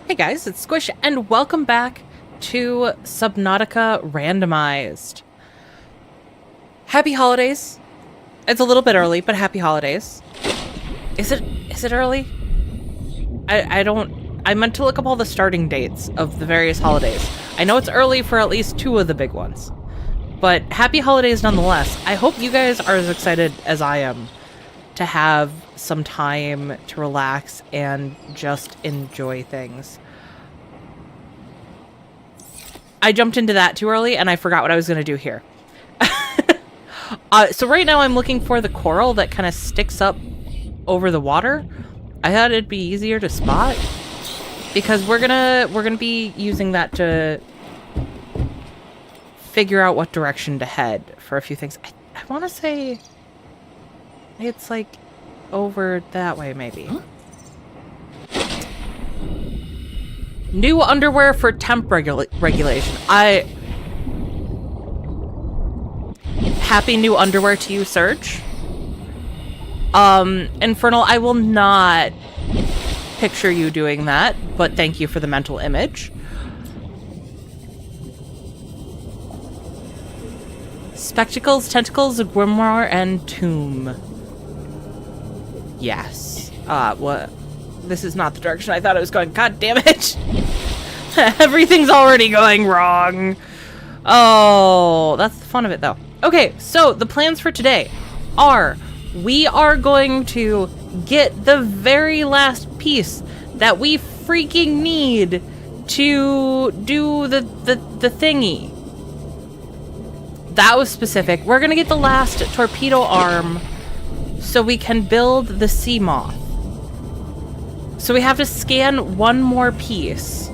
Hey guys, it's Squish, and welcome back to Subnautica Randomized. Happy holidays. It's a little bit early, but happy holidays. Is it early? I meant to look up all the starting dates of the various holidays. I know it's early for at least 2 of the big ones. But happy holidays nonetheless. I hope you guys are as excited as I am to have some time to relax and just enjoy things. I jumped into that too early and I forgot what I was going to do here. So right now I'm looking for the coral that kind of sticks up over the water. I thought it'd be easier to spot because we're gonna be using that to figure out what direction to head for a few things. I want to say it's like over that way, maybe. Huh? New underwear for temp regulation. Happy new underwear to you, Serge. Infernal, I will not picture you doing that, but thank you for the mental image. Spectacles, tentacles, a grimoire, and tomb. Yes. What? This is not the direction I thought I was going. God damn it! Everything's already going wrong. Oh, that's the fun of it, though. Okay, so the plans for today are we are going to get the very last piece that we freaking need to do the thingy. That was specific. We're gonna get the last torpedo arm so we can build the sea moth. So we have to scan one more piece.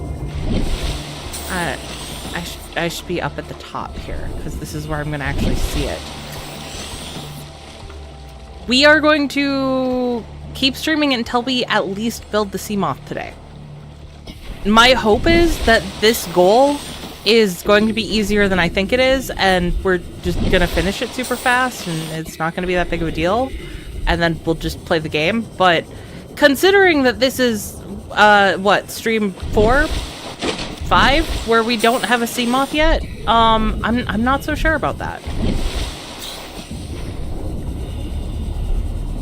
I should be up at the top here because this is where I'm going to actually see it. We are going to keep streaming until we at least build the sea moth today. My hope is that this goal is going to be easier than I think it is, and we're just going to finish it super fast, and it's not going to be that big of a deal, and then we'll just play the game. But considering that this is, what, stream 4? 5? Where we don't have a sea moth yet? I'm not so sure about that.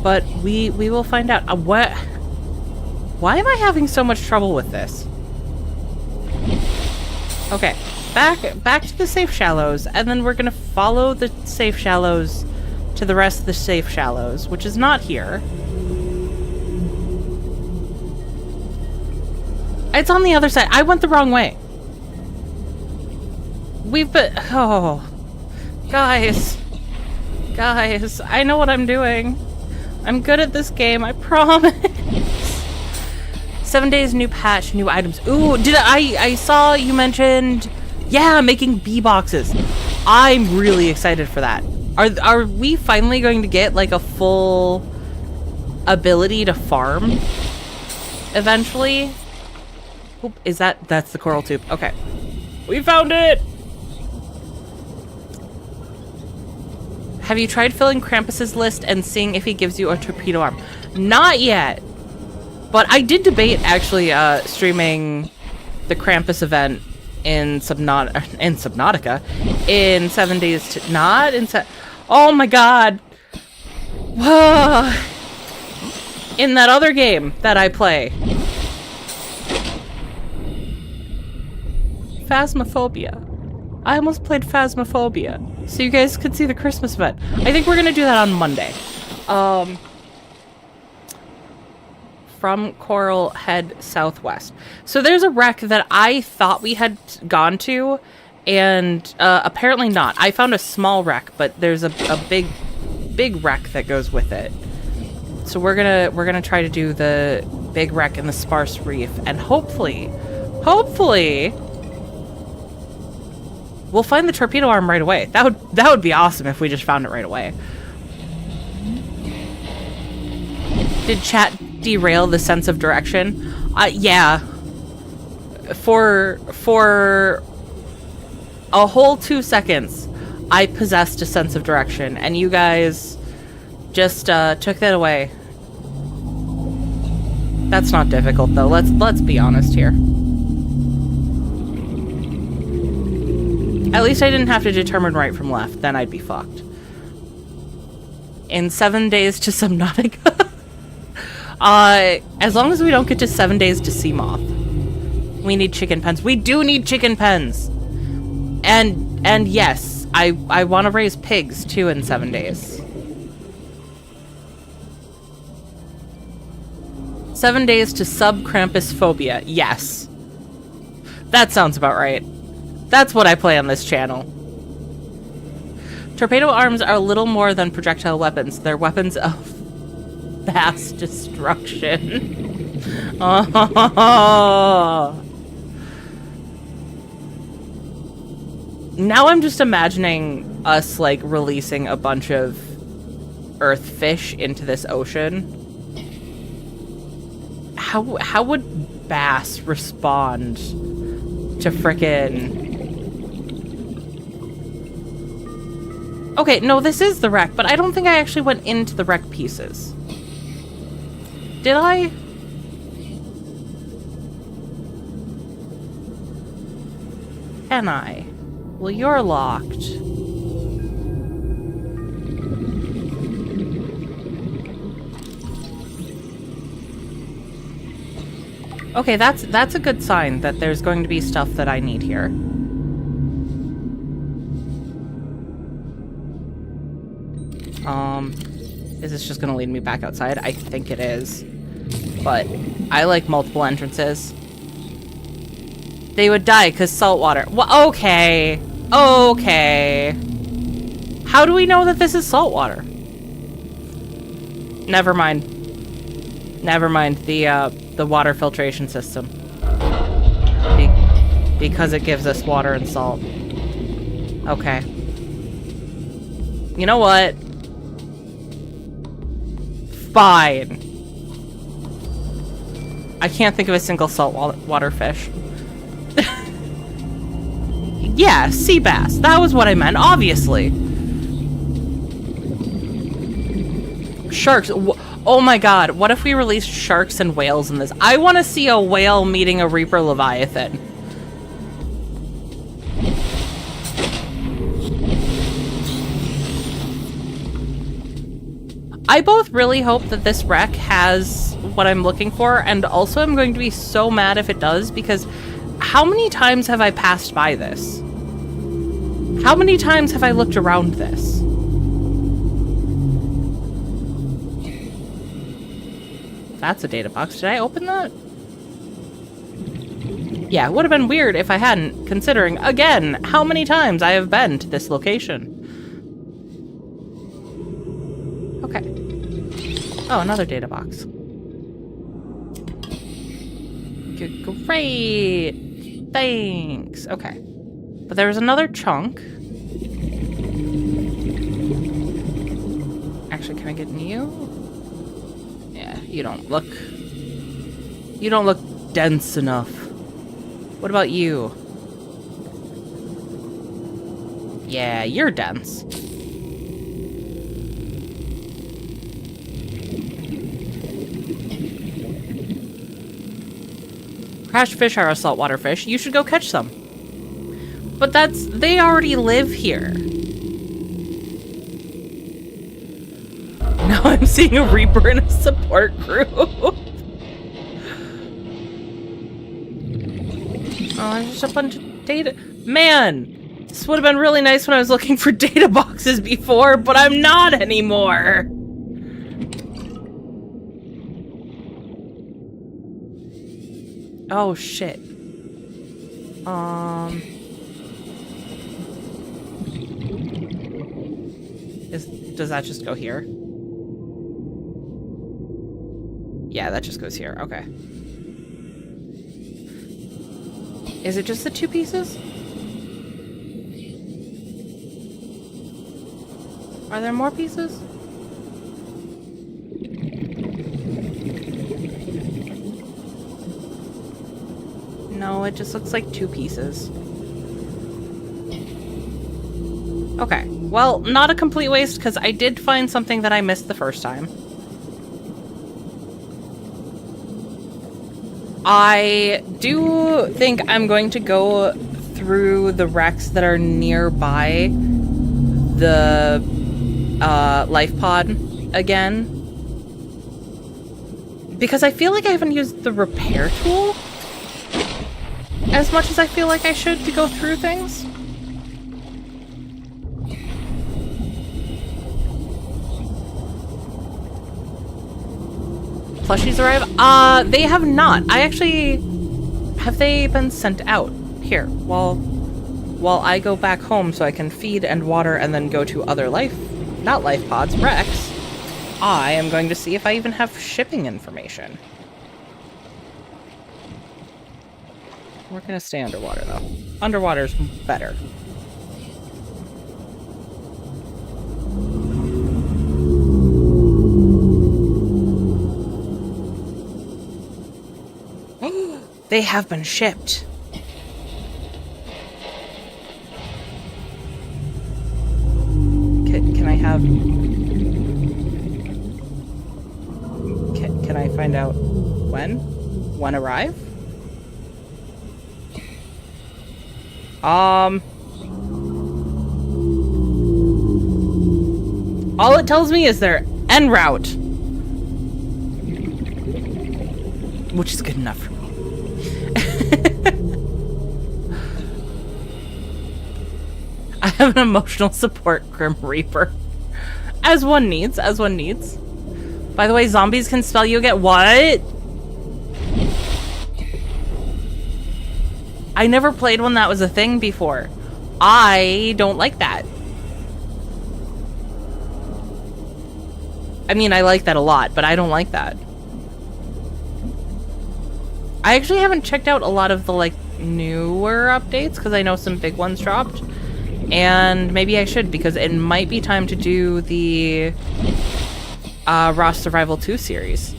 But we will find out. Why am I having so much trouble with this? Okay, back to the safe shallows, and then we're gonna follow the safe shallows to the rest of the safe shallows, which is not here. It's on the other side. I went the wrong way. We've been... Oh. Guys, I know what I'm doing. I'm good at this game, I promise. 7 days, new patch, new items. Ooh, I saw you mentioned... Yeah, making bee boxes. I'm really excited for that. Are we finally going to get, like, a full ability to farm eventually? Oop, that's the coral tube. Okay. We found it! Have you tried filling Krampus's list and seeing if he gives you a torpedo arm? Not yet. But I did debate, actually, streaming the Krampus event in Subnautica in 7 days to... Not in... Oh my god! Whoa! In that other game that I play. Phasmophobia. I almost played Phasmophobia, so you guys could see the Christmas event. I think we're gonna do that on Monday. From Coral, head southwest. So there's a wreck that I thought we had gone to, And apparently not. I found a small wreck, but there's a big wreck that goes with it. So we're gonna try to do the big wreck in the sparse reef, and hopefully we'll find the torpedo arm right away. That would be awesome if we just found it right away. Did chat derail the sense of direction? Yeah. For a whole 2 seconds, I possessed a sense of direction, and you guys just took that away. That's not difficult, though. Let's be honest here. At least I didn't have to determine right from left. Then I'd be fucked. In 7 days to Subnautica. As long as we don't get to 7 days to Seamoth. We need chicken pens. We do need chicken pens. And yes, I want to raise pigs too in 7 days. 7 days to sub-Krampus phobia. Yes. That sounds about right. That's what I play on this channel. Torpedo arms are a little more than projectile weapons. They're weapons of mass destruction. Oh. Now I'm just imagining us, like, releasing a bunch of earth fish into this ocean. How would bass respond to frickin'... Okay, no, this is the wreck, but I don't think I actually went into the wreck pieces. Did I? Can I? Well, you're locked. Okay, that's a good sign that there's going to be stuff that I need here. Is this just gonna lead me back outside? I think it is. But I like multiple entrances. They would die because salt water. Well, okay. Okay. How do we know that this is salt water? Never mind. Never mind. The water filtration system. Because it gives us water and salt. Okay. You know what? Fine. I can't think of a single saltwater fish. Yeah, sea bass. That was what I meant, obviously. Sharks. Oh my god, what if we released sharks and whales in this? I want to see a whale meeting a Reaper Leviathan. I both really hope that this wreck has what I'm looking for, and also I'm going to be so mad if it does, because how many times have I passed by this? How many times have I looked around this? That's a data box. Did I open that? Yeah, it would have been weird if I hadn't, considering, again, how many times I have been to this location. Okay. Oh, another data box. Great. Thanks. Okay. But there was another chunk. Actually, can I get in you? Yeah, you don't look dense enough. What about you? Yeah, you're dense. Crash fish are a saltwater fish. You should go catch some. But they already live here. Now I'm seeing a Reaper in a support group. Oh, there's just a bunch of data. Man, this would have been really nice when I was looking for data boxes before, but I'm not anymore. Oh, shit. Does that just go here? Yeah, that just goes here. Okay. Is it just the 2 pieces? Are there more pieces? No, it just looks like 2 pieces. Okay, well, not a complete waste, because I did find something that I missed the first time. I do think I'm going to go through the wrecks that are nearby the life pod again. Because I feel like I haven't used the repair tool as much as I feel like I should to go through things. Plushies arrive? They have not. I actually... Have they been sent out? Here, while I go back home so I can feed and water and then go to other not life pods, wrecks, I am going to see if I even have shipping information. We're gonna stay underwater, though. Underwater's better. They have been shipped. Can I have... Can I find out when? When arrive? All it tells me is their en route. Which is good enough for me. I have an emotional support Grim Reaper. As one needs, as one needs. By the way, zombies can spell you get what? I never played one that was a thing before. I don't like that. I mean, I like that a lot, but I don't like that. I actually haven't checked out a lot of the, like, newer updates, because I know some big ones dropped. And maybe I should, because it might be time to do the Raw Survival 2 series.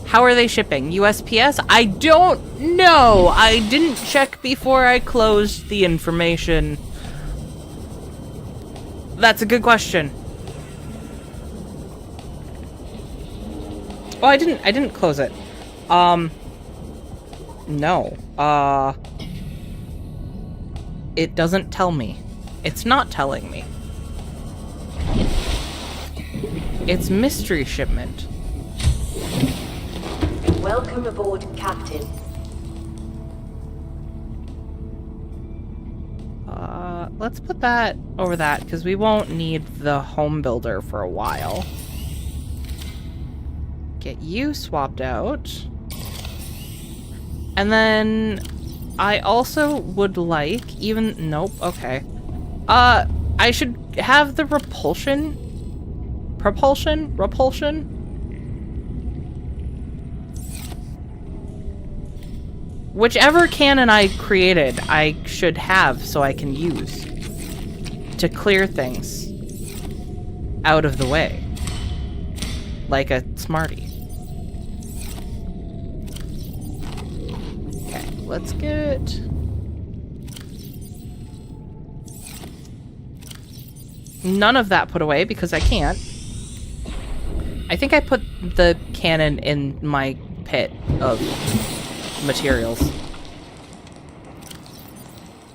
How are they shipping? USPS? I don't know! I didn't check before I closed the information. That's a good question. Oh, I didn't close it. No. It doesn't tell me. It's not telling me. It's mystery shipment. Welcome aboard, Captain. Let's put that over that, because we won't need the home builder for a while. Get you swapped out. And then I also would like nope, okay. I should have the repulsion? Whichever cannon I created, I should have so I can use to clear things out of the way. Like a smartie. Okay, let's get... none of that put away because I can't. I think I put the cannon in my pit of materials.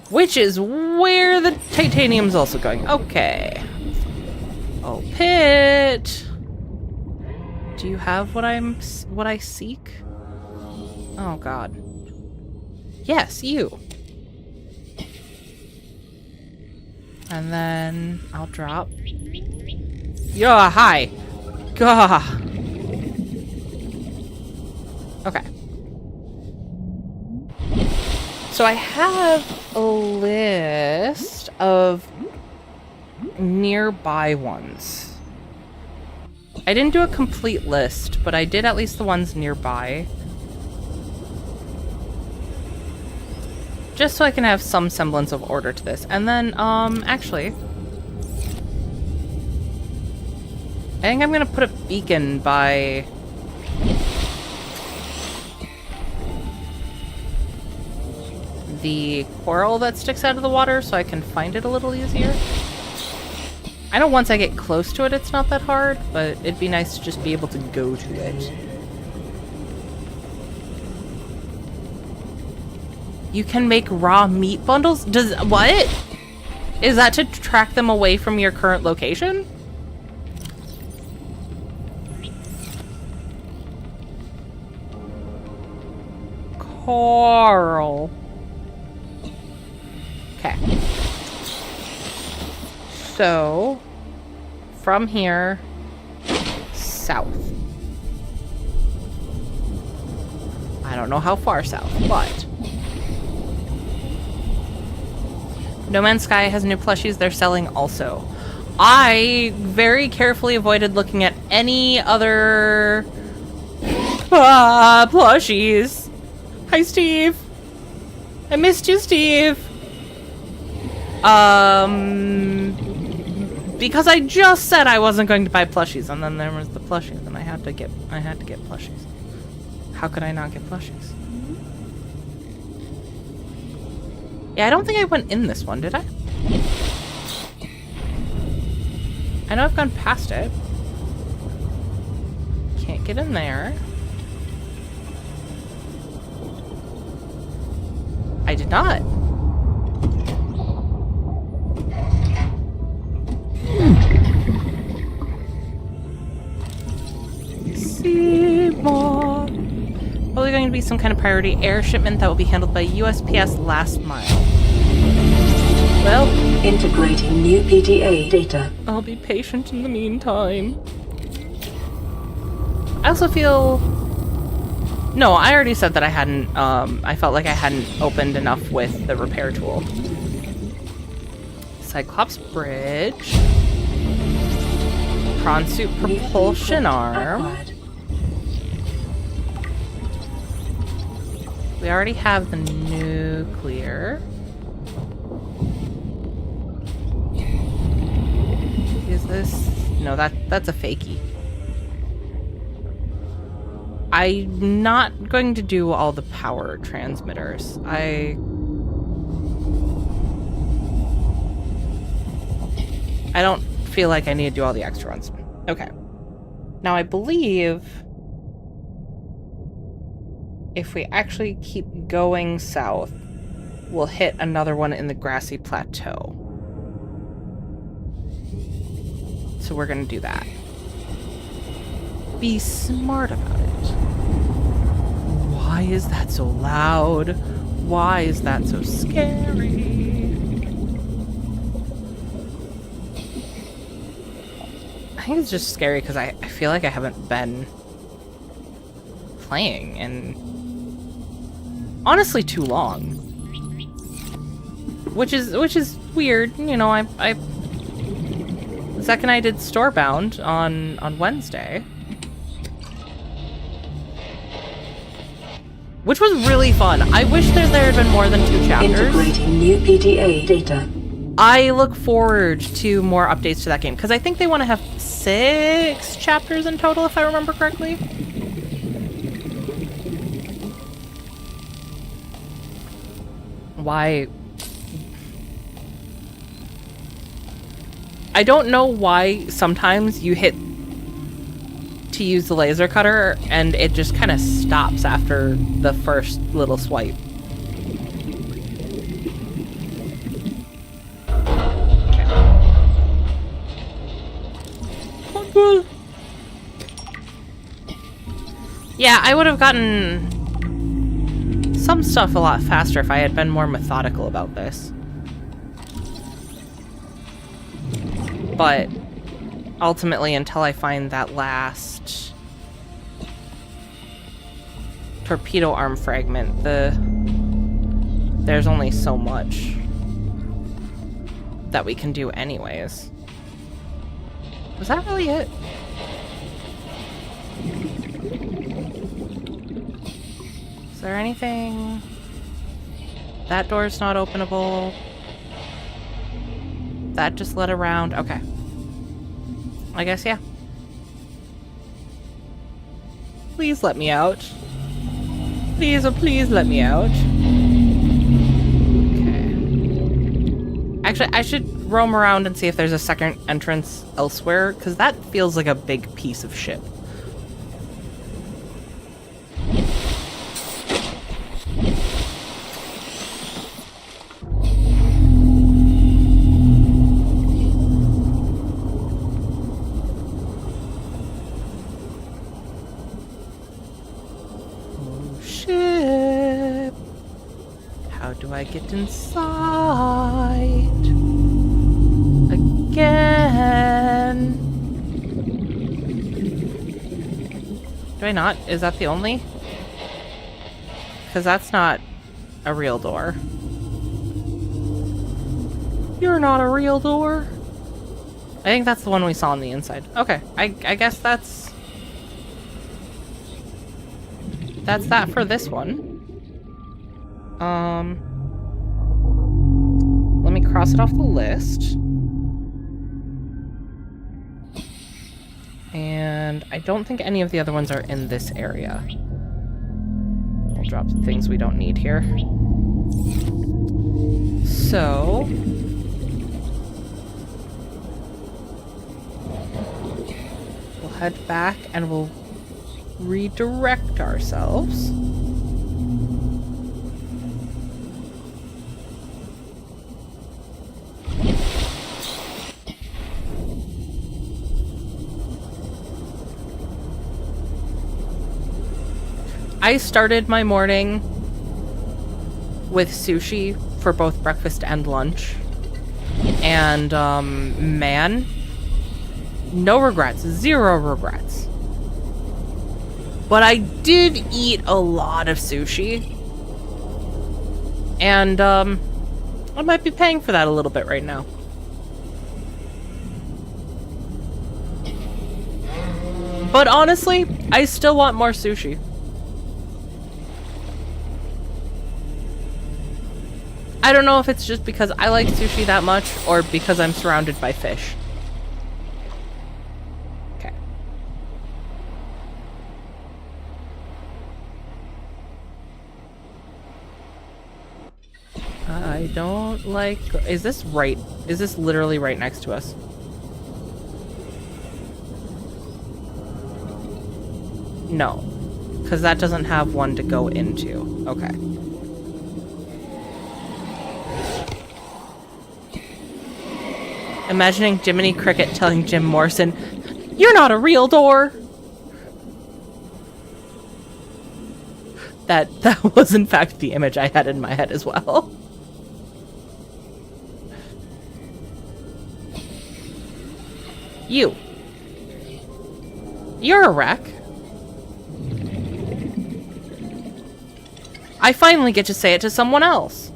Which is where the titanium's also going. Okay. Oh, pit. Do you have what I seek? Oh god. Yes, you. And then I'll drop. Yeah, hi. Gah. Okay. So I have a list of nearby ones. I didn't do a complete list, but I did at least the ones nearby. Just so I can have some semblance of order to this. And then, actually, I think I'm gonna put a beacon by the coral that sticks out of the water so I can find it a little easier. I know once I get close to it, it's not that hard, but it'd be nice to just be able to go to it. You can make raw meat bundles? What? Is that to track them away from your current location? Coral. Okay. So, from here, south. I don't know how far south, but No Man's Sky has new plushies they're selling also. I very carefully avoided looking at any other plushies. Hi, Steve. I missed you, Steve. Because I just said I wasn't going to buy plushies, and then there was the plushies, and I had to get plushies. How could I not get plushies? Yeah, I don't think I went in this one, did I? I know I've gone past it. Can't get in there. I did not. Seymour. Probably going to be some kind of priority air shipment that will be handled by USPS last mile. Well, integrating new PDA data. I'll be patient in the meantime. I also feel... No, I already said that I hadn't, I felt like I hadn't opened enough with the repair tool. Cyclops Bridge. Prawn Suit Propulsion Arm. We already have the nuclear. Is this... No, that's a fakie. I'm not going to do all the power transmitters. I don't feel like I need to do all the extra ones. Okay. Now I believe if we actually keep going south, we'll hit another one in the grassy plateau. So we're gonna do that. Be smart about it. Why is that so loud? Why is that so scary? I think it's just scary because I feel like I haven't been playing in honestly too long. Which is weird, you know. I the second I did Storebound on Wednesday, which was really fun. I wish there had been more than 2 chapters. Integrating new PDA data. I look forward to more updates to that game because I think they want to have 6 chapters in total, if I remember correctly. Why? I don't know why sometimes you hit to use the laser cutter and it just kind of stops after the first little swipe. Okay. Yeah, I would have gotten some stuff a lot faster if I had been more methodical about this. But ultimately, until I find that last torpedo arm fragment, there's only so much that we can do anyways. Was that really it? Is there anything? That door's not openable. That just led around. Okay. I guess, yeah. Please let me out. Please, oh please let me out. Okay. Actually, I should roam around and see if there's a second entrance elsewhere, because that feels like a big piece of shit. How do I get inside? Again. Do I not? Is that the only? Because that's not a real door. You're not a real door. I think that's the one we saw on the inside. Okay, I guess that's that for this one. Let me cross it off the list. And I don't think any of the other ones are in this area. We'll drop the things we don't need here. So... we'll head back and we'll redirect ourselves. I started my morning with sushi for both breakfast and lunch. And, man, no regrets. 0 regrets. But I did eat a lot of sushi. And, I might be paying for that a little bit right now. But honestly, I still want more sushi. I don't know if it's just because I like sushi that much or because I'm surrounded by fish. Okay. I don't like... Is this literally right next to us? No. Because that doesn't have one to go into. Okay. Imagining Jiminy Cricket telling Jim Morrison, "You're not a real door." That was in fact the image I had in my head as well. You're a wreck. I finally get to say it to someone else.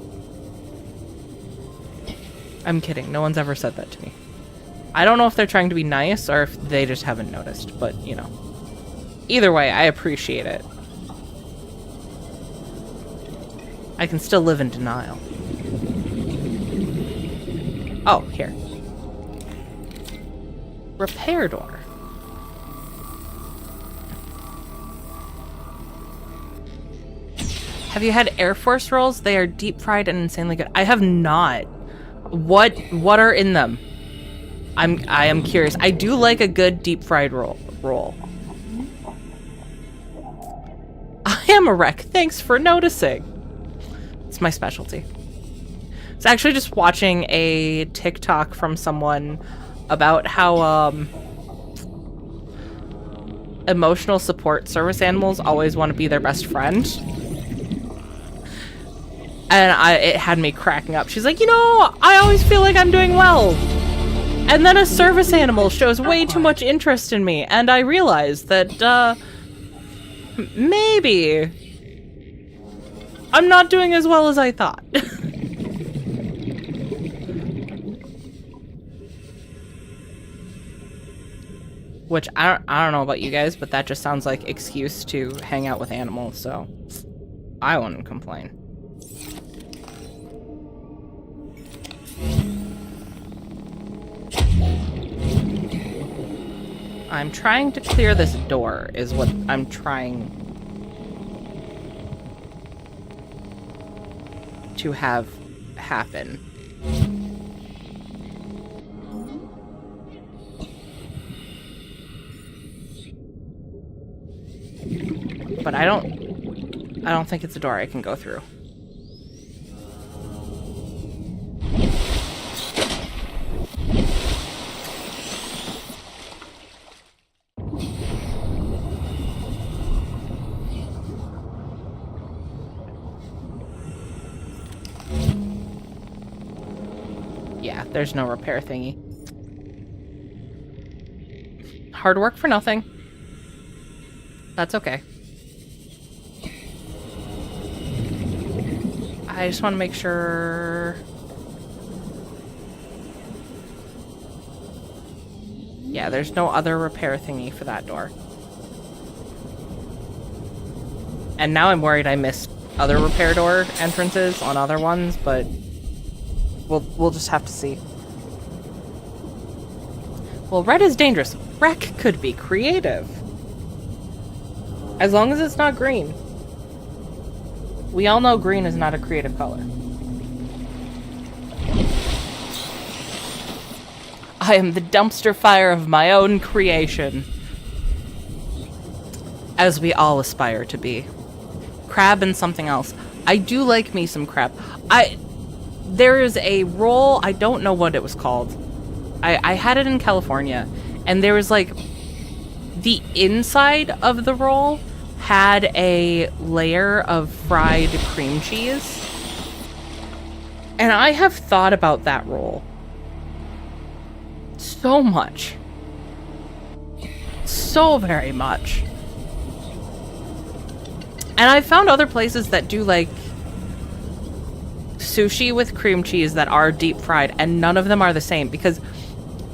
I'm kidding. No one's ever said that to me. I don't know if they're trying to be nice or if they just haven't noticed, but, you know. Either way, I appreciate it. I can still live in denial. Oh, here. Repair door. Have you had Air Force rolls? They are deep fried and insanely good. I have not. What are in them? I am curious. I do like a good deep fried roll. I am a wreck. Thanks for noticing. It's my specialty. It's actually just watching a TikTok from someone about how emotional support service animals always want to be their best friend. And it had me cracking up. She's like, you know, I always feel like I'm doing well. And then a service animal shows way too much interest in me. And I realized that, maybe I'm not doing as well as I thought. Which I don't know about you guys, but that just sounds like excuse to hang out with animals, so I wouldn't complain. I'm trying to clear this door, is what I'm trying to have happen. But I don't think it's a door I can go through. Yeah, there's no repair thingy. Hard work for nothing. That's okay. I just want to make sure... Yeah, there's no other repair thingy for that door. And now I'm worried I missed other repair door entrances on other ones, but we'll just have to see. Well, red is dangerous. Wreck could be creative. As long as it's not green. We all know green is not a creative color. I am the dumpster fire of my own creation. As we all aspire to be. Crab and something else. I do like me some crab. There is a roll, I don't know what it was called. I had it in California, and there was like the inside of the roll had a layer of fried cream cheese. And I have thought about that roll so much. So very much. And I've found other places that do like sushi with cream cheese that are deep fried, and none of them are the same, because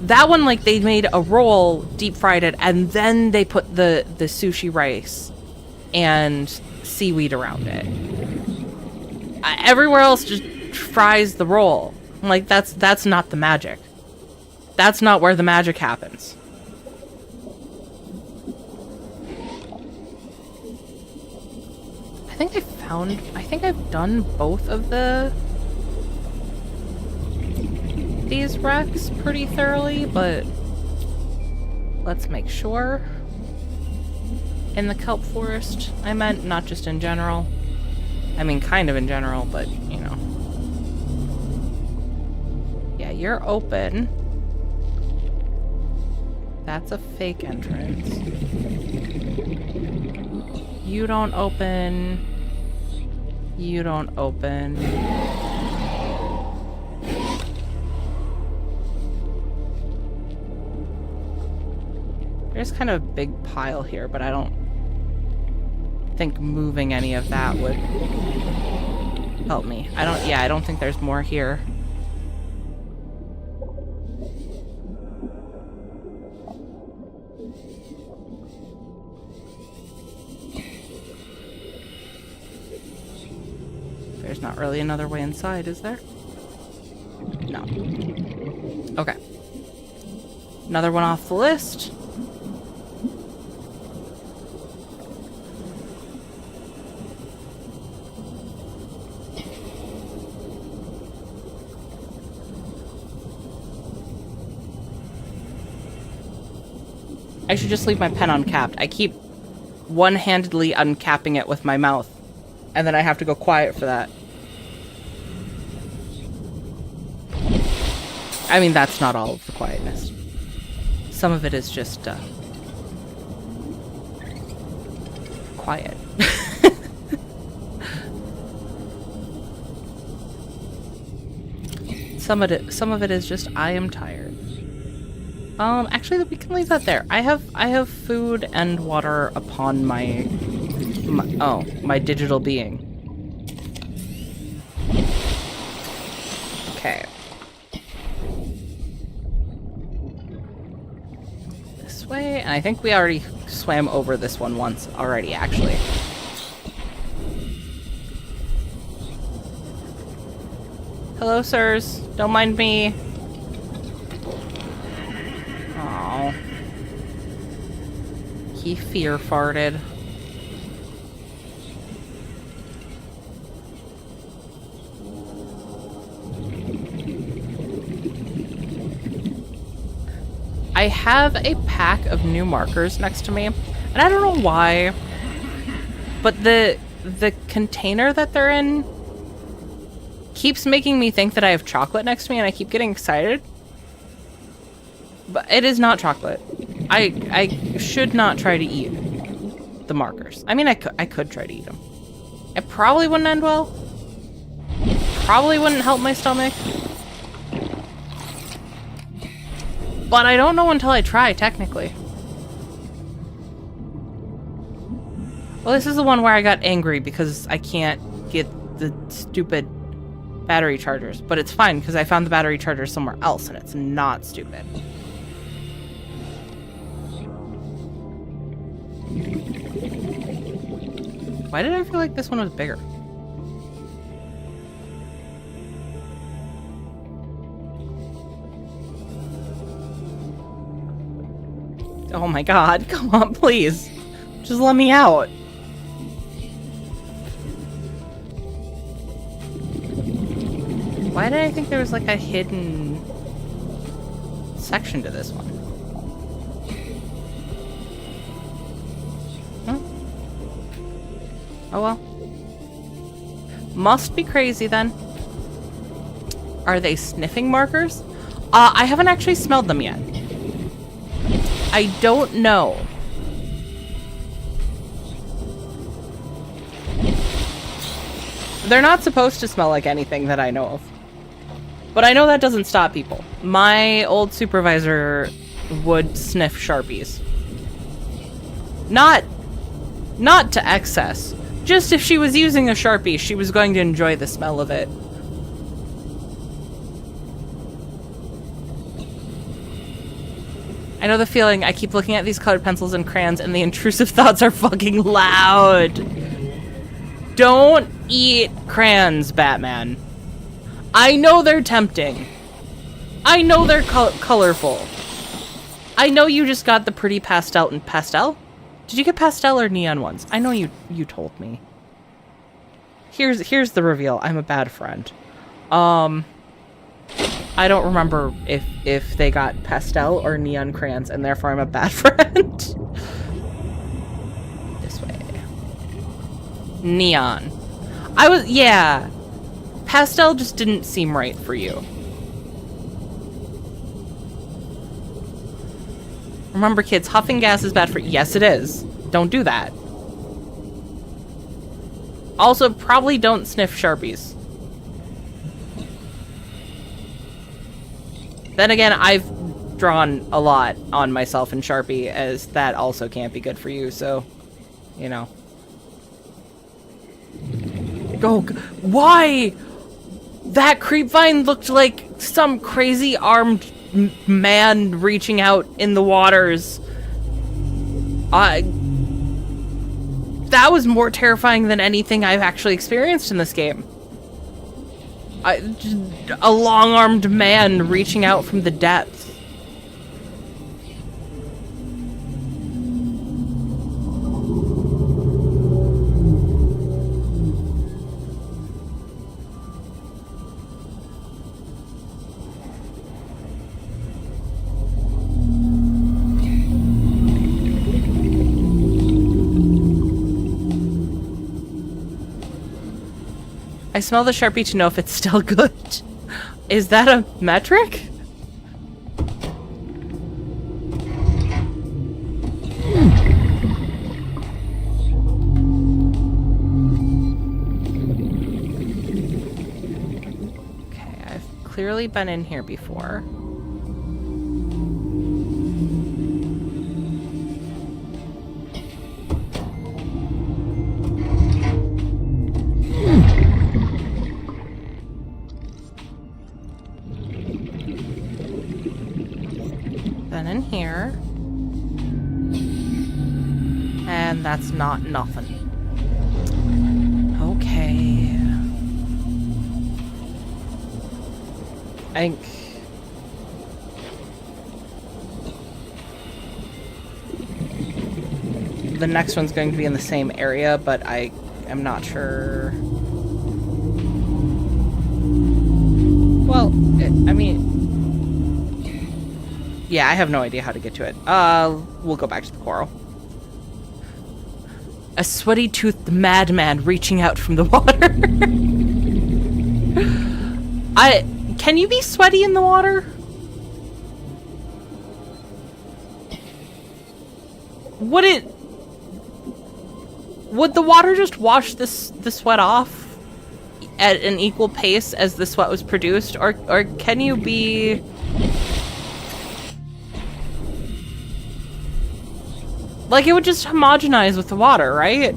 that one, like, they made a roll, deep fried it, and then they put the sushi rice and seaweed around it. Everywhere else just fries the roll. I'm like, that's not the magic. That's not where the magic happens. I think I've done both of these wrecks pretty thoroughly, but let's make sure. In the kelp forest, I meant, not just in general. I mean, kind of in general, but, you know. Yeah, you're open. That's a fake entrance. You don't open. You don't open. There's kind of a big pile here, but I don't think moving any of that would help me. I don't think there's more here. There's not really another way inside, is there? No. Okay. Another one off the list. I should just leave my pen uncapped. I keep one-handedly uncapping it with my mouth, and then I have to go quiet for that. I mean, that's not all of the quietness. Some of it is just, quiet. Some of it is just, I am tired. Actually, we can leave that there. I have food and water upon my digital being. Okay. This way, and I think we already swam over this one once already, actually. Hello, sirs. Don't mind me. Oh. He fear farted. I have a pack of new markers next to me, and I don't know why, but the container that they're in keeps making me think that I have chocolate next to me, and I keep getting excited. But it is not chocolate. I should not try to eat the markers. I mean, I could try to eat them. It probably wouldn't end well. Probably wouldn't help my stomach. But I don't know until I try, technically. Well, this is the one where I got angry because I can't get the stupid battery chargers. But it's fine, because I found the battery chargers somewhere else, and it's not stupid. Why did I feel like this one was bigger? Oh my god, come on, please. Just let me out. Why did I think there was like a hidden section to this one? Huh? Oh well. Must be crazy then. Are they sniffing markers? I haven't actually smelled them yet. I don't know. They're not supposed to smell like anything that I know of. But I know that doesn't stop people. My old supervisor would sniff Sharpies. Not to excess. Just if she was using a Sharpie, she was going to enjoy the smell of it. I know the feeling. I keep looking at these colored pencils and crayons and the intrusive thoughts are fucking loud. Don't eat crayons, Batman. I know they're tempting. I know they're colorful. I know you just got the pretty pastel and pastel? Did you get pastel or neon ones? I know you told me. Here's the reveal. I'm a bad friend. I don't remember if they got pastel or neon crayons, and therefore I'm a bad friend. This way. Neon. Yeah. Pastel just didn't seem right for you. Remember, kids, huffing gas is bad for you. Yes, it is. Don't do that. Also, probably don't sniff Sharpies. Then again, I've drawn a lot on myself in Sharpie, as that also can't be good for you, so, you know. Go. Why? That creepvine looked like some crazy armed man reaching out in the waters. That was more terrifying than anything I've actually experienced in this game. A long-armed man reaching out from the depths. I smell the Sharpie to know if it's still good. Is that a metric? Okay, I've clearly been in here before. Then in here. and that's not nothing. Okay. I think... the next one's going to be in the same area, but I am not sure. Well, I mean... yeah, I have no idea how to get to it. We'll go back to the coral. A sweaty-toothed madman reaching out from the water. Can you be sweaty in the water? Would the water just wash the sweat off at an equal pace as the sweat was produced? Or can you be... like, it would just homogenize with the water, right?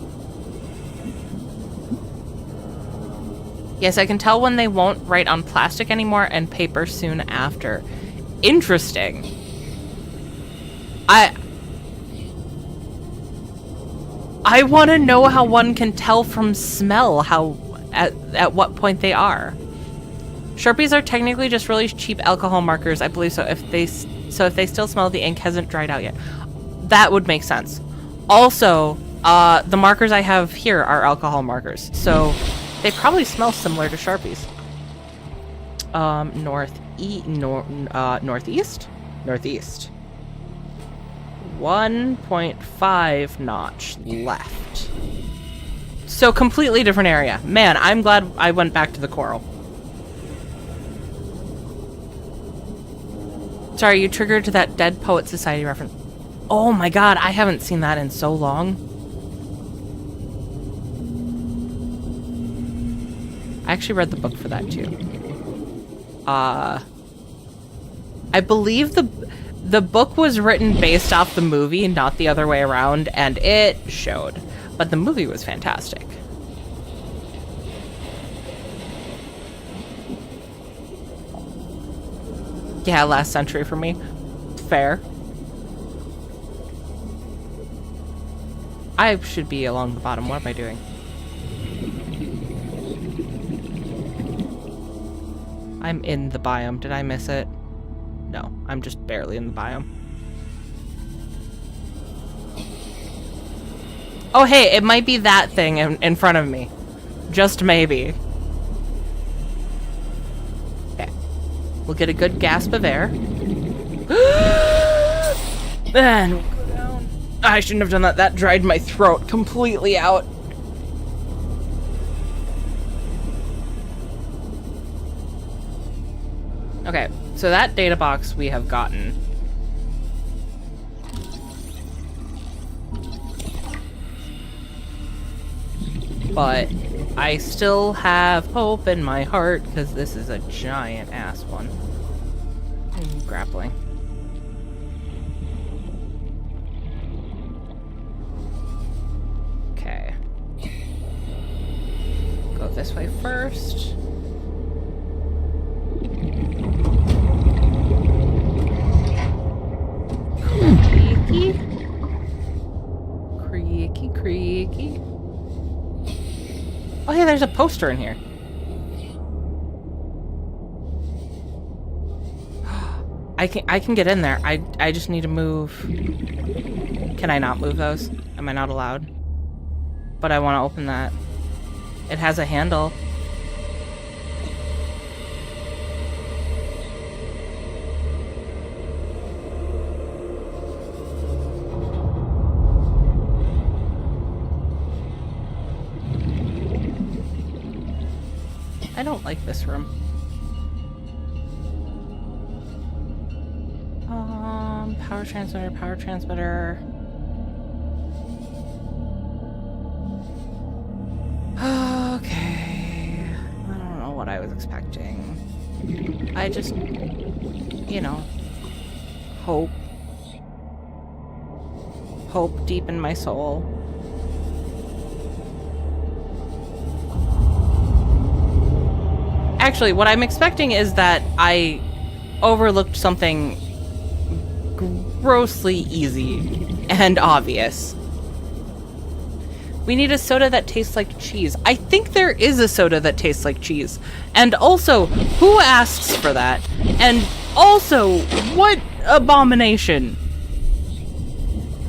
Yes, I can tell when they won't write on plastic anymore and paper soon after. Interesting. I want to know how one can tell from smell at what point they are. Sharpies are technically just really cheap alcohol markers, I believe so. If they still smell, the ink hasn't dried out yet. That would make sense. Also, the markers I have here are alcohol markers, so they probably smell similar to Sharpies. Northeast? Northeast. 1.5 notch left. So completely different area. Man, I'm glad I went back to the coral. Sorry, you triggered to that Dead Poet Society reference. Oh my god, I haven't seen that in so long. I actually read the book for that too. I believe the book was written based off the movie, not the other way around, and it showed. But the movie was fantastic. Yeah, last century for me. Fair. I should be along the bottom. What am I doing? I'm in the biome. Did I miss it? No, I'm just barely in the biome. Oh, hey, it might be that thing in front of me. Just maybe. Okay. We'll get a good gasp of air. Then we'll go down. I shouldn't have done that. That dried my throat completely out. Okay, so that data box we have gotten. But I still have hope in my heart because this is a giant ass one. Grappling. Okay. Go this way first. Creaky, creaky. Oh, hey, there's a poster in here. I can get in there. I just need to move. Can I not move those? Am I not allowed? But I want to open that. It has a handle. I don't like this room. Power transmitter, power transmitter. Okay. I don't know what I was expecting. I just, you know, hope. Hope deep in my soul. Actually, what I'm expecting is that I overlooked something grossly easy and obvious. We need a soda that tastes like cheese. I think there is a soda that tastes like cheese. And also, who asks for that? And also, what abomination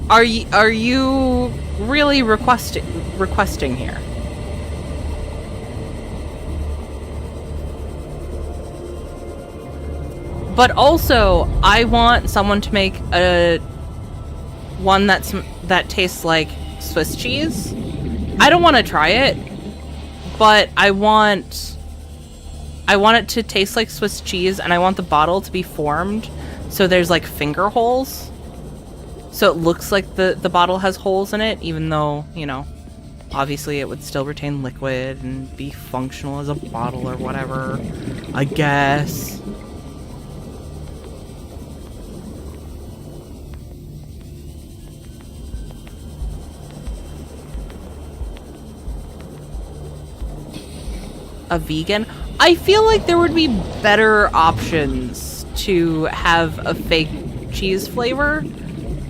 are you really requesting here? But also, I want someone to make a one that tastes like Swiss cheese. I don't want to try it, but I want it to taste like Swiss cheese, and I want the bottle to be formed so there's like finger holes. So it looks like the bottle has holes in it, even though, you know, obviously it would still retain liquid and be functional as a bottle or whatever, I guess. A vegan? I feel like there would be better options to have a fake cheese flavor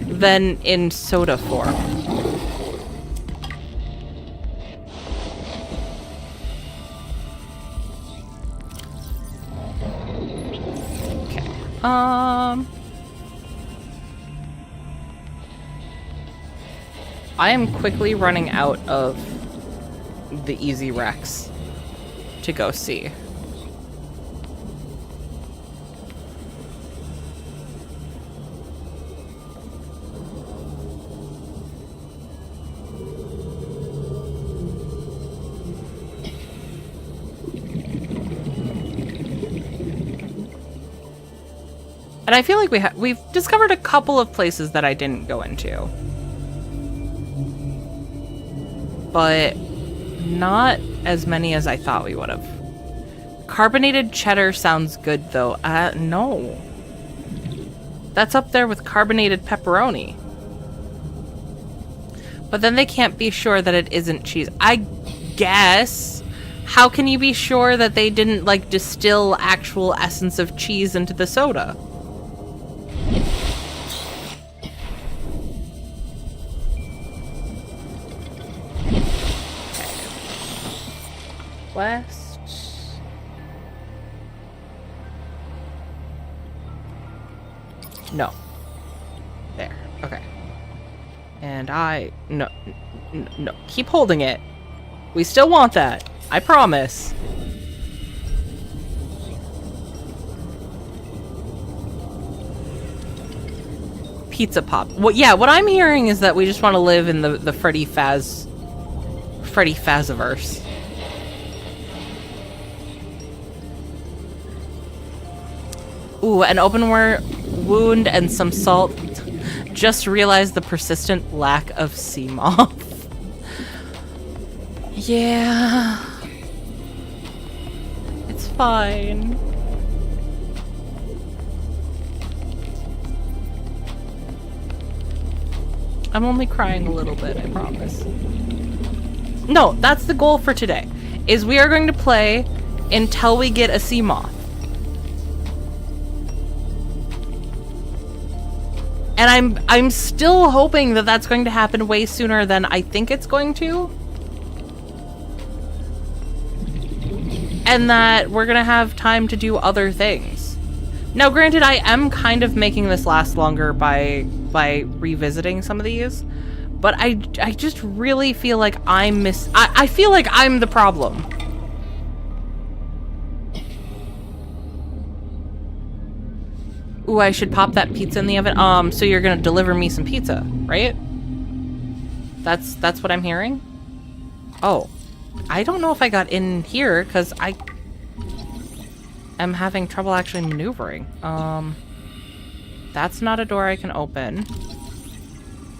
than in soda form. Okay. I am quickly running out of the Easy Rex to go see. And I feel like we've discovered a couple of places that I didn't go into. But not as many as I thought we would have. Carbonated cheddar sounds good, though. No. That's up there with carbonated pepperoni. But then they can't be sure that it isn't cheese. I guess. How can you be sure that they didn't, like, distill actual essence of cheese into the soda? West. No. There. Okay. And no. Keep holding it. We still want that. I promise. Pizza Pop. Well, yeah, what I'm hearing is that we just want to live in the Freddy Faziverse. Ooh, an open wound and some salt. Just realized the persistent lack of sea moth. Yeah. It's fine. I'm only crying a little bit, I promise. No, that's the goal for today. Is we are going to play until we get a sea moth. And I'm still hoping that that's going to happen way sooner than I think it's going to. And that we're going to have time to do other things. Now, granted, I am kind of making this last longer by revisiting some of these. But I just really feel like I feel like I'm the problem. Ooh, I should pop that pizza in the oven. So you're gonna deliver me some pizza, right? That's what I'm hearing? Oh. I don't know if I got in here, because I am having trouble actually maneuvering. That's not a door I can open.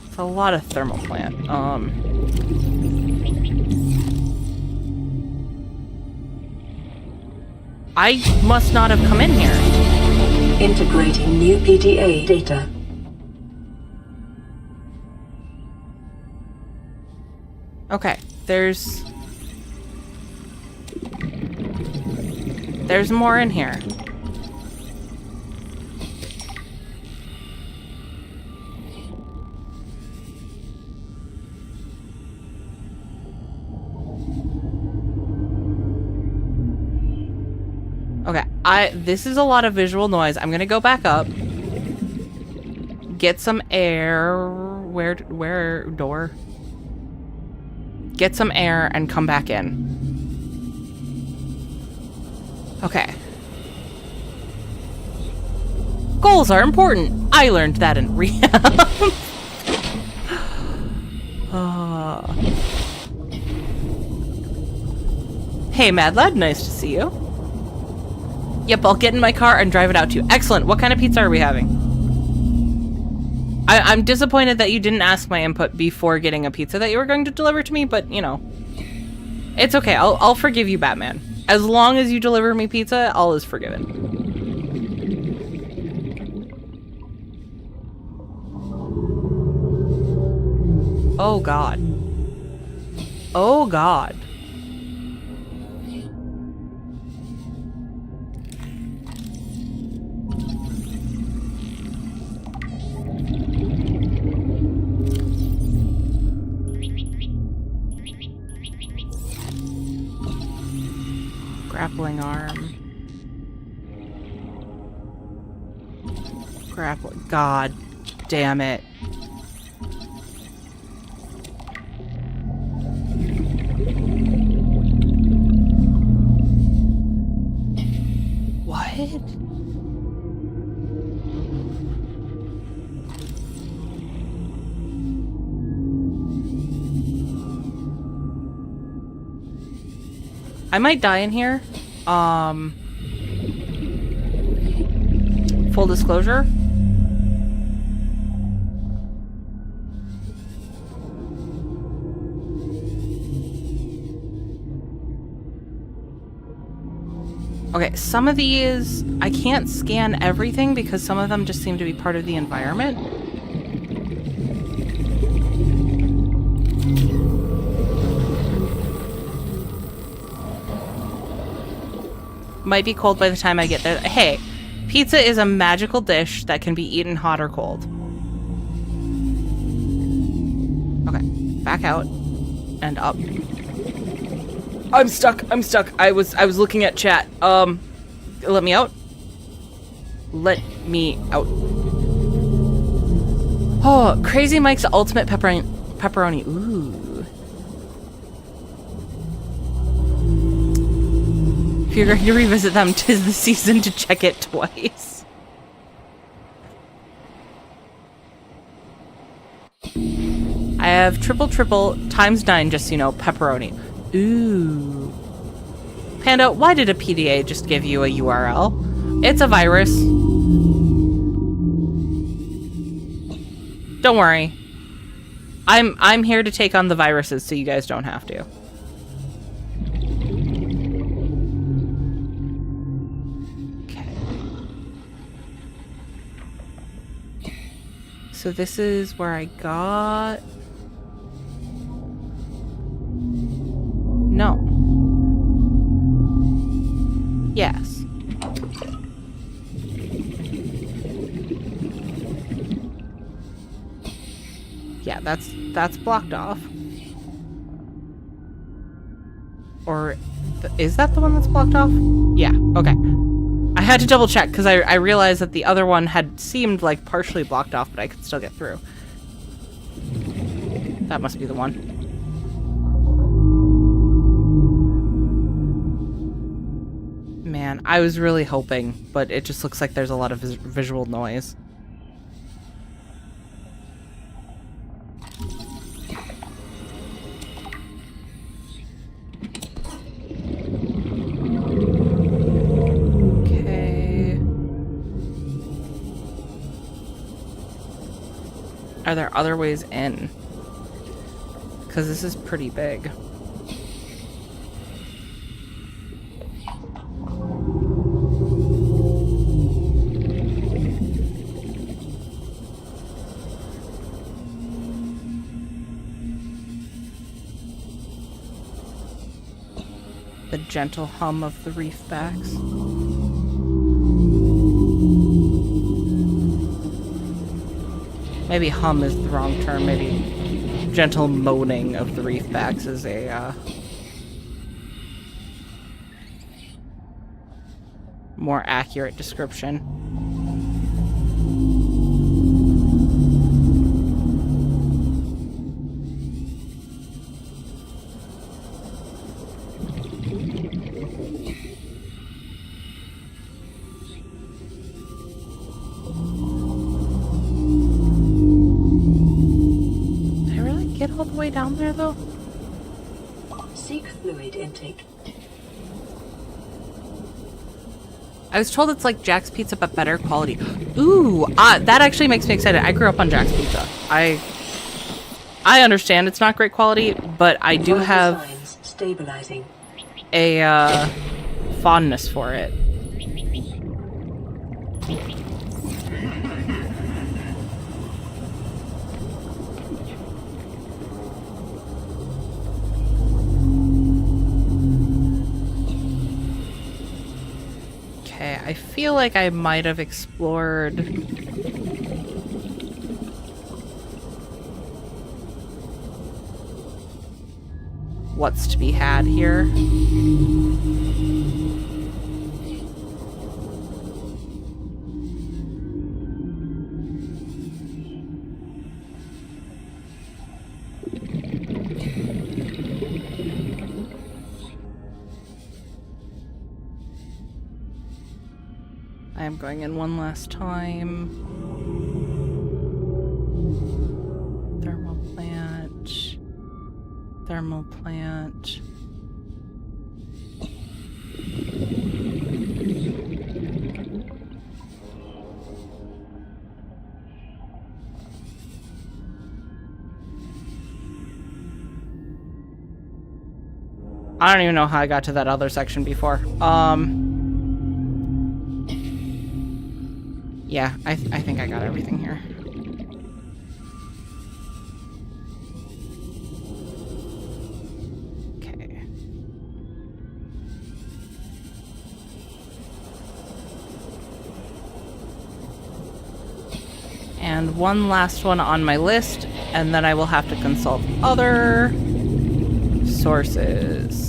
It's a lot of thermal plant. I must not have come in here. Integrating new PDA data. Okay, there's more in here. This is a lot of visual noise. I'm gonna go back up. Get some air. Where door? Get some air and come back in. Okay. Goals are important. I learned that in rehab. Hey, Mad Lad, nice to see you. Yep, I'll get in my car and drive it out to you. Excellent. What kind of pizza are we having? I'm disappointed that you didn't ask my input before getting a pizza that you were going to deliver to me, but, you know. It's okay. I'll forgive you, Batman. As long as you deliver me pizza, all is forgiven. Oh, God. Oh, God. Grappling arm. Grappling. God damn it. What? I might die in here. Full disclosure. Okay, some of these, I can't scan everything because some of them just seem to be part of the environment. Might be cold by the time I get there. Hey, pizza is a magical dish that can be eaten hot or cold. Okay, back out and up. I'm stuck. I'm stuck. I was looking at chat. Let me out. Let me out. Oh, Crazy Mike's ultimate pepperoni. Ooh. If you're going to revisit them, 'tis the season to check it twice. I have triple times 9, just so you know, pepperoni. Ooh. Panda, why did a PDA just give you a URL? It's a virus. Don't worry. I'm here to take on the viruses so you guys don't have to. Okay. So this is where I got... No. Yes. Yeah, that's blocked off. Or is that the one that's blocked off? Yeah, okay. I had to double check because I realized that the other one had seemed like partially blocked off, but I could still get through. That must be the one. Man, I was really hoping, but it just looks like there's a lot of visual noise. Okay. Are there other ways in? Because this is pretty big. The gentle hum of the reef backs. Maybe hum is the wrong term. Maybe gentle moaning of the reef backs is a more accurate description. Did I really get all the way down there though? Seek fluid intake. I was told it's like Jack's Pizza, but better quality. Ooh, that actually makes me excited. I grew up on Jack's Pizza. I understand it's not great quality, but I do have stabilizing. a fondness for it. Okay, I feel like I might have explored what's to be had here. I am going in one last time. Thermal plant. Thermal plant. I don't even know how I got to that other section before. Yeah, I think I got everything here. Okay. And one last one on my list, and then I will have to consult other sources.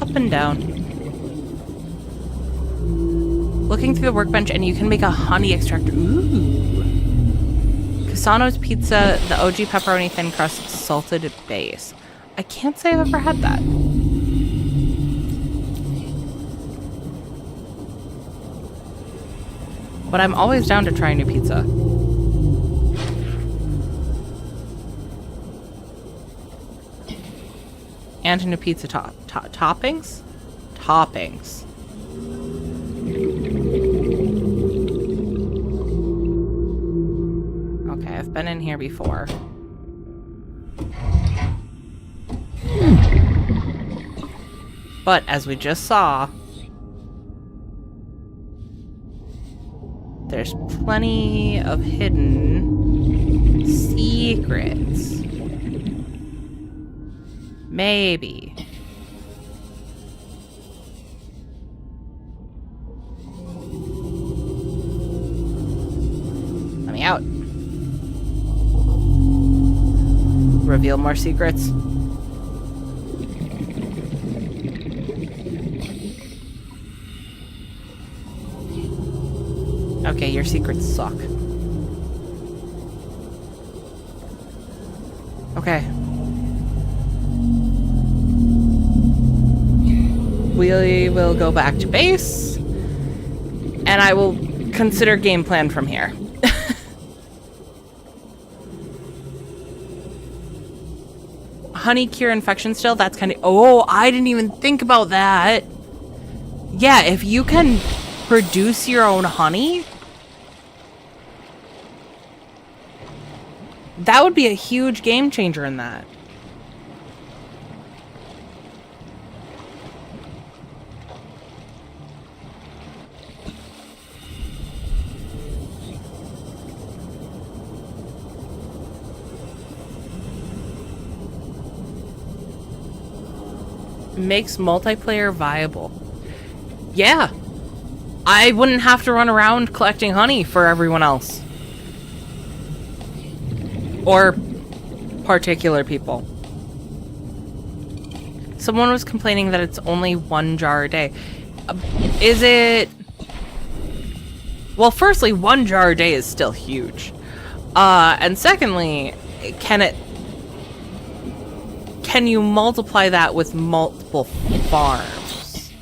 Up and down. Looking through the workbench, and you can make a honey extractor. Ooh. Casano's Pizza, the OG pepperoni thin crust salted base. I can't say I've ever had that. But I'm always down to try a new pizza. And a new pizza toppings? Toppings. Okay, I've been in here before. But as we just saw, there's plenty of hidden secrets. Maybe. Let me out. Reveal more secrets. Okay, your secrets suck. Okay. We will go back to base, and I will consider game plan from here. Honey cure infection still? That's kind of... Oh, I didn't even think about that. Yeah, if you can produce your own honey, that would be a huge game changer in that. Makes multiplayer viable. Yeah. I wouldn't have to run around collecting honey for everyone else. Or particular people. Someone was complaining that it's only 1 jar a day. Is it... Well, firstly, 1 jar a day is still huge. And secondly, can you multiply that with multiple farms?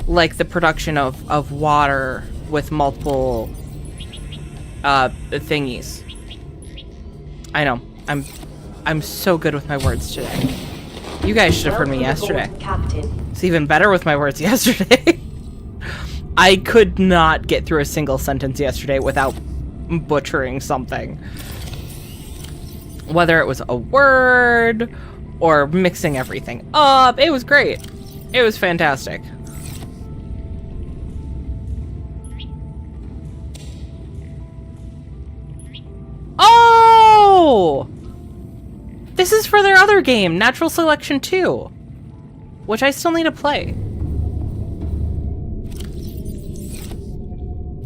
Like the production of water with multiple thingies. I know. I'm so good with my words today. You guys should have heard me yesterday. Captain. It's even better with my words yesterday. I could not get through a single sentence yesterday without butchering something. Whether it was a word or mixing everything up, it was great. It was fantastic. Oh! This is for their other game, Natural Selection 2, which I still need to play.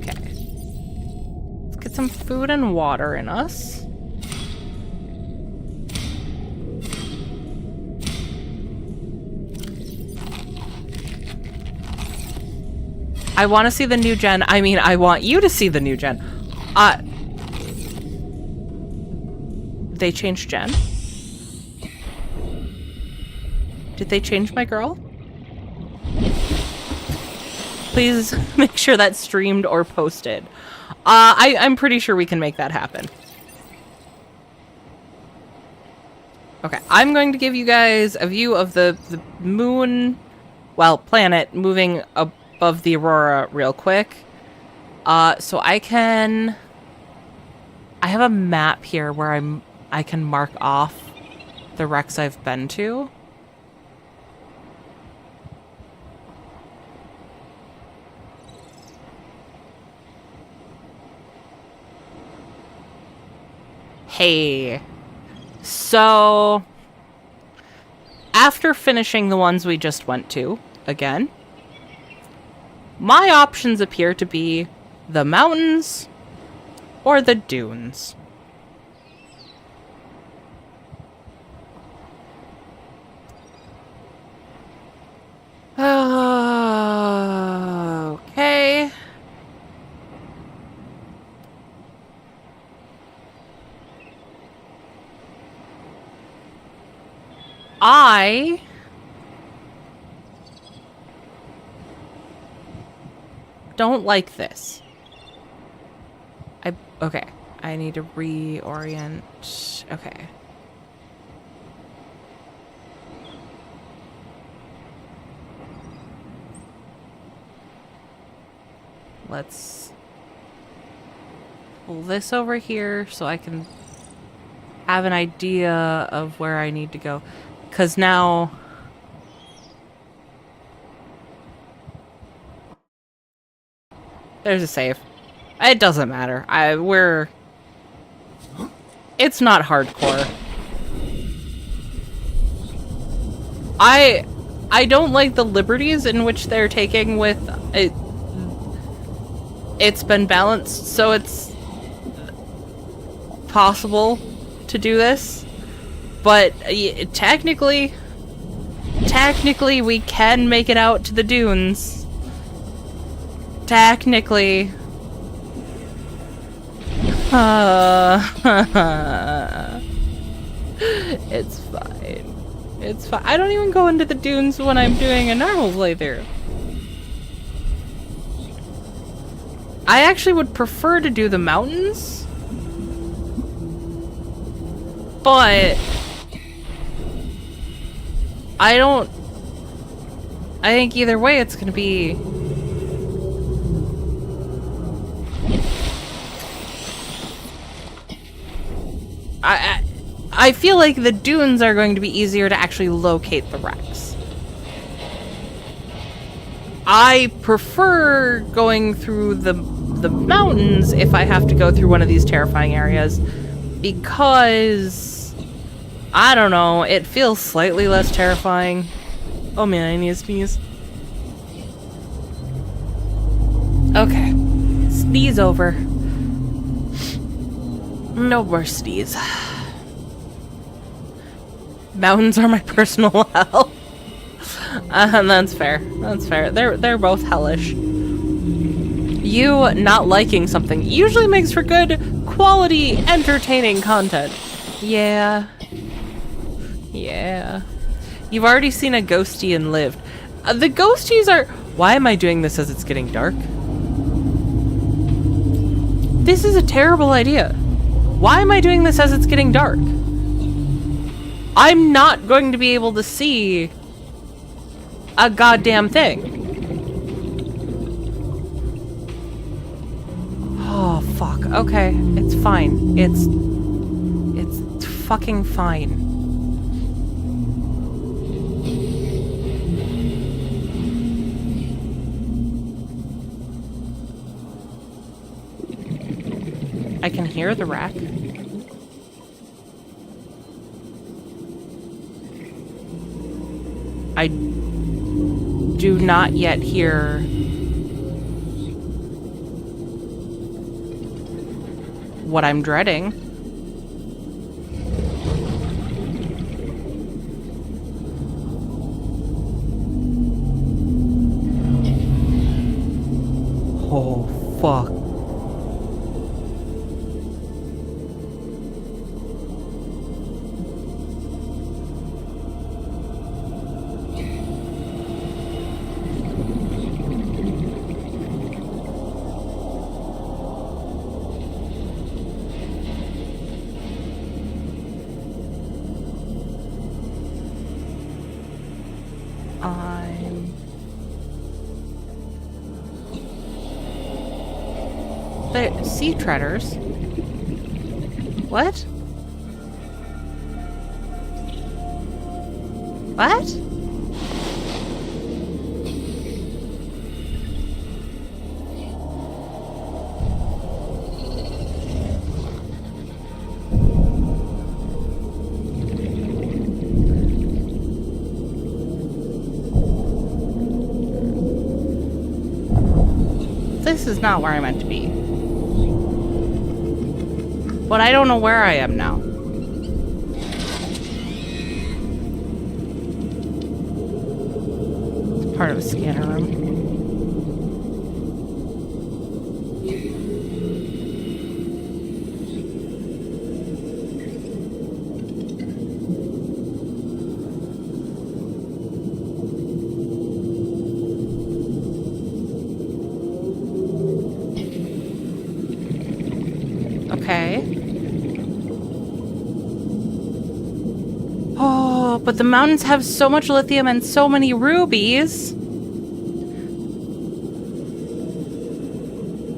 Okay. Let's get some food and water in us. I want to see the new gen. I mean, I want you to see the new gen. They changed gen? Did they change my girl? Please make sure that's streamed or posted. I'm pretty sure we can make that happen. Okay, I'm going to give you guys a view of the moon, well, planet, moving above the aurora real quick. So I have a map here where I can mark off the wrecks I've been to. Hey. So, after finishing the ones we just went to, again, my options appear to be the mountains or the dunes. Okay. I don't like this. Okay. I need to reorient. Okay. Let's pull this over here so I can have an idea of where I need to go. Because now... There's a save. It doesn't matter. It's not hardcore. I don't like the liberties in which they're taking with it. It's been balanced, so it's possible to do this. But technically, we can make it out to the dunes. Technically. It's fine. It's fine. I don't even go into the dunes when I'm doing a normal playthrough. I actually would prefer to do the mountains. But I think either way it's gonna be... I feel like the dunes are going to be easier to actually locate the wrecks. I prefer going through the mountains if I have to go through one of these terrifying areas, because I don't know, it feels slightly less terrifying. Oh man, I need to sneeze. Okay. Sneeze over. No more sneeze. Mountains are my personal hell. That's fair. That's fair. They're both hellish. You not liking something usually makes for good, quality, entertaining content. Yeah. Yeah. You've already seen a ghostie and lived. The ghosties are... Why am I doing this as it's getting dark? This is a terrible idea. Why am I doing this as it's getting dark? I'm not going to be able to see a goddamn thing. Oh, fuck. Okay. It's fine. It's fucking fine. I can hear the rack. I do not yet hear what I'm dreading. Oh, fuck. The sea treaders? What? What? This is not where I meant to be. But I don't know where I am now. It's part of a scanner room. Okay. Oh, but the mountains have so much lithium and so many rubies.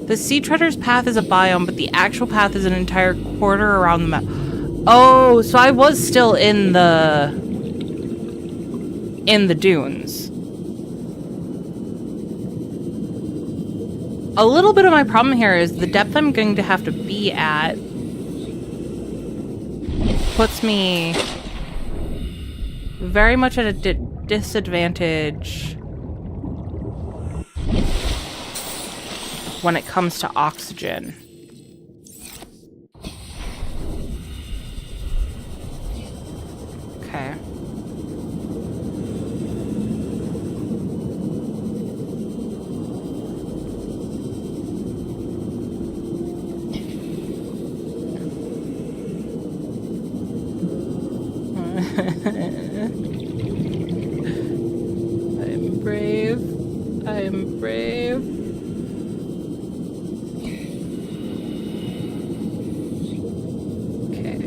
The sea treader's path is a biome, but the actual path is an entire quarter around the map. Oh, so I was still in the dunes. A little bit of my problem here is the depth I'm going to have to be at puts me very much at a disadvantage when it comes to oxygen. Okay. I'm brave. I'm brave. Okay.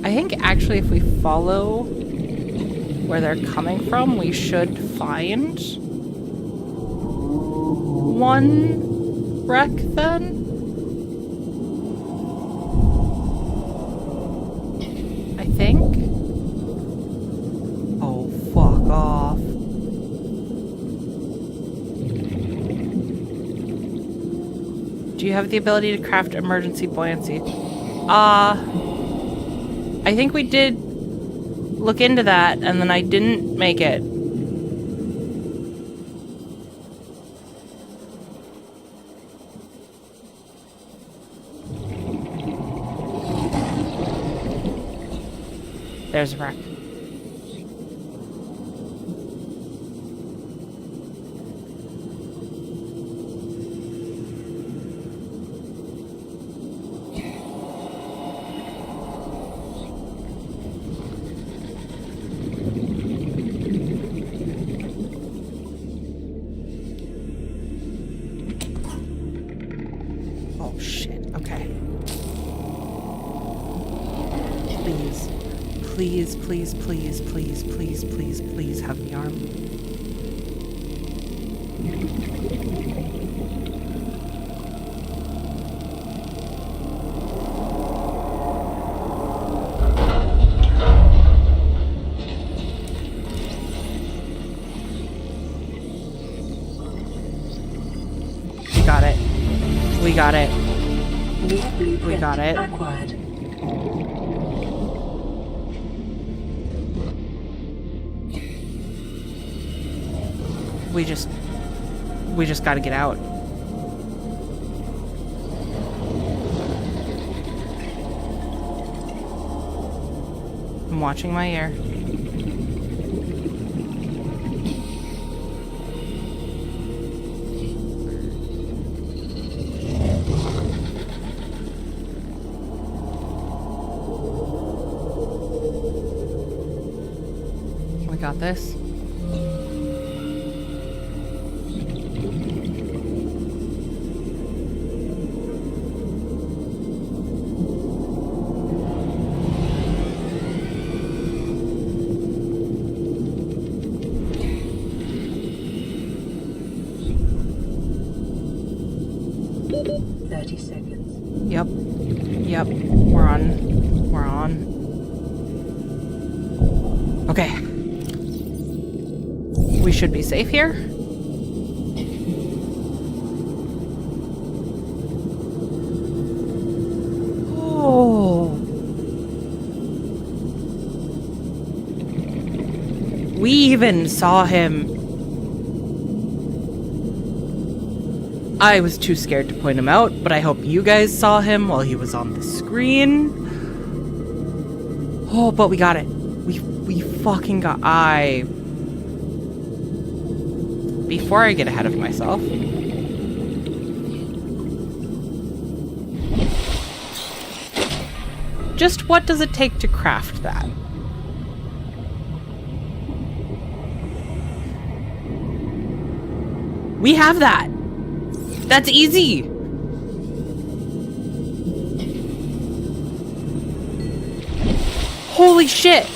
I think actually if we follow where they're coming from, we should find one wreck then. I think. Oh, fuck off. Do you have the ability to craft emergency buoyancy? I think we did look into that, and then I didn't make it. There's a wreck. Oh shit, okay. Please, please, please, please, please, please, please have the arm. We got it. We got it. We got it. Acquired. We just gotta get out. I'm watching my air. We got this. Yep. Yep. We're on. We're on. Okay. We should be safe here. Oh. We even saw him. I was too scared to point him out, but I hope you guys saw him while he was on the screen. Oh, but we got it. We fucking got... Before I get ahead of myself... Just what does it take to craft that? We have that! That's easy! Holy shit!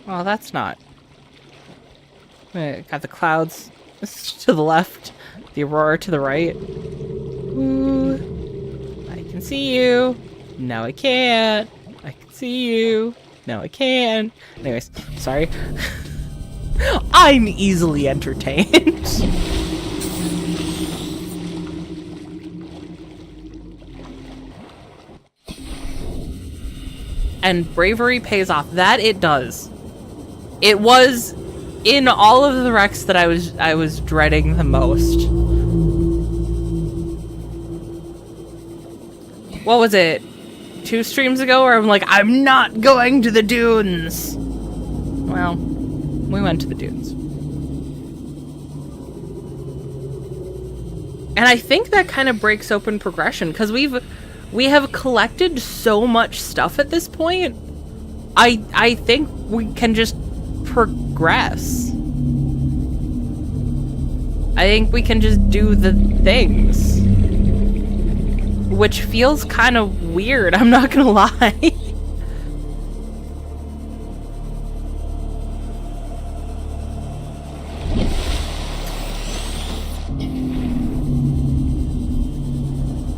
Well, that's not... Got the clouds to the left, the aurora to the right. Ooh. I can see you. No, I can't. I can see you. No, I can't. Anyways, sorry. I'm easily entertained. And bravery pays off. That it does. It was in all of the wrecks that I was dreading the most. What was it? 2 streams ago where I'm like, I'm not going to the dunes. Well, we went to the dunes. And I think that kind of breaks open progression because we have collected so much stuff at this point. I think we can just progress. I think we can just do the things. Which feels kind of weird, I'm not gonna lie.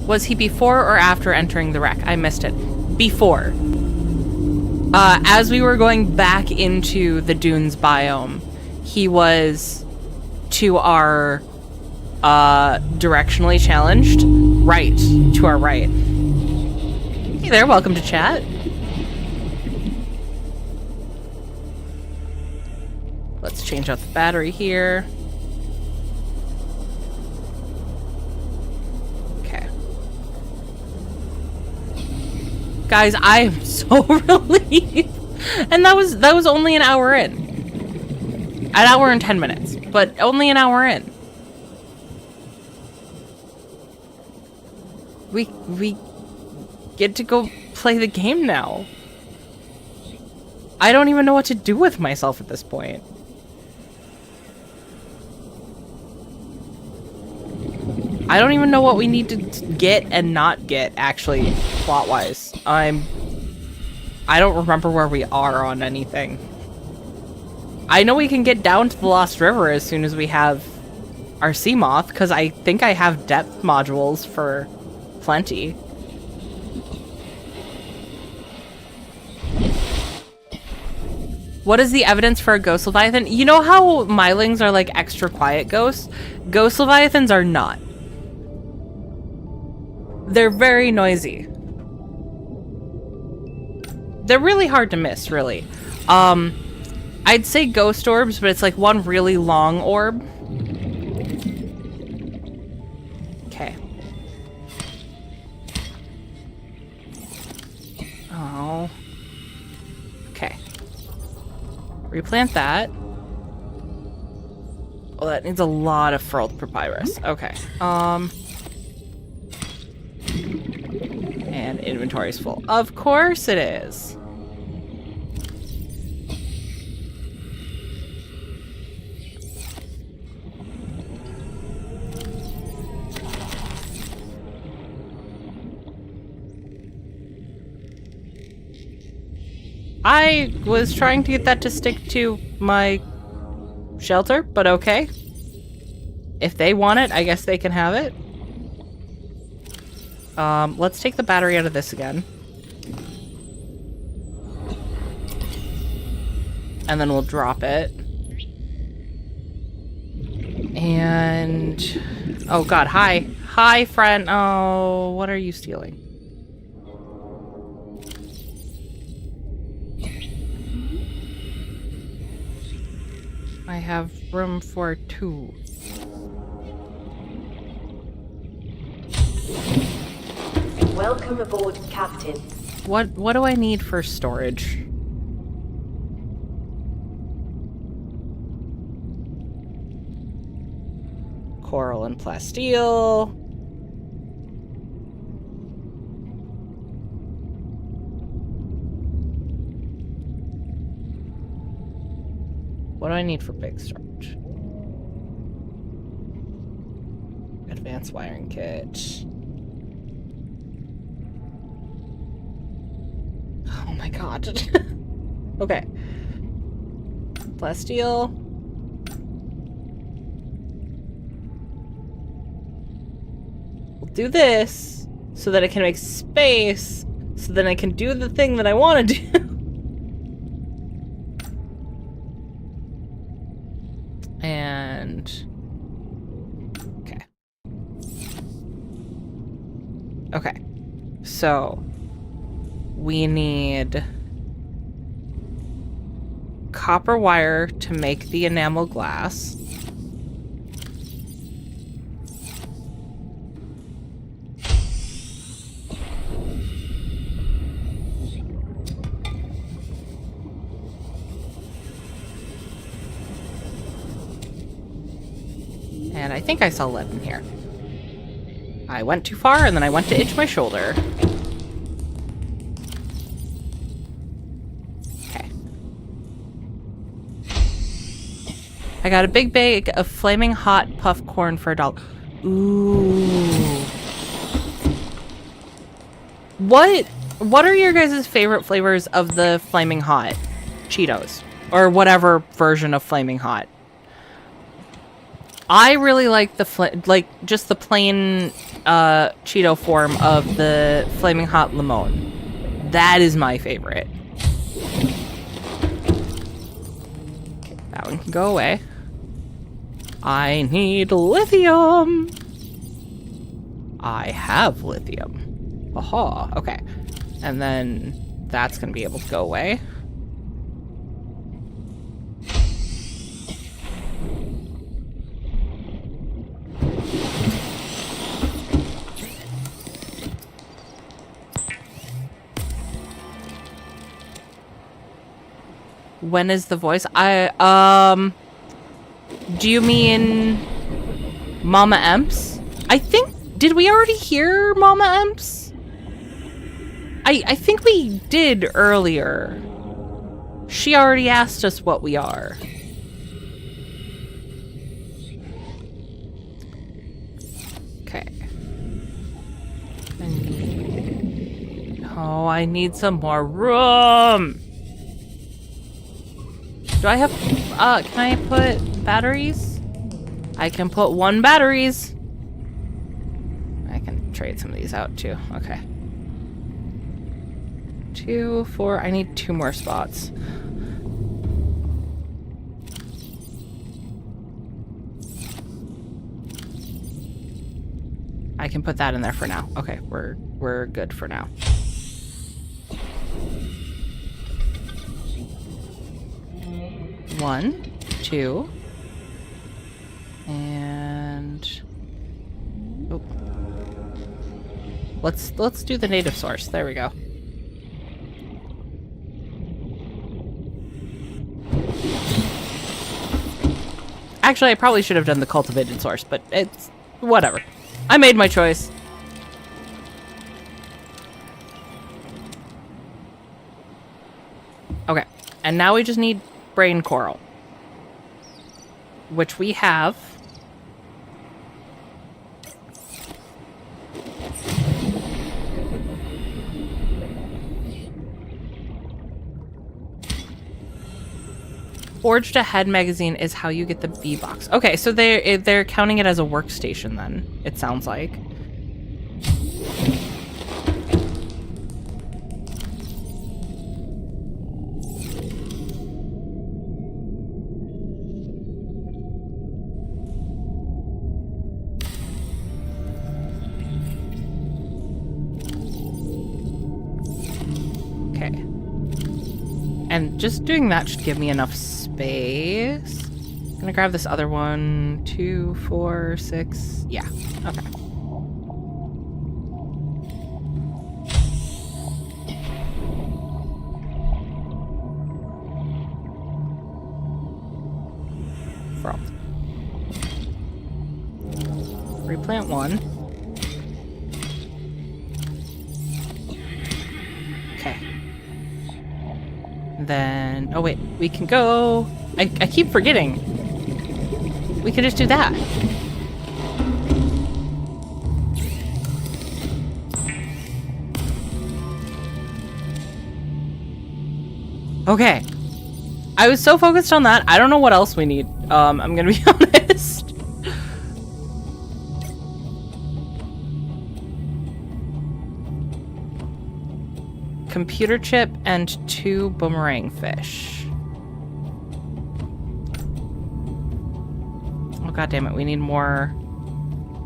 Was he before or after entering the wreck? I missed it. Before. As we were going back into the dunes biome, he was to our Directionally challenged. Right. To our right. Hey there, welcome to chat. Let's change out the battery here. Okay. Guys, I am so relieved. And that was only an hour in. An hour and 10 minutes, but only an hour in. We get to go play the game now. I don't even know what to do with myself at this point. I don't even know what we need to get and not get, actually, plot-wise. I don't remember where we are on anything. I know we can get down to the Lost River as soon as we have our Seamoth, because I think I have depth modules for plenty. What is the evidence for a ghost leviathan? You know how Mylings are like extra quiet ghosts? Ghost leviathans are not. They're very noisy. They're really hard to miss, really. I'd say ghost orbs, but it's like one really long orb. Okay. Oh. Okay. Replant that. Oh, that needs a lot of furled papyrus. Okay. And inventory's full. Of course it is. I was trying to get that to stick to my shelter, but okay. If they want it, I guess they can have it. Let's take the battery out of this again. And then we'll drop it. And... oh god, hi. Hi, friend. Oh, what are you stealing? I have room for 2. Welcome aboard, Captain. What do I need for storage? Coral and plasteel. What do I need for big storage? Advanced wiring kit. Oh my god. Okay. Plasteel. We'll do this so that I can make space so that I can do the thing that I want to do. And okay. Okay. So we need copper wire to make the enamel glass. And I think I saw lead in here. I went too far and then I went to itch my shoulder. I got a big bag of flaming hot puff corn for $1. Ooh. What are your guys' favorite flavors of the flaming hot Cheetos? Or whatever version of flaming hot? I really like the just the plain Cheeto form of the flaming hot limon. That is my favorite. That one can go away. I need lithium. I have lithium. Aha, okay. And then that's gonna be able to go away. When is the voice? Do you mean Mama Emps? I think, did we already hear Mama Emps? I think we did earlier. She already asked us what we are. Okay. Oh, I need some more room. Do I have, can I put batteries? I can put 1 batteries. I can trade some of these out too. Okay. 2, 4, I need 2 more spots. I can put that in there for now. Okay, we're good for now. One, 2, and oh, let's do the native source. There we go. Actually, I probably should have done the cultivated source, but it's whatever. I made my choice. Okay, and now we just need brain coral, which we have. Forged Ahead magazine is how you get the B box. Okay, so they're counting it as a workstation then, it sounds like. Okay. And just doing that should give me enough space. I'm gonna grab this other one. 2, 4, 6. Yeah. Okay. Front. Replant 1. Okay. Then, oh wait, we can go. I keep forgetting. We can just do that. Okay. I was so focused on that. I don't know what else we need. I'm gonna be honest. Computer chip and 2 boomerang fish. Oh god damn it, we need more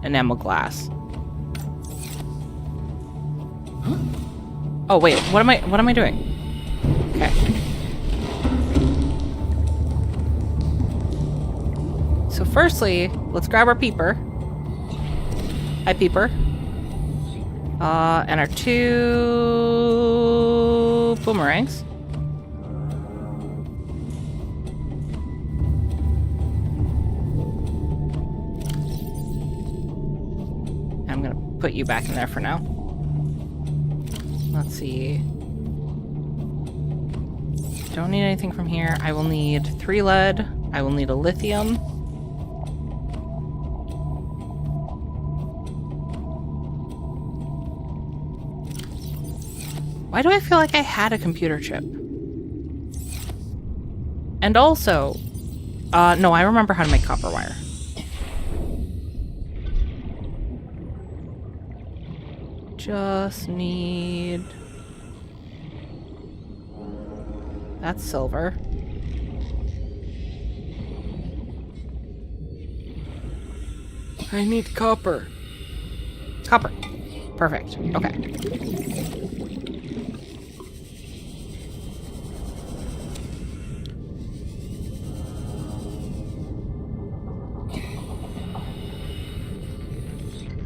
enamel glass. Oh wait, what am I doing? Okay. So firstly, let's grab our peeper. Hi peeper. And our 2 boomerangs. I'm gonna put you back in there for now. Let's see. Don't need anything from here. I will need 3 lead. I will need a lithium. Why do I feel like I had a computer chip? And also, no, I remember how to make copper wire. Just need... That's silver. I need copper. Copper. Perfect. Okay.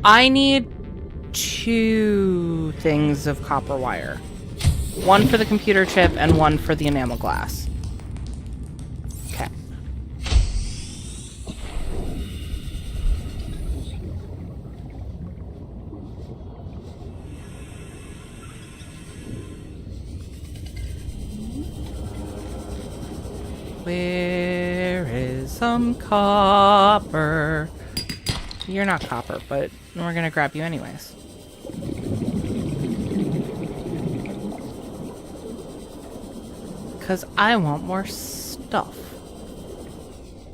I need 2 things of copper wire. 1 for the computer chip and 1 for the enamel glass. Okay. Where is some copper? You're not copper, but we're gonna grab you anyways. Because I want more stuff.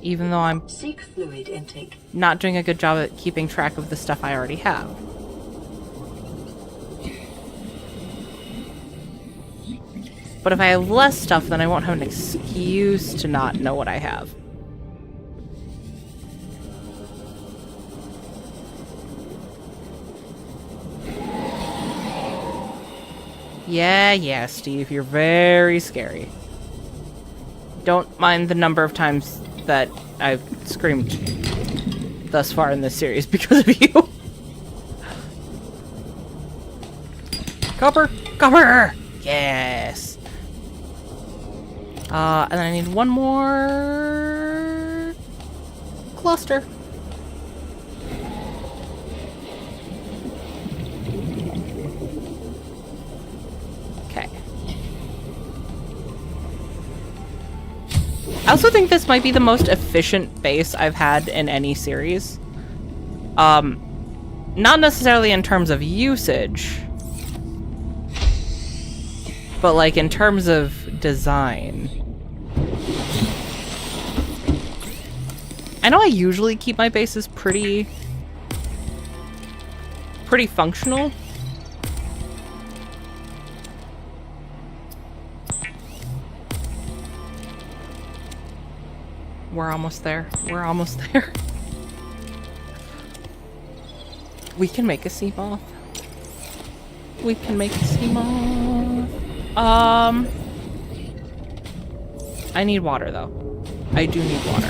Even though I'm Seek fluid intake. not doing a good job at keeping track of the stuff I already have. But if I have less stuff, then I won't have an excuse to not know what I have. Yeah, Steve, you're very scary. Don't mind the number of times that I've screamed thus far in this series because of you. Copper! Copper! Yes! And then I need one more cluster. Okay. I also think this might be the most efficient base I've had in any series. Not necessarily in terms of usage, but like in terms of design. I know I usually keep my bases pretty functional. We're almost there. We're almost there. We can make a sea moth. We can make a sea moth. I need water though. I do need water.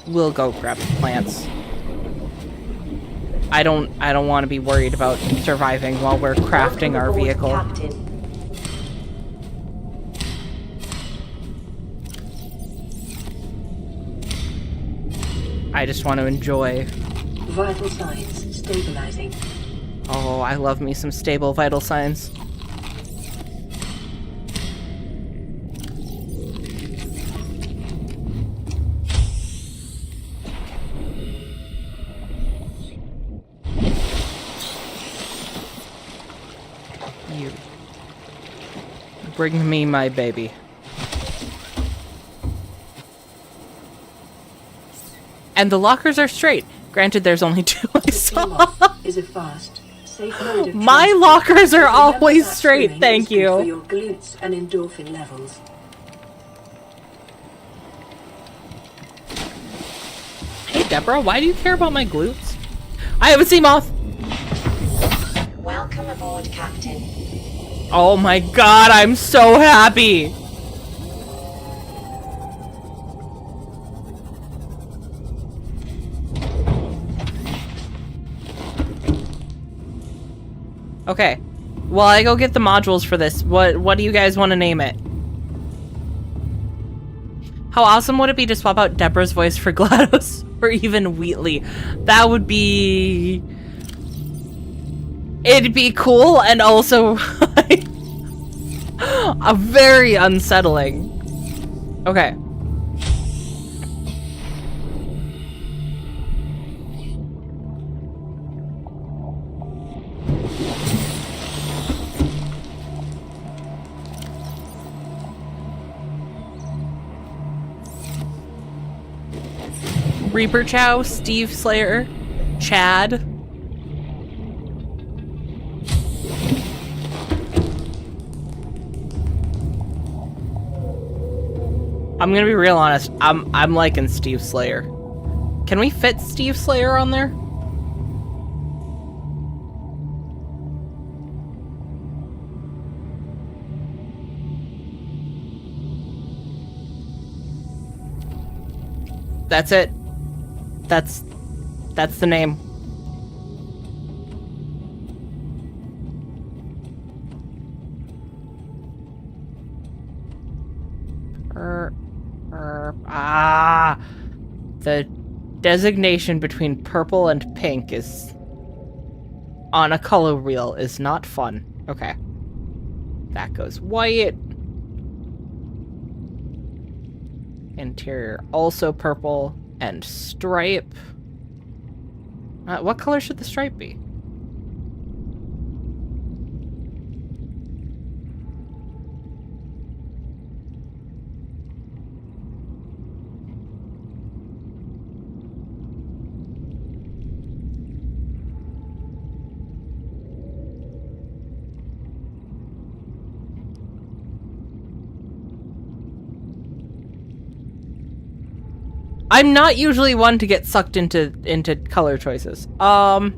We'll go grab the plants. I don't want to be worried about surviving while we're crafting our vehicle. Captain. I just want to enjoy. Vital signs stabilizing. Oh, I love me some stable vital signs. You bring me my baby. And the lockers are straight. Granted, there's only 2 I saw. Is a fast, safe mode of My transport. lockers are always Remember that straight, swimming thank is good for you. your glutes and endorphin levels. Hey, Deborah, why do you care about my glutes? I have a sea moth. Welcome aboard, Captain. Oh my god, I'm so happy. Okay. While I go get the modules for this, what do you guys want to name it? How awesome would it be to swap out Deborah's voice for GLaDOS or even Wheatley? That would be... It'd be cool and also a very unsettling. Okay. Reaper Chow, Steve Slayer, Chad. I'm gonna be real honest. I'm liking Steve Slayer. Can we fit Steve Slayer on there? That's it. That's the name. The designation between purple and pink is on a color wheel is not fun. Okay. That goes white. Interior also purple and stripe. What color should the stripe be? I'm not usually one to get sucked into color choices. We'll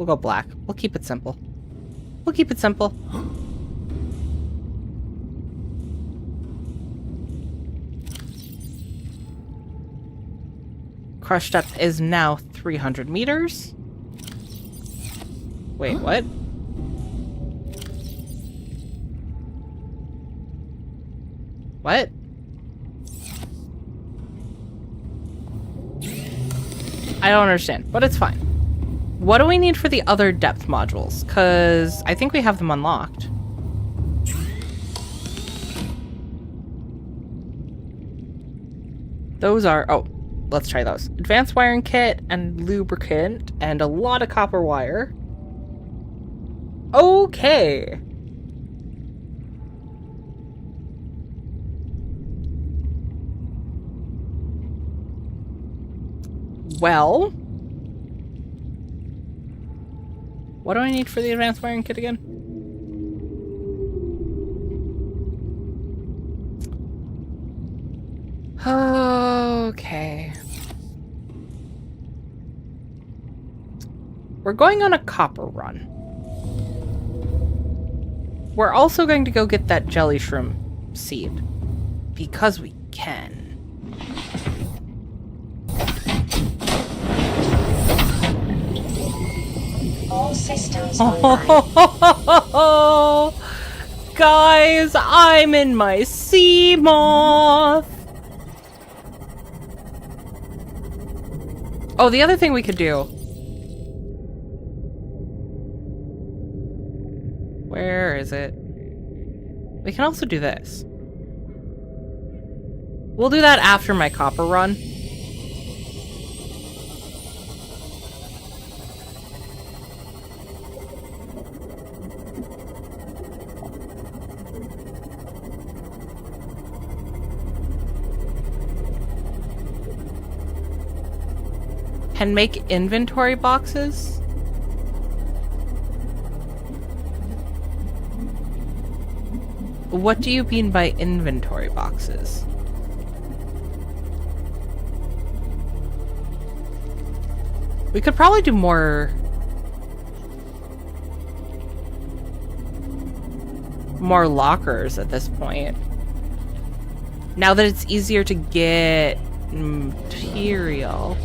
go black. We'll keep it simple. We'll keep it simple. Crush depth is now 300 meters. Wait, what? What? I don't understand, but it's fine. What do we need for the other depth modules? Because I think we have them unlocked. Those are... oh. Let's try those. Advanced wiring kit and lubricant and a lot of copper wire. Okay. Well. What do I need for the advanced wiring kit again? Okay. We're going on a copper run. We're also going to go get that jelly shroom seed. Because we can. All systems Oh, guys, I'm in my sea moth. Oh, the other thing we could do. Where is it? We can also do this. We'll do that after my copper run. Can make inventory boxes? What do you mean by inventory boxes? We could probably do more lockers at this point. Now that it's easier to get material.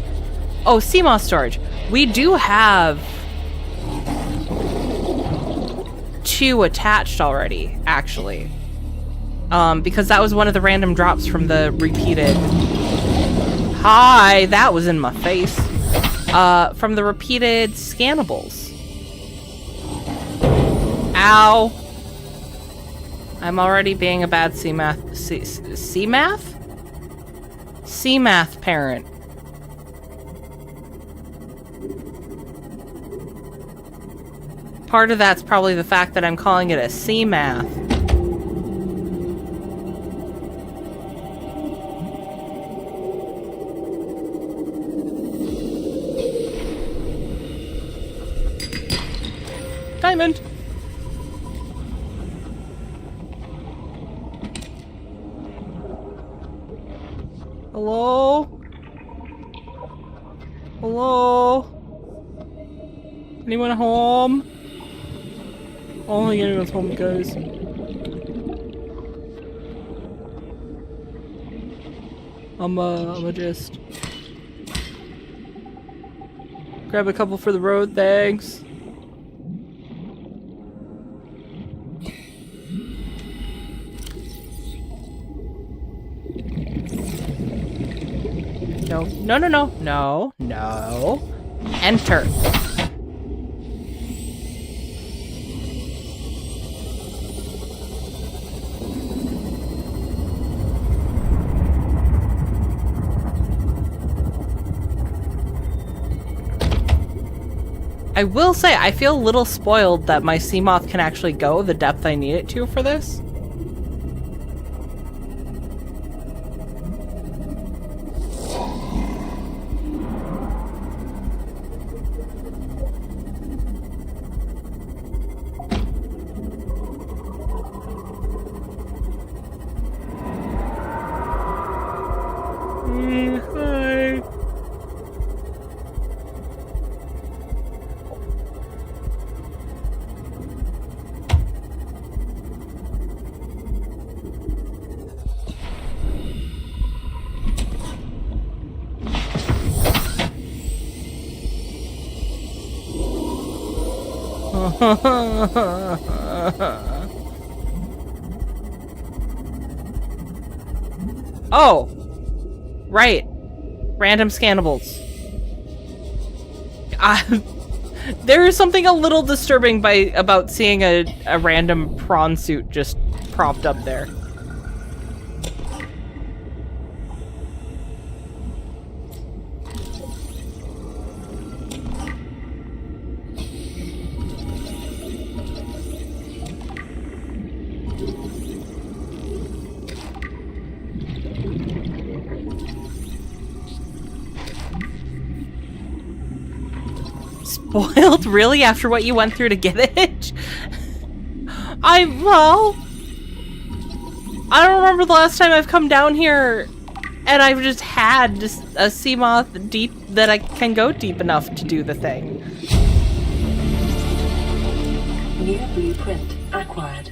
Oh, CMOS storage. We do have 2 attached already, actually. Because that was one of the random drops from the repeated... Hi, that was in my face. From the repeated scannables. Ow. I'm already being a bad C-math parent. Part of that's probably the fact that I'm calling it a C-math. diamond. Hello? Hello? Anyone home? Oh, I don't think anyone's home, guys. I'ma just grab a couple for the road, thanks. No, no, no, no, no, no. Enter. I will say, I feel a little spoiled that my Seamoth can actually go the depth I need it to for this. Hi. Oh, right. Random scannables. There is something a little disturbing about seeing a random prawn suit just propped up there. Spoiled? Really? After what you went through to get it? Well, I don't remember the last time I've come down here and I've just had a Seamoth deep that I can go deep enough to do the thing. New blueprint acquired.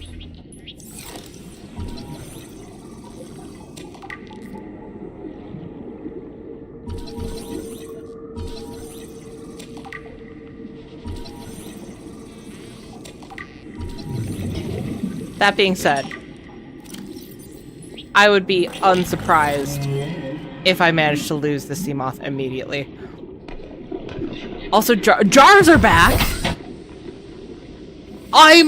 That being said, I would be unsurprised if I managed to lose the Seamoth immediately. Also, jars are back! I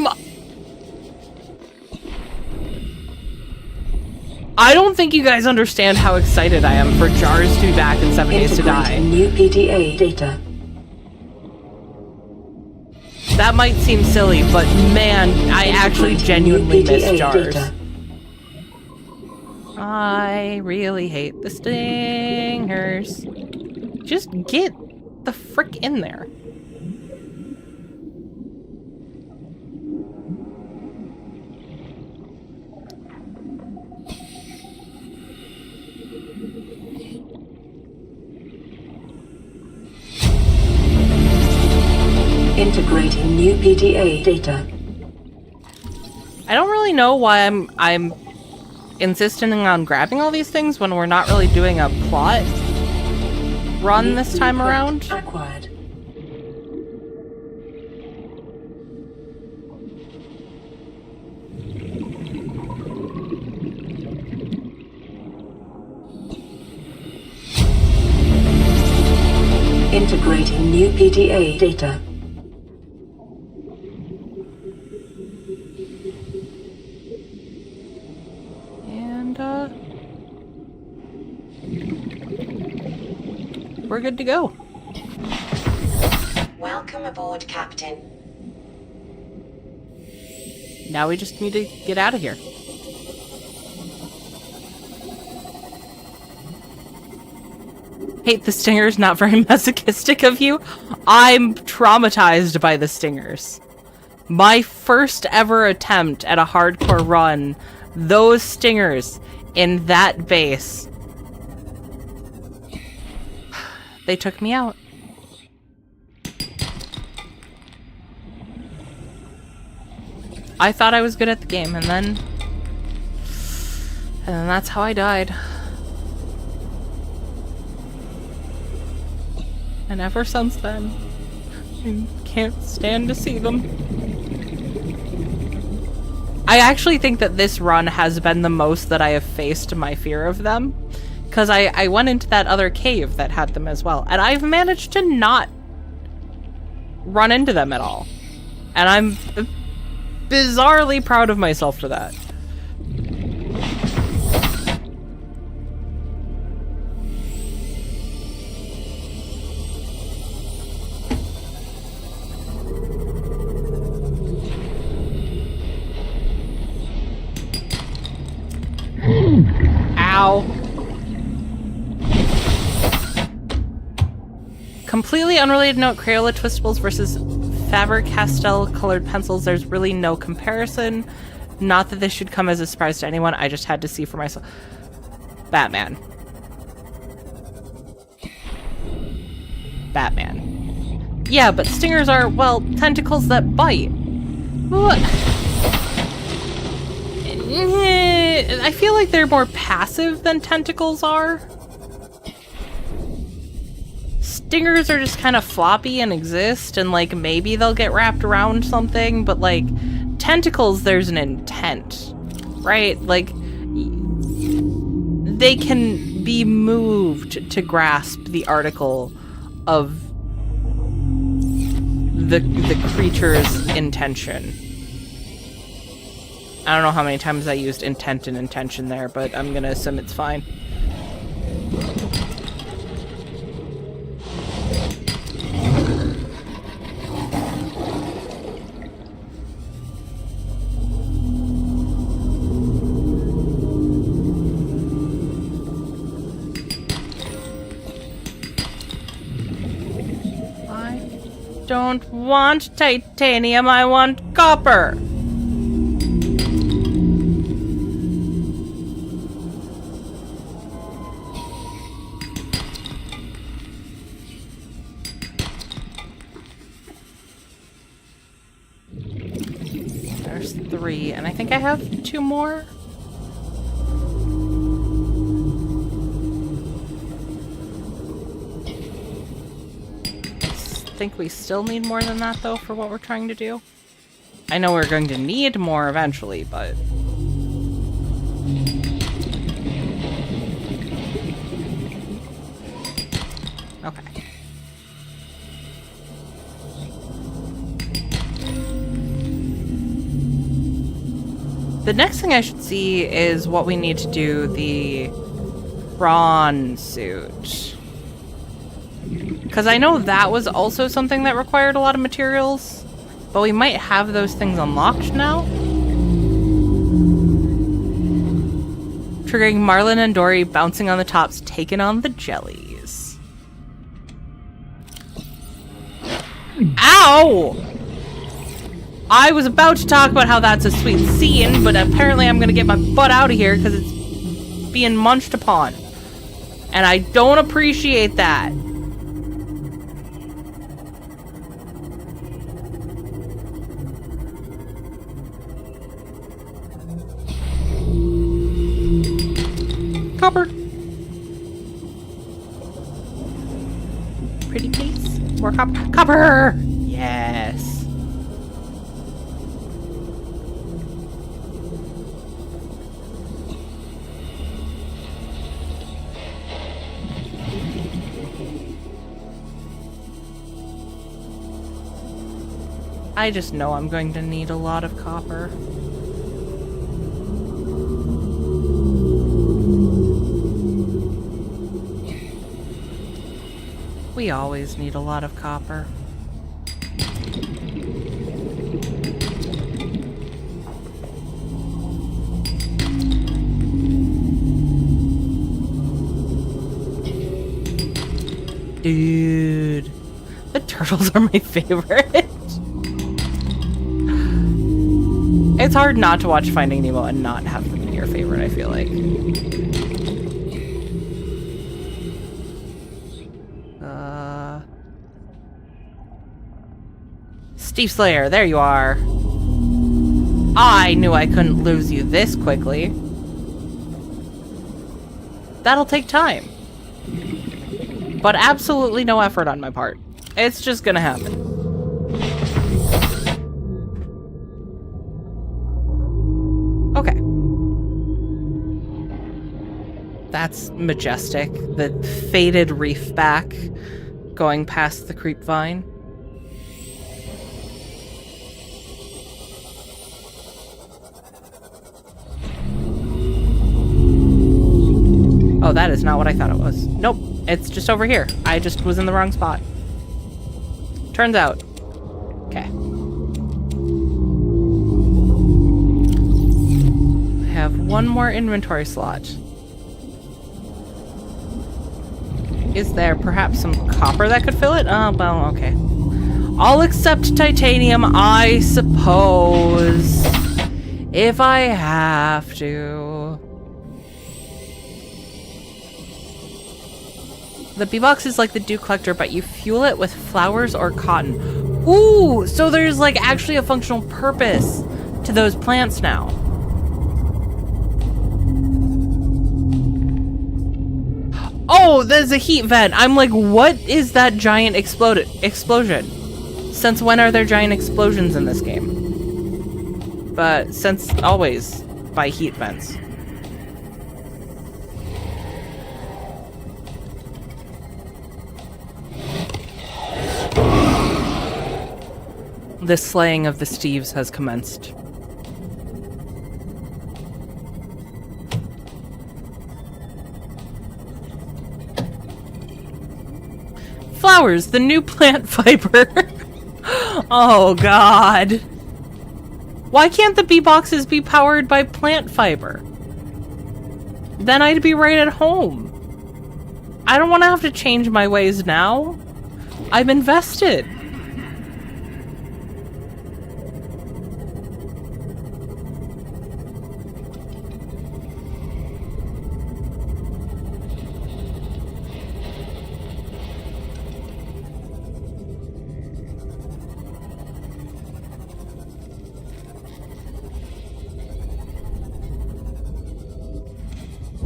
don't think you guys understand how excited I am for jars to be back in 7 Days to Die. New PDA data. That might seem silly, but man, I actually genuinely miss jars. Data. I really hate the stingers. Just get the frick in there. Integrating new PDA data. I don't really know why I'm insisting on grabbing all these things when we're not really doing a plot run this time around. Acquired. Integrating new PDA data. We're good to go. Welcome aboard, Captain. Now we just need to get out of here. Hate the stingers, not very masochistic of you. I'm traumatized by the stingers. My first ever attempt at a hardcore run, those stingers in that base, they took me out. I thought I was good at the game, and then that's how I died. And ever since then, I can't stand to see them. I actually think that this run has been the most that I have faced my fear of them, because I went into that other cave that had them as well, and I've managed to not run into them at all. And I'm bizarrely proud of myself for that. Ow. Completely unrelated note, Crayola Twistables versus Faber-Castell colored pencils. There's really no comparison. Not that this should come as a surprise to anyone. I just had to see for myself. Batman. Batman. Yeah, but stingers are, well, tentacles that bite. What? I feel like they're more passive than tentacles are. Stingers are just kind of floppy and exist, and like maybe they'll get wrapped around something, but like tentacles, there's an intent, right? Like they can be moved to grasp the article of the creature's intention. I don't know how many times I used intent and intention there, but I'm gonna assume it's fine. Don't want titanium, I want copper. There's 3, and I think I have 2 more. I think we still need more than that, though, for what we're trying to do. I know we're going to need more eventually, but... Okay. The next thing I should see is what we need to do the prawn suit. Because I know that was also something that required a lot of materials, but we might have those things unlocked now. Triggering Marlin and Dory bouncing on the tops, taking on the jellies. Ow! I was about to talk about how that's a sweet scene, but apparently I'm gonna get my butt out of here because it's being munched upon. And I don't appreciate that. Copper. Pretty please. More copper. Copper! Yes. I just know I'm going to need a lot of copper. We always need a lot of copper. Dude, the turtles are my favorite. It's hard not to watch Finding Nemo and not have them be your favorite, I feel like. Steve Slayer, there you are. I knew I couldn't lose you this quickly. That'll take time. But absolutely no effort on my part. It's just gonna happen. Okay. That's majestic. The faded reef back going past the creep vine. Oh, that is not what I thought it was. Nope, it's just over here. I just was in the wrong spot. Turns out. Okay. I have one more inventory slot. Is there perhaps some copper that could fill it? Oh, well, okay. I'll accept titanium, I suppose. If I have to. The bee box is like the dew collector, but you fuel it with flowers or cotton. Ooh, so there's like actually a functional purpose to those plants now. Oh, there's a heat vent. I'm like, what is that giant explosion? Since when are there giant explosions in this game? But since always by heat vents. The slaying of the Steves has commenced. Flowers, the new plant fiber. Oh god. Why can't the bee boxes be powered by plant fiber? Then I'd be right at home. I don't want to have to change my ways now. I'm invested.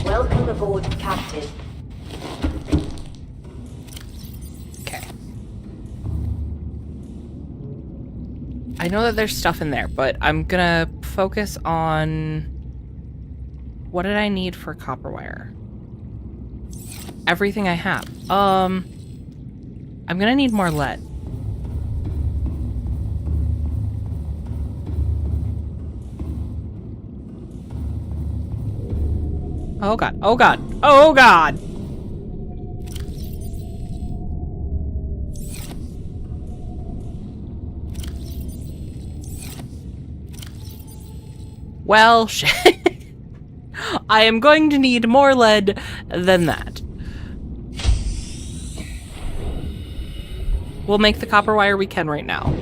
Welcome aboard, Captain. Okay. I know that there's stuff in there, but I'm gonna focus on... What did I need for copper wire? Everything I have. I'm gonna need more lead. Oh god, oh god, oh god! Well, shit. I am going to need more lead than that. We'll make the copper wire we can right now.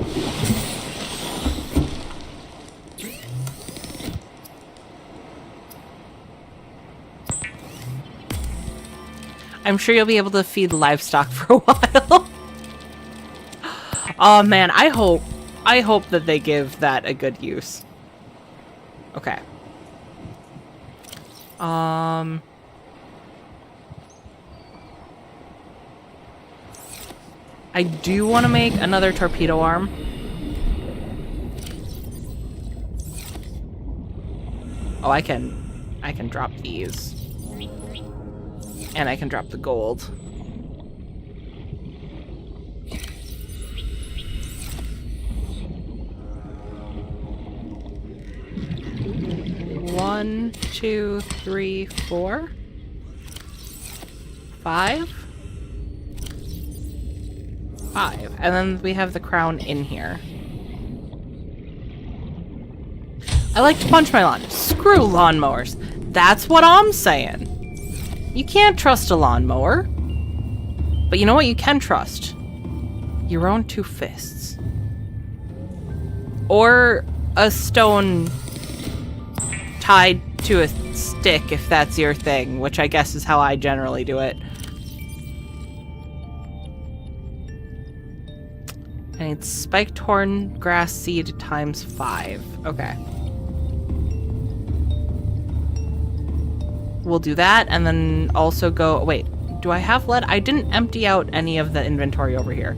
I'm sure you'll be able to feed livestock for a while. Oh man, I hope that they give that a good use. Okay. I do want to make another torpedo arm. Oh, I can drop these. And I can drop the gold. One, 2, 3, 4, 5. 5. And then we have the crown in here. I like to punch my lawn. Screw lawnmowers. That's what I'm saying. You can't trust a lawnmower. But you know what you can trust? Your own two fists. Or a stone tied to a stick if that's your thing, which I guess is how I generally do it. I need spiked horn grass seed times 5. Okay. We'll do that, and then also go... Wait, do I have lead? I didn't empty out any of the inventory over here.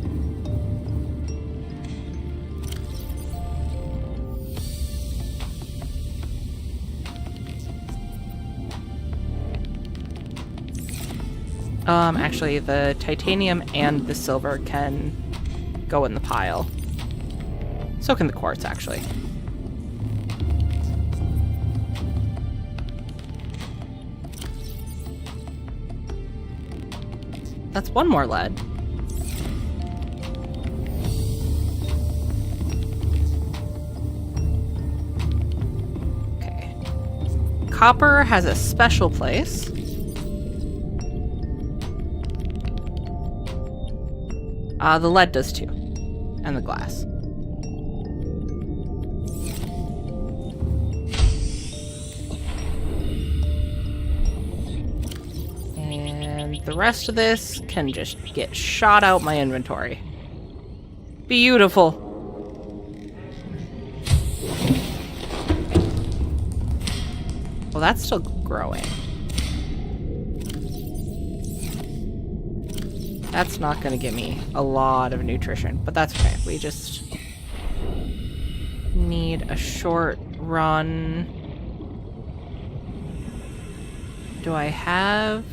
Actually, the titanium and the silver can go in the pile. So can the quartz, actually. That's one more lead. Okay. Copper has a special place. The lead does too. And the glass. And the rest of this can just get shot out my inventory. Beautiful. Well, that's still growing. That's not going to give me a lot of nutrition, but that's okay. We just need a short run. Do I have...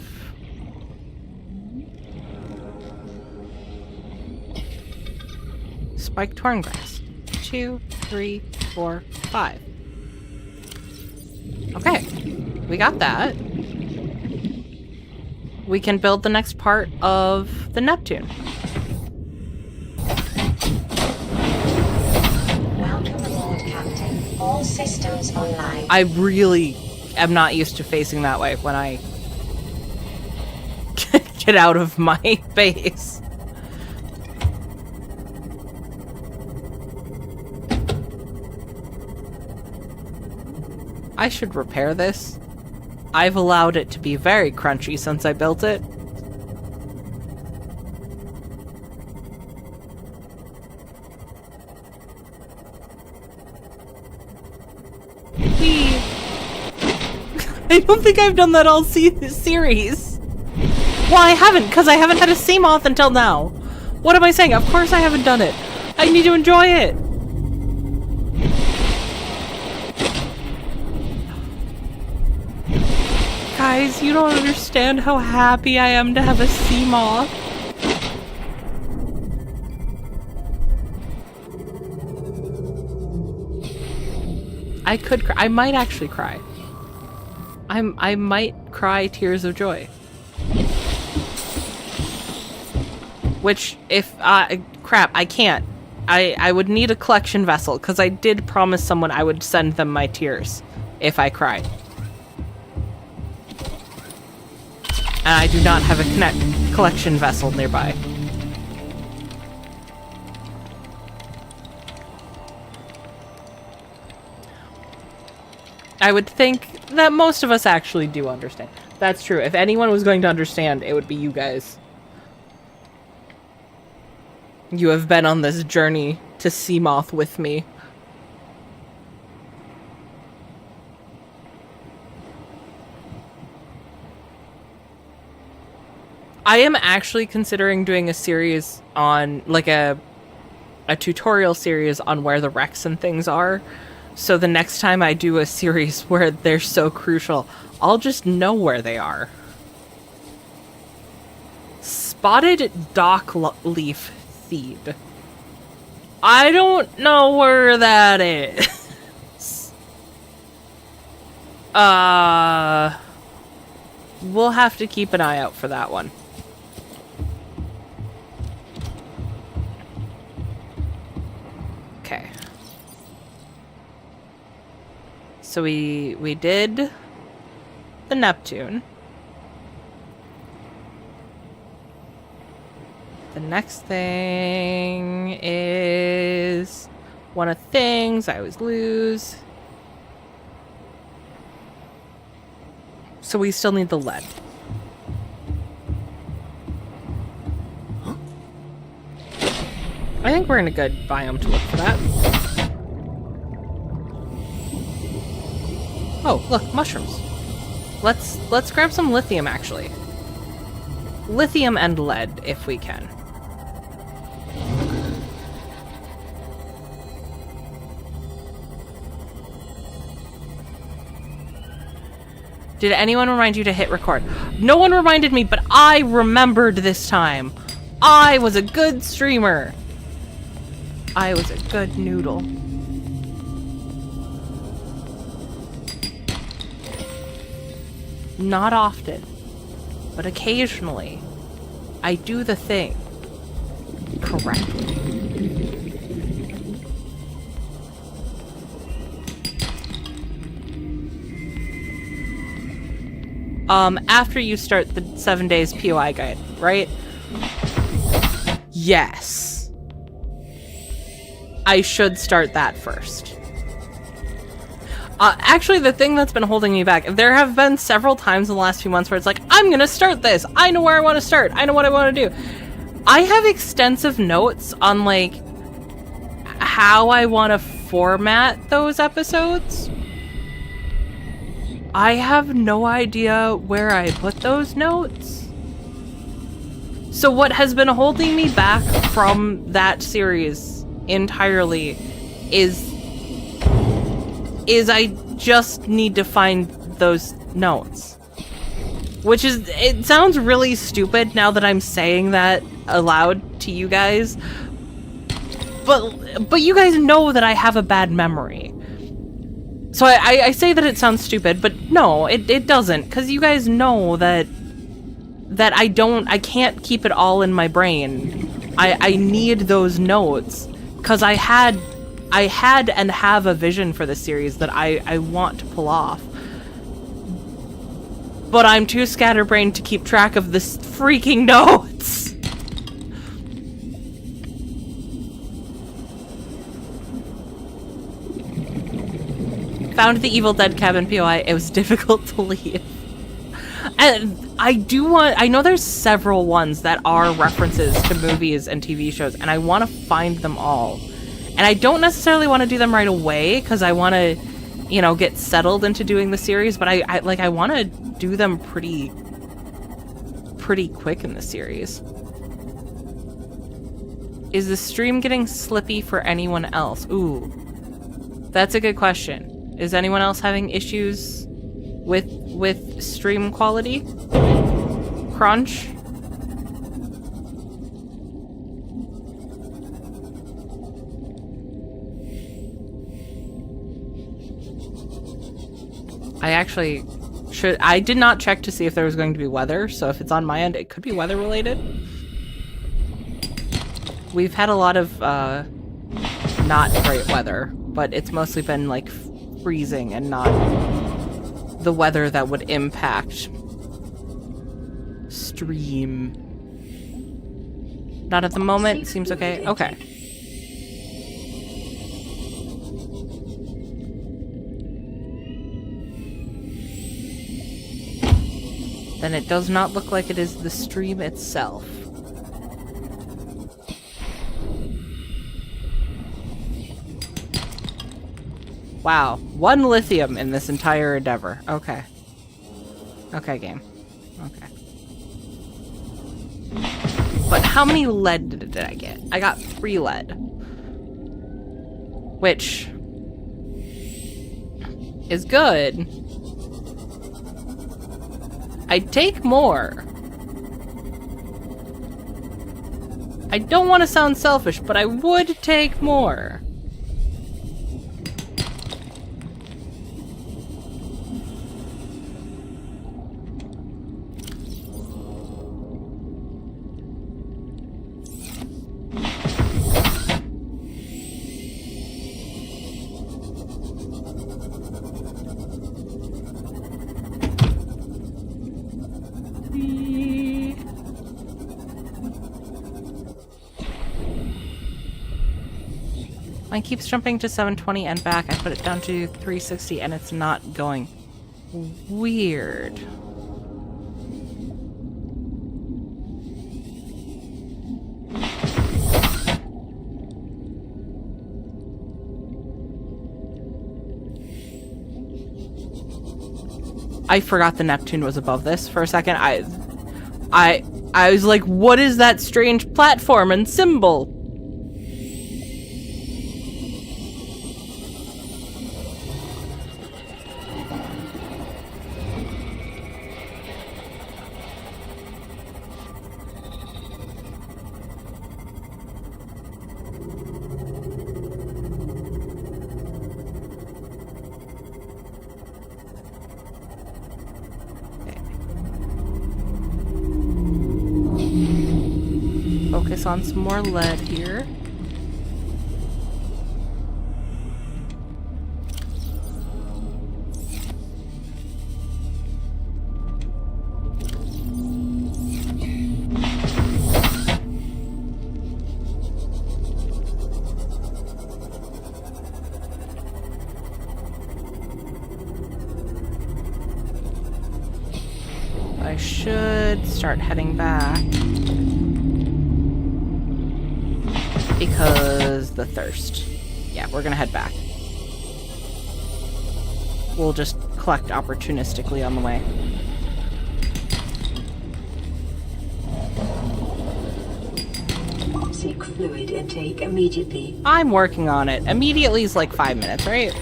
spiked torn grass? 2, 3, 4, 5. Okay, we got that. We can build the next part of the Neptune. Welcome aboard, Captain. All systems online. I really am not used to facing that way when I get out of my base. I should repair this. I've allowed it to be very crunchy since I built it. I don't think I've done that all series. Well, I haven't, because I haven't had a sea moth until now. What am I saying? Of course I haven't done it. I need to enjoy it. Guys, you don't understand how happy I am to have a sea moth. I could cry. I might actually cry. I might cry tears of joy. Which, if, crap, I can't. I would need a collection vessel, because I did promise someone I would send them my tears if I cried. And I do not have a collection vessel nearby. I would think that most of us actually do understand. That's true. If anyone was going to understand, it would be you guys. You have been on this journey to Seamoth with me. I am actually considering doing a series on, like a tutorial series on where the wrecks and things are. So the next time I do a series where they're so crucial, I'll just know where they are. Spotted dock leaf seed. I don't know where that is. We'll have to keep an eye out for that one. Okay. So we did the Neptune. The next thing is One of things, I always lose. So we still need the lead. I think we're in a good biome to look for that. Oh, look, mushrooms. Let's grab some lithium, actually. Lithium and lead, if we can. Did anyone remind you to hit record? No one reminded me, but I remembered this time. I was a good streamer. I was a good noodle. Not often, but occasionally, I do the thing correctly. After you start the 7 days POI guide, right? Yes. I should start that first. Actually, the thing that's been holding me back, there have been several times in the last few months where it's like, I'm gonna start this. I know where I want to start. I know what I want to do. I have extensive notes on, like, how I want to format those episodes. I have no idea where I put those notes. So what has been holding me back from that series entirely is I just need to find those notes. Which is, it sounds really stupid now that I'm saying that aloud to you guys. But you guys know that I have a bad memory. So I say that it sounds stupid, but no, it doesn't, because you guys know that I can't keep it all in my brain. I need those notes, because I had and have a vision for this series that I want to pull off. But I'm too scatterbrained to keep track of this freaking notes. Found the Evil Dead cabin POI. It was difficult to leave. And I know there's several ones that are references to movies and TV shows, and I want to find them all. And I don't necessarily want to do them right away, because I want to, you know, get settled into doing the series, but I want to do them pretty quick in the series. Is the stream getting slippy for anyone else? Ooh, that's a good question. Is anyone else having issues with stream quality? Crunch? I did not check to see if there was going to be weather, so if it's on my end, it could be weather related. We've had a lot of not great weather, but it's mostly been like freezing and not the weather that would impact stream. Not at the moment. Seems okay. Okay. Then it does not look like it is the stream itself. Wow, 1 lithium in this entire endeavor. Okay. Okay, game. Okay. But how many lead did I get? I got 3 lead. Which is good. I'd take more. I don't want to sound selfish, but I would take more. Mine keeps jumping to 720 and back. I put it down to 360 and it's not going. Weird. I forgot the Neptune was above this for a second. I was like, what is that strange platform and symbol? Focus on some more lead here. I should start heading back. Because the thirst. Yeah, we're gonna head back. We'll just collect opportunistically on the way. Seek fluid intake immediately. I'm working on it. Immediately is like 5 minutes, right?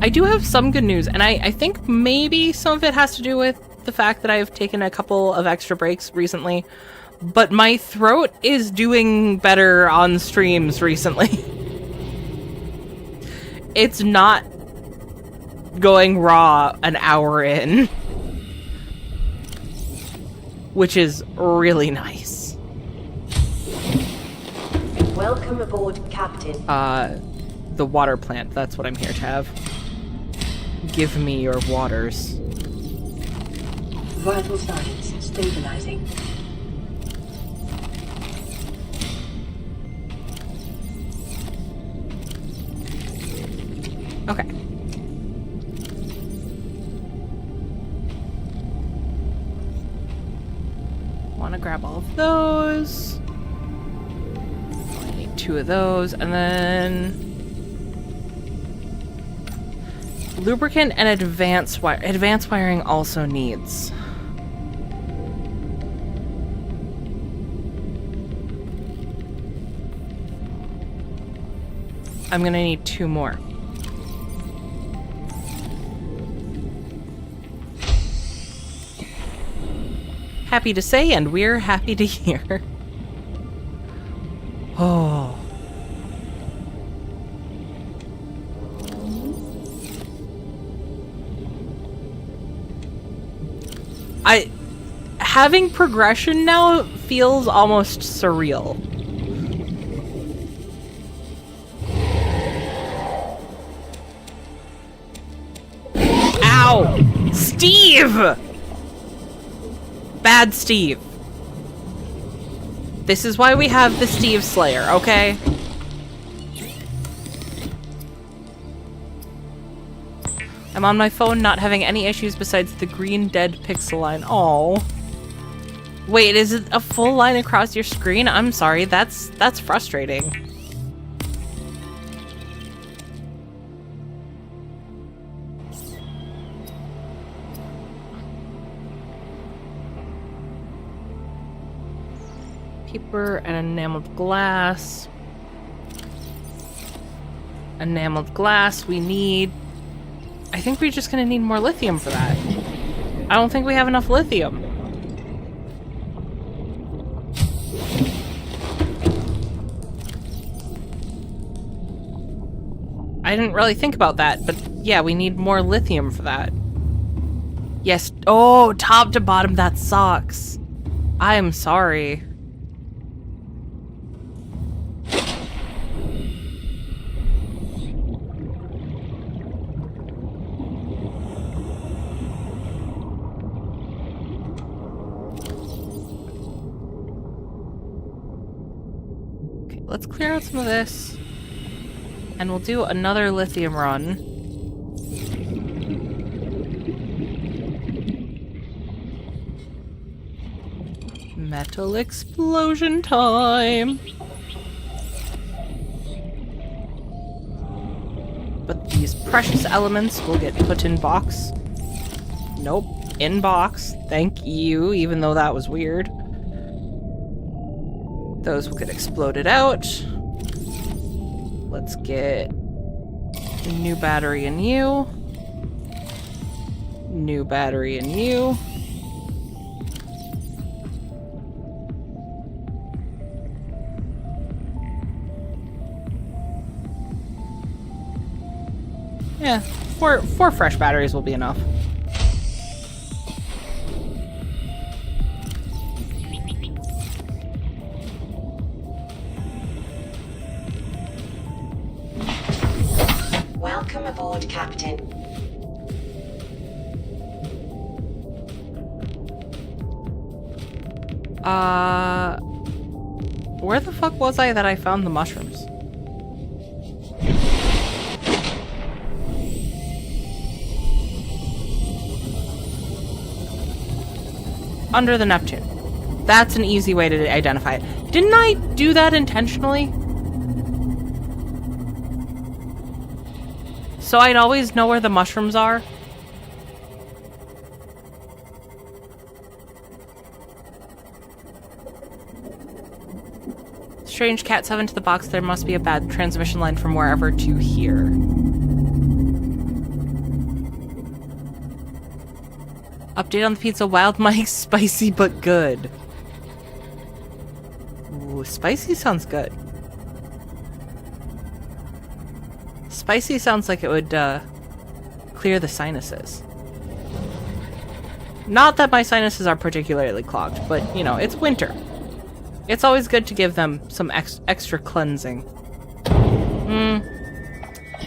I do have some good news, and I think maybe some of it has to do with the fact that I've taken a couple of extra breaks recently, but my throat is doing better on streams recently. It's not going raw an hour in, which is really nice. Welcome aboard, Captain. The water plant, that's what I'm here to have. Give me your waters. Vital signs stabilizing. Okay. Want to grab all of those. I need 2 of those, and then lubricant and advanced wiring also needs. I'm gonna need 2 more. Happy to say, and we're happy to hear. Oh. Having progression now feels almost surreal. Ow! Steve! Bad Steve. This is why we have the Steve Slayer, okay? I'm on my phone, not having any issues besides the green dead pixel line. Oh. Wait, is it a full line across your screen? I'm sorry, that's frustrating. Paper and enameled glass. Enameled glass, we need... I think we're just gonna need more lithium for that. I don't think we have enough lithium. I didn't really think about that, but yeah, we need more lithium for that. Yes. Oh, top to bottom, that sucks. I am sorry. Okay, let's clear out some of this. And we'll do another lithium run. Metal explosion time! But these precious elements will get put in box. Nope, in box. Thank you, even though that was weird. Those will get exploded out. Let's get a new battery in you. New battery in you. Yeah, four fresh batteries will be enough. Welcome aboard, Captain. Where the fuck was I that I found the mushrooms? Under the Neptune. That's an easy way to identify it. Didn't I do that intentionally? So I'd always know where the mushrooms are? Strange Cat 7 to the box. There must be a bad transmission line from wherever to here. Update on the pizza. Wild Mike, spicy but good. Ooh, spicy sounds good. Spicy sounds like it would clear the sinuses. Not that my sinuses are particularly clogged, but, you know, it's winter. It's always good to give them some extra cleansing.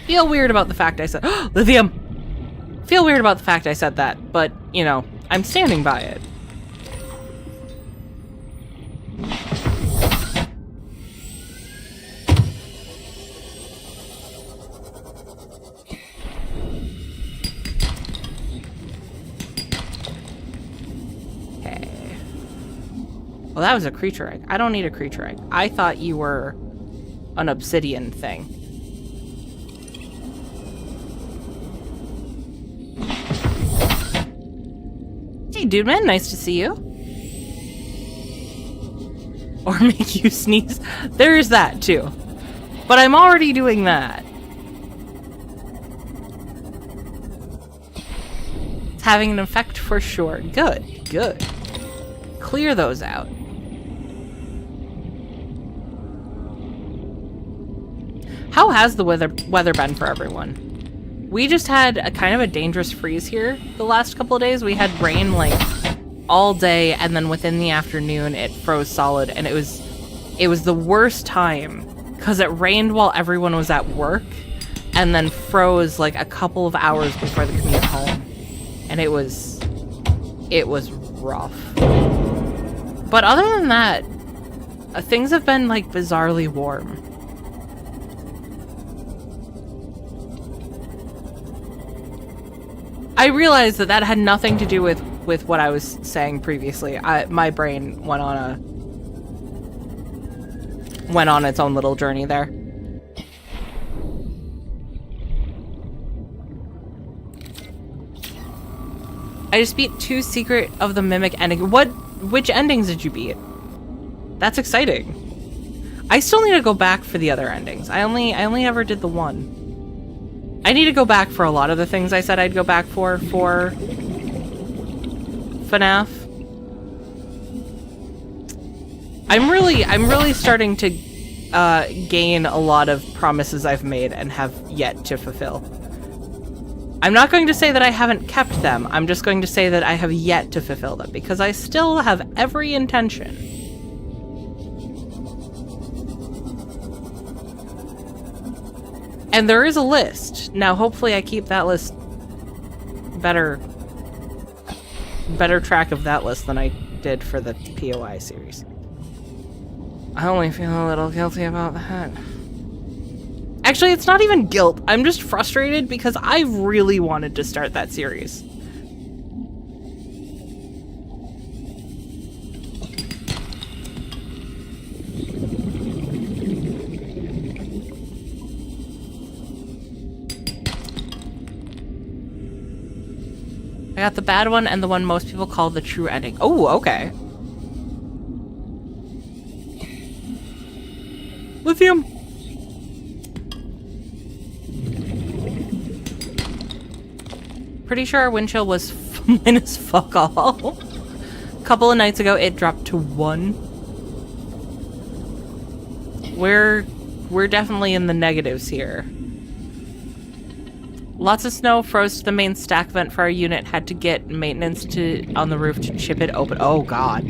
Feel weird about the fact I said- Lithium! Feel weird about the fact I said that, but, you know, I'm standing by it. Okay. Well, that was a creature egg. I don't need a creature egg. I thought you were an obsidian thing. Hey, dude man, nice to see you. Or make you sneeze. There's that, too. But I'm already doing that. It's having an effect for sure. Good, good. Clear those out. How has the weather been for everyone? We just had a kind of a dangerous freeze here the last couple of days. We had rain like all day, and then within the afternoon it froze solid, and it was the worst time because it rained while everyone was at work and then froze like a couple of hours before the commute home. And it was rough. But other than that, things have been like bizarrely warm. I realized that had nothing to do with what I was saying previously. My brain went on its own little journey there. I just beat 2 Secret of the Mimic ending. Which endings did you beat? That's exciting. I still need to go back for the other endings. I only ever did the one. I need to go back for a lot of the things I said I'd go back for FNAF. I'm really starting to gain a lot of promises I've made and have yet to fulfill. I'm not going to say that I haven't kept them. I'm just going to say that I have yet to fulfill them because I still have every intention. And there is a list. Now, hopefully I keep that list better track of that list than I did for the POI series. I only feel a little guilty about that. Actually, it's not even guilt. I'm just frustrated because I really wanted to start that series. I got the bad one and the one most people call the true ending. Oh, okay. Lithium. Pretty sure our wind chill was minus fuck all. A couple of nights ago, it dropped to 1. We're definitely in the negatives here. Lots of snow froze to the main stack vent for our unit. Had to get maintenance on the roof to chip it open. Oh god.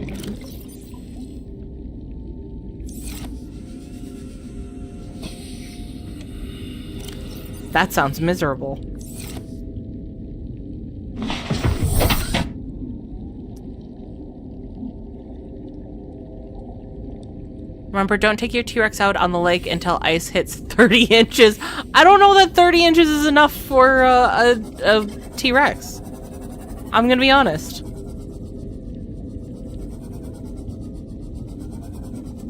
That sounds miserable. Remember, don't take your T-Rex out on the lake until ice hits 30 inches. I don't know that 30 inches is enough for a T-Rex. I'm gonna be honest.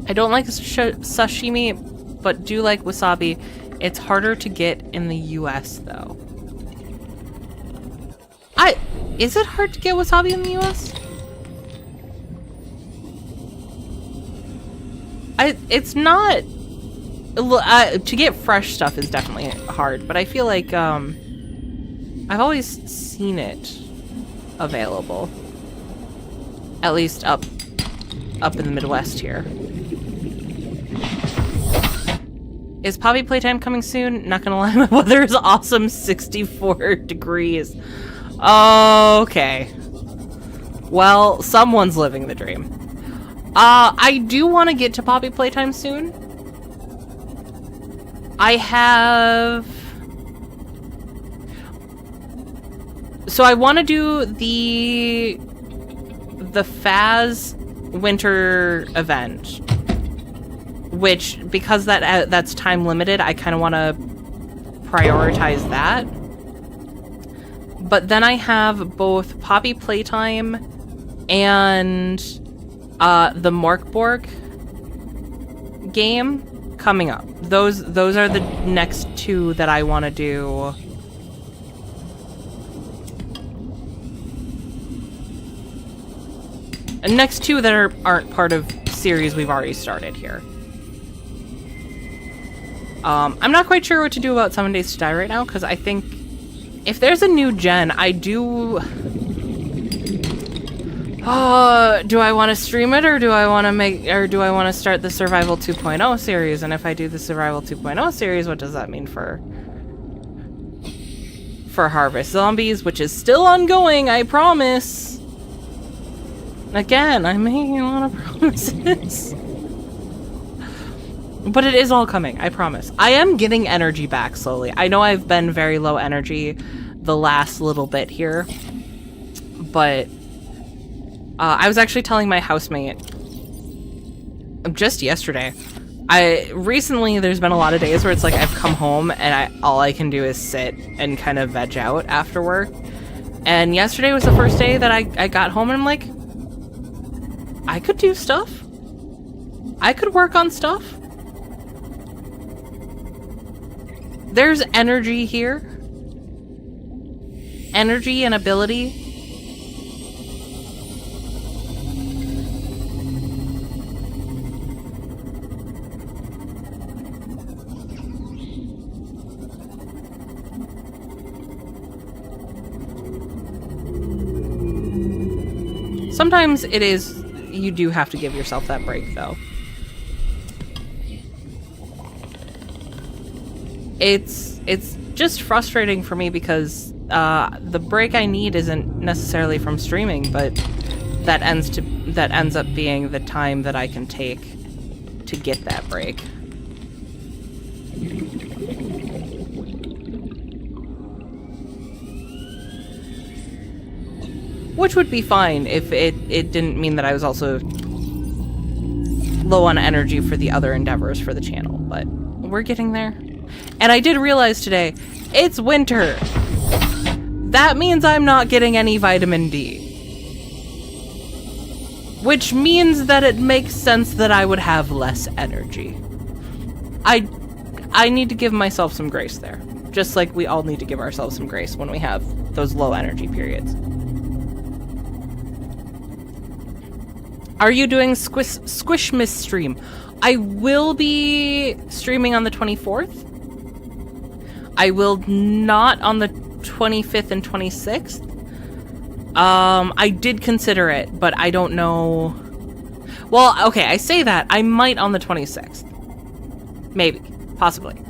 I don't like sashimi, but do like wasabi. It's harder to get in the US, though. Is it hard to get wasabi in the US? It's not... to get fresh stuff is definitely hard, but I feel like, I've always seen it available. At least up in the Midwest here. Is Poppy Playtime coming soon? Not gonna lie, my weather is awesome, 64 degrees. Okay. Well, someone's living the dream. I do want to get to Poppy Playtime soon. So I want to do the Faz winter event, which, because that's time limited, I kind of want to prioritize that. But then I have both Poppy Playtime and the Morkborg game coming up. Those are the next 2 that I want to do. And next 2 that aren't part of series we've already started here. I'm not quite sure what to do about 7 Days to Die right now, because I think if there's a new gen, I do... do I want to stream it, or do I want to start the Survival 2.0 series? And if I do the Survival 2.0 series, what does that mean for Harvest Zombies, which is still ongoing, I promise. Again, I'm making a lot of promises. But it is all coming, I promise. I am getting energy back slowly. I know I've been very low energy the last little bit here, but I was actually telling my housemate just yesterday. Recently there's been a lot of days where it's like I've come home and all I can do is sit and kind of veg out after work. And yesterday was the first day that I got home and I'm like, I could do stuff. I could work on stuff. There's energy here. Energy and ability. Sometimes it is, you do have to give yourself that break, though. It's just frustrating for me because the break I need isn't necessarily from streaming, but that ends up being the time that I can take to get that break. Which would be fine if it didn't mean that I was also low on energy for the other endeavors for the channel, but we're getting there. And I did realize today, it's winter. That means I'm not getting any vitamin D. Which means that it makes sense that I would have less energy. I need to give myself some grace there. Just like we all need to give ourselves some grace when we have those low energy periods. Are you doing Squishmas stream? I will be streaming on the 24th. I will not on the 25th and 26th. I did consider it, but I don't know. Well, okay, I say that. I might on the 26th. Maybe. Possibly.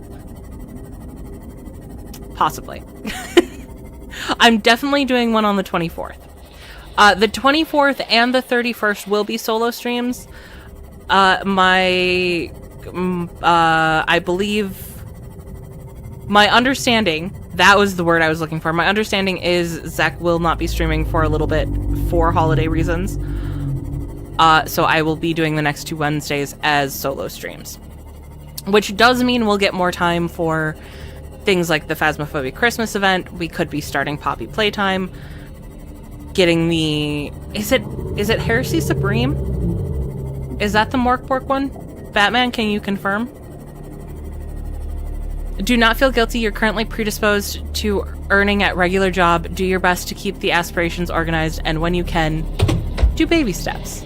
Possibly. I'm definitely doing one on the 24th. The 24th and the 31st will be solo streams. I believe... My understanding, that was the word I was looking for. My understanding is Zach will not be streaming for a little bit for holiday reasons. So I will be doing the next 2 Wednesdays as solo streams. Which does mean we'll get more time for things like the Phasmophobia Christmas event. We could be starting Poppy Playtime. Getting the... Is it Heresy Supreme? Is that the Morkbork one? Batman, can you confirm? Do not feel guilty. You're currently predisposed to earning at regular job. Do your best to keep the aspirations organized, and when you can, do baby steps.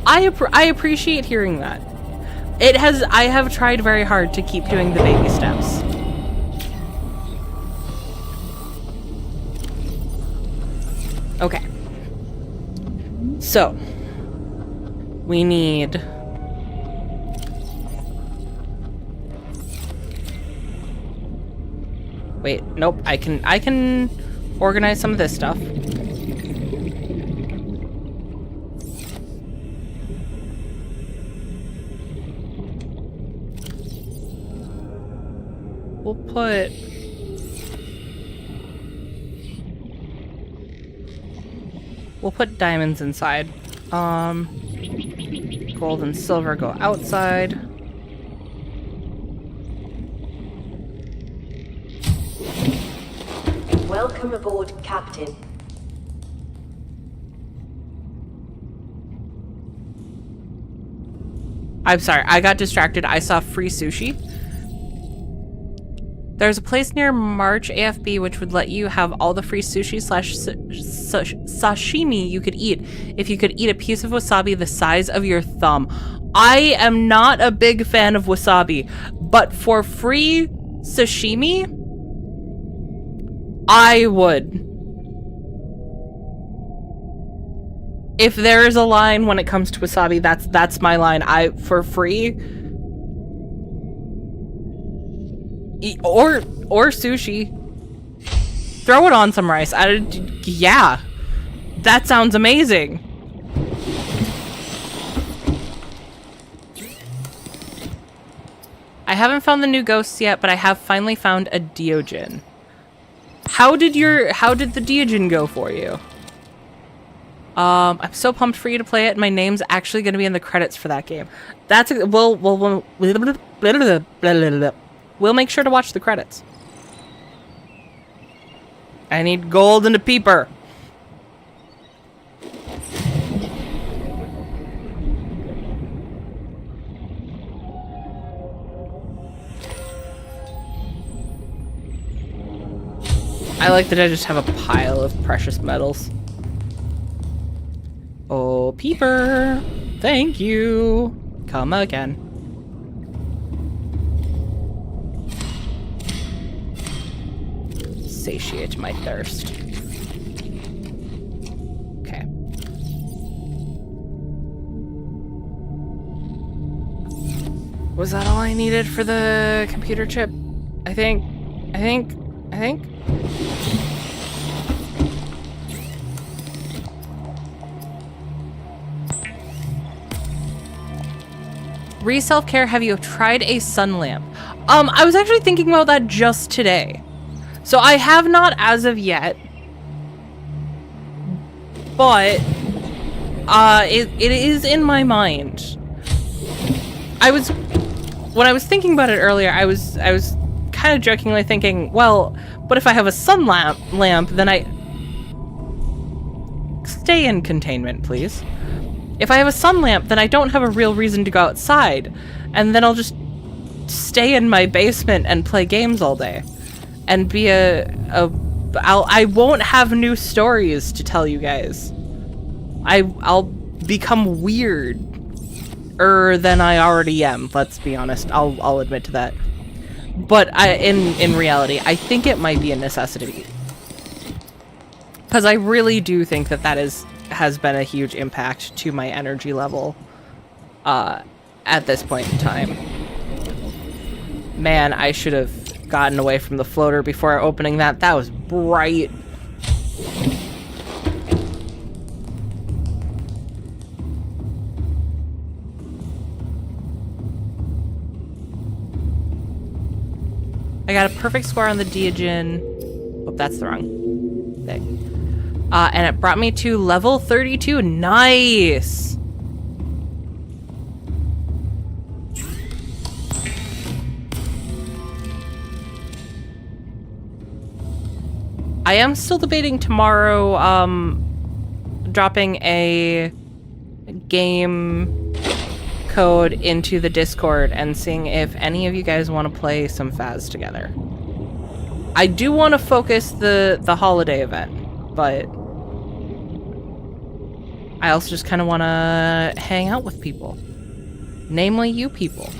I appreciate hearing that. I have tried very hard to keep doing the baby steps. Okay. So, we need... Wait, nope, I can organize some of this stuff. We'll put diamonds inside. Gold and silver go outside. Welcome aboard, Captain. I'm sorry, I got distracted. I saw free sushi. There's a place near March AFB which would let you have all the free sushi / sashimi you could eat if you could eat a piece of wasabi the size of your thumb. I am not a big fan of wasabi, but for free sashimi, I would. If there is a line when it comes to wasabi, that's my line. For free. Or sushi. Throw it on some rice. Yeah. That sounds amazing. I haven't found the new ghosts yet, but I have finally found a Deogen. How did the Deogen go for you? I'm so pumped for you to play it. My name's actually going to be in the credits for that game. We'll make sure to watch the credits. I need gold and a peeper. I like that I just have a pile of precious metals. Oh, peeper. Thank you. Come again. Satiate my thirst. Okay. Was that all I needed for the computer chip? I think. Self-care, have you tried a sun lamp? I was actually thinking about that just today. So I have not as of yet. But it is in my mind. When I was thinking about it earlier, I was kind of jokingly thinking, well, but if I have a sun lamp, then I stay in containment, please. If I have a sun lamp, then I don't have a real reason to go outside, and then I'll just stay in my basement and play games all day, and be I won't have new stories to tell you guys. I'll become weirder than I already am. Let's be honest. I'll admit to that. But in reality, I think it might be a necessity, because I really do think that has been a huge impact to my energy level at this point in time. Man, I should have gotten away from the floater before opening that. That was bright. I got a perfect score on the Diogen. Oh, that's the wrong thing. And it brought me to level 32. Nice! I am still debating tomorrow, dropping a game code into the Discord and seeing if any of you guys want to play some Faz together. I do want to focus the holiday event, but I also just kind of want to hang out with people. Namely, you people.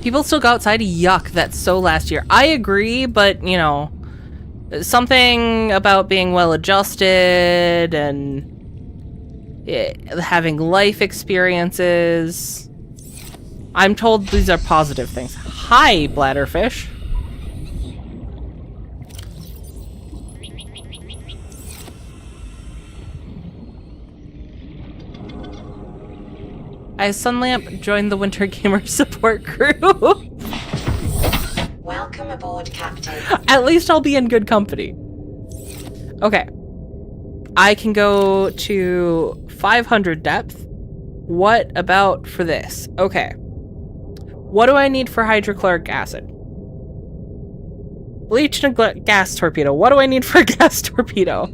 People still go outside? Yuck, that's so last year. I agree, but, you know, something about being well-adjusted and having life experiences. I'm told these are positive things. Hi, bladderfish. I Sunlamp joined the Winter Gamer support group. Welcome aboard, Captain. At least I'll be in good company. Okay. I can go to 500 depth. What about for this? Okay. What do I need for hydrochloric acid? Bleach and gas torpedo. What do I need for a gas torpedo?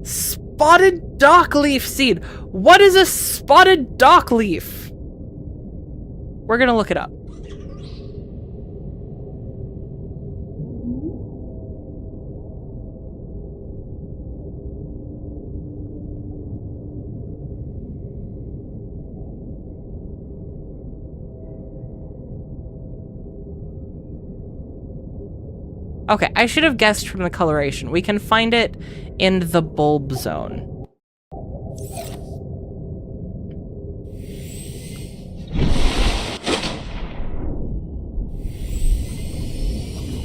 Spotted dockleaf seed. What is a spotted dockleaf? We're gonna look it up. Okay, I should have guessed from the coloration. We can find it in the bulb zone.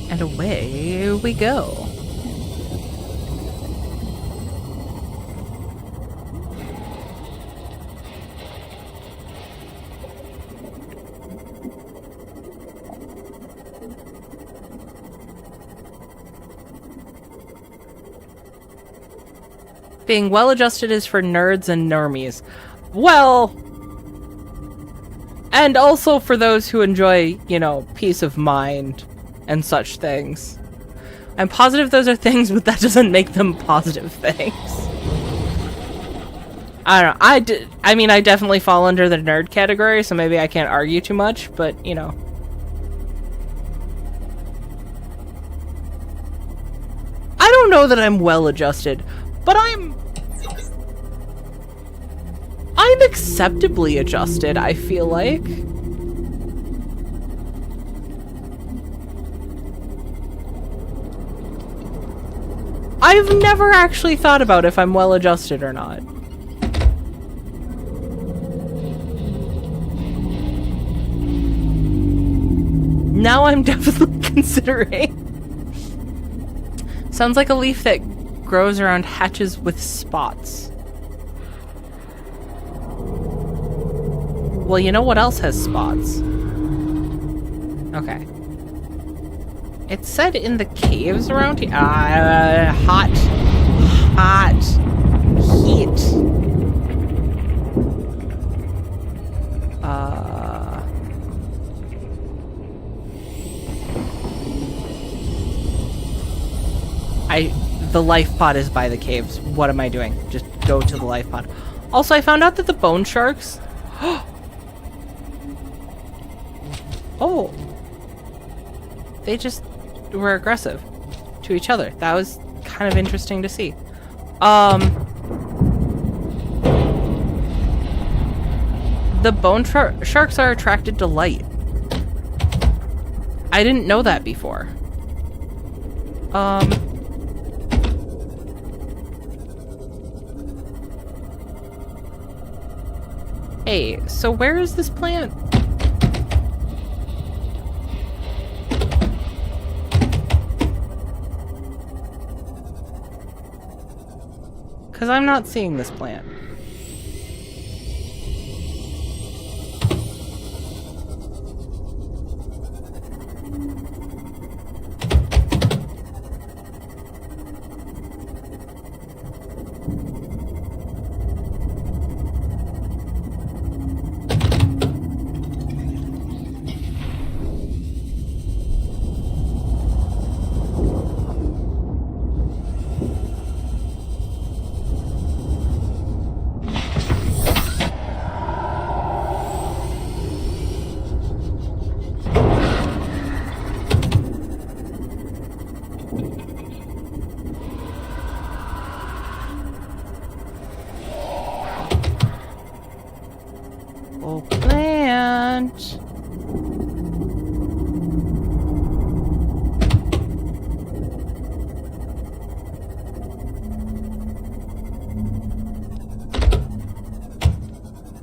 And away we go. Being well-adjusted is for nerds and normies. Well, and also for those who enjoy, you know, peace of mind and such things. I'm positive those are things, but that doesn't make them positive things. I don't know. I mean, I definitely fall under the nerd category, so maybe I can't argue too much, but, you know. I don't know that I'm well-adjusted, but I'm acceptably adjusted, I feel like. I've never actually thought about if I'm well-adjusted or not. Now I'm definitely considering. Sounds like a leaf that grows around hatches with spots. Well, you know what else has spots? Okay. It said in the caves around here. Hot. Heat. The life pod is by the caves. What am I doing? Just go to the life pod. Also, I found out that the bone sharks... Oh. They just were aggressive to each other. That was kind of interesting to see. The bone sharks are attracted to light. I didn't know that before. Hey, so where is this plant? Because I'm not seeing this plant. Oh, plant.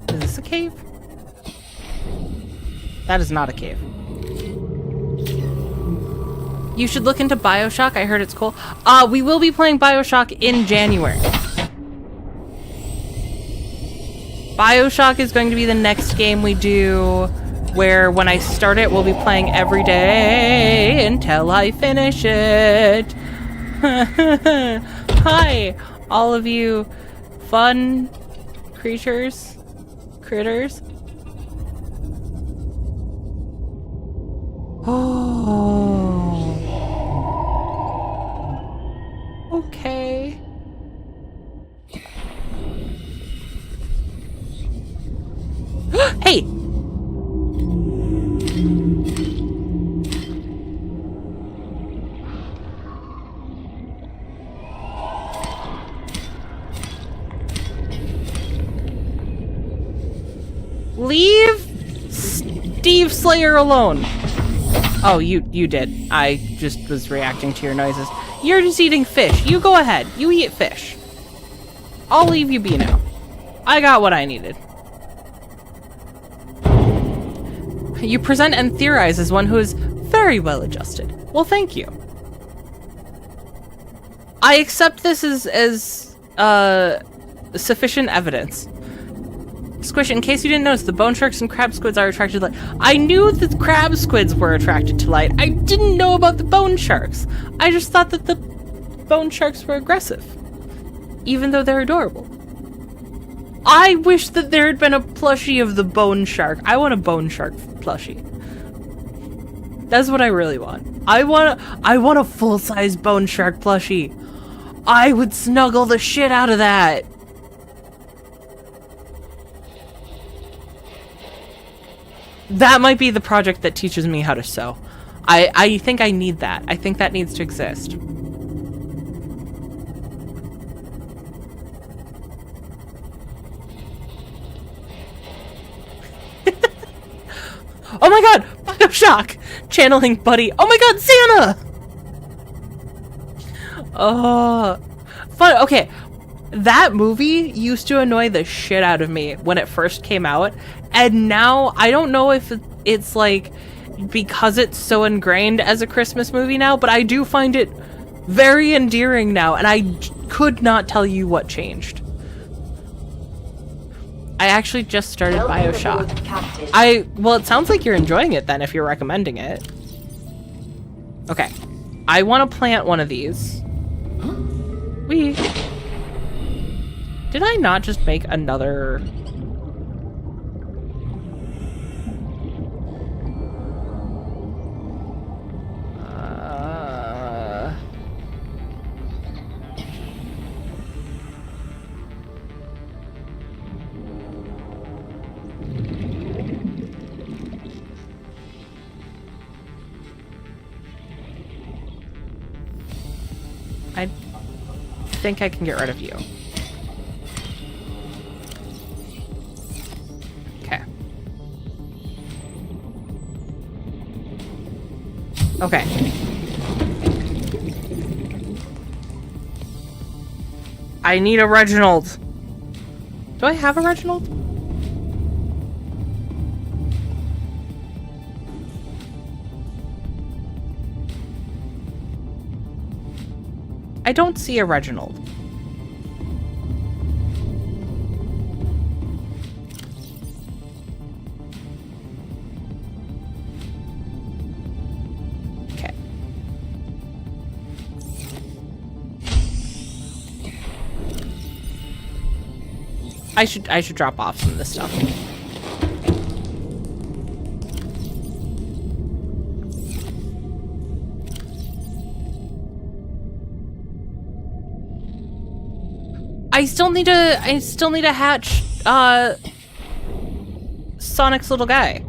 Is this a cave? That is not a cave. You should look into BioShock. I heard it's cool. We will be playing BioShock in January. BioShock is going to be the next game we do, where when I start it, we'll be playing every day until I finish it. Hi, all of you fun critters. Oh. Okay. Hey! Leave Steve Slayer alone. Oh, you did. I just was reacting to your noises. You're just eating fish. You go ahead. You eat fish. I'll leave you be now. I got what I needed. You present and theorize as one who is very well adjusted. Well, thank you. I accept this as sufficient evidence. Squish, in case you didn't notice, the bone sharks and crab squids are attracted to light. I knew that the crab squids were attracted to light. I didn't know about the bone sharks. I just thought that the bone sharks were aggressive, even though they're adorable. I wish that there had been a plushie of the bone shark. I want a bone shark plushie. That's what I really want. I want a full-size bone shark plushie. I would snuggle the shit out of that. That might be the project that teaches me how to sew. I think I need that. I think that needs to exist. Oh my god! BioShock! Channeling Buddy. Oh my god, Santa! Oh. Fun. Okay. That movie used to annoy the shit out of me when it first came out. And now, I don't know if it's like because it's so ingrained as a Christmas movie now, but I do find it very endearing now, and I could not tell you what changed. I actually just started BioShock. Well, it sounds like you're enjoying it then, if you're recommending it. Okay. I want to plant one of these. Did I not just make another... I think I can get rid of you. Okay. Okay. I need a Reginald. Do I have a Reginald? I don't see a Reginald. Okay. I should drop off some of this stuff. I still need to hatch Sonic's little guy.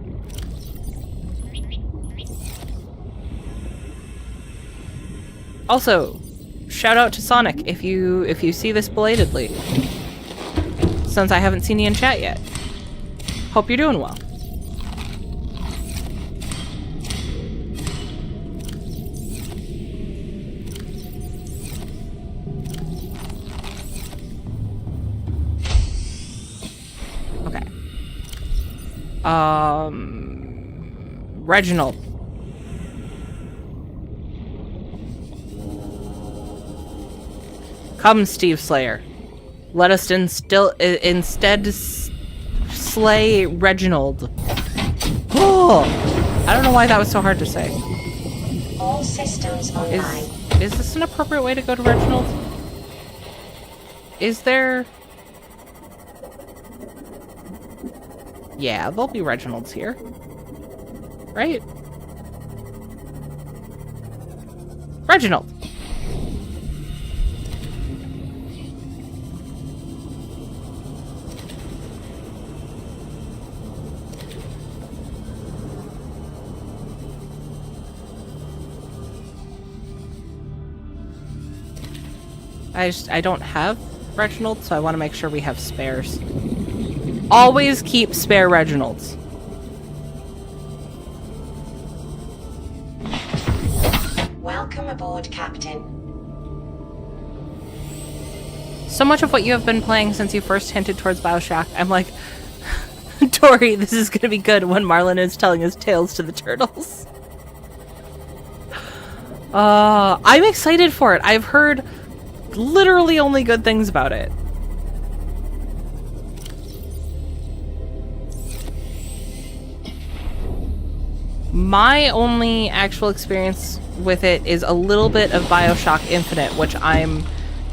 Also, shout out to Sonic if you see this belatedly. Since I haven't seen you in chat yet. Hope you're doing well. Okay. Reginald. Come, Steve Slayer. Let us instead slay Reginald. Oh! I don't know why that was so hard to say. All systems online. Is this an appropriate way to go to Reginald? Is there... Yeah, there'll be Reginalds here. Right? Reginald! I don't have Reginald, so I want to make sure we have spares. Always keep spare Reginalds. Welcome aboard, Captain. So much of what you have been playing since you first hinted towards BioShock, I'm like, Tori, this is going to be good when Marlon is telling his tales to the turtles. I'm excited for it. I've heard literally only good things about it. My only actual experience with it is a little bit of BioShock Infinite, which I'm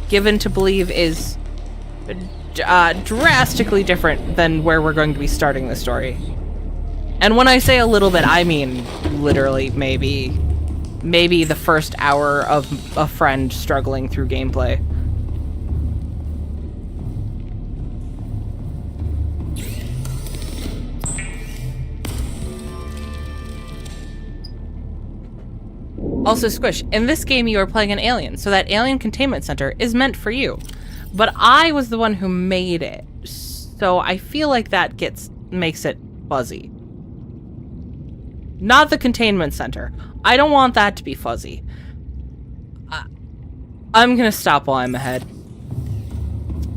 given to believe is drastically different than where we're going to be starting the story. And when I say a little bit, I mean literally maybe the first hour of a friend struggling through gameplay. Also, Squish, in this game you are playing an alien, so that alien containment center is meant for you. But I was the one who made it, so I feel like that makes it fuzzy. Not the containment center. I don't want that to be fuzzy. I'm gonna stop while I'm ahead.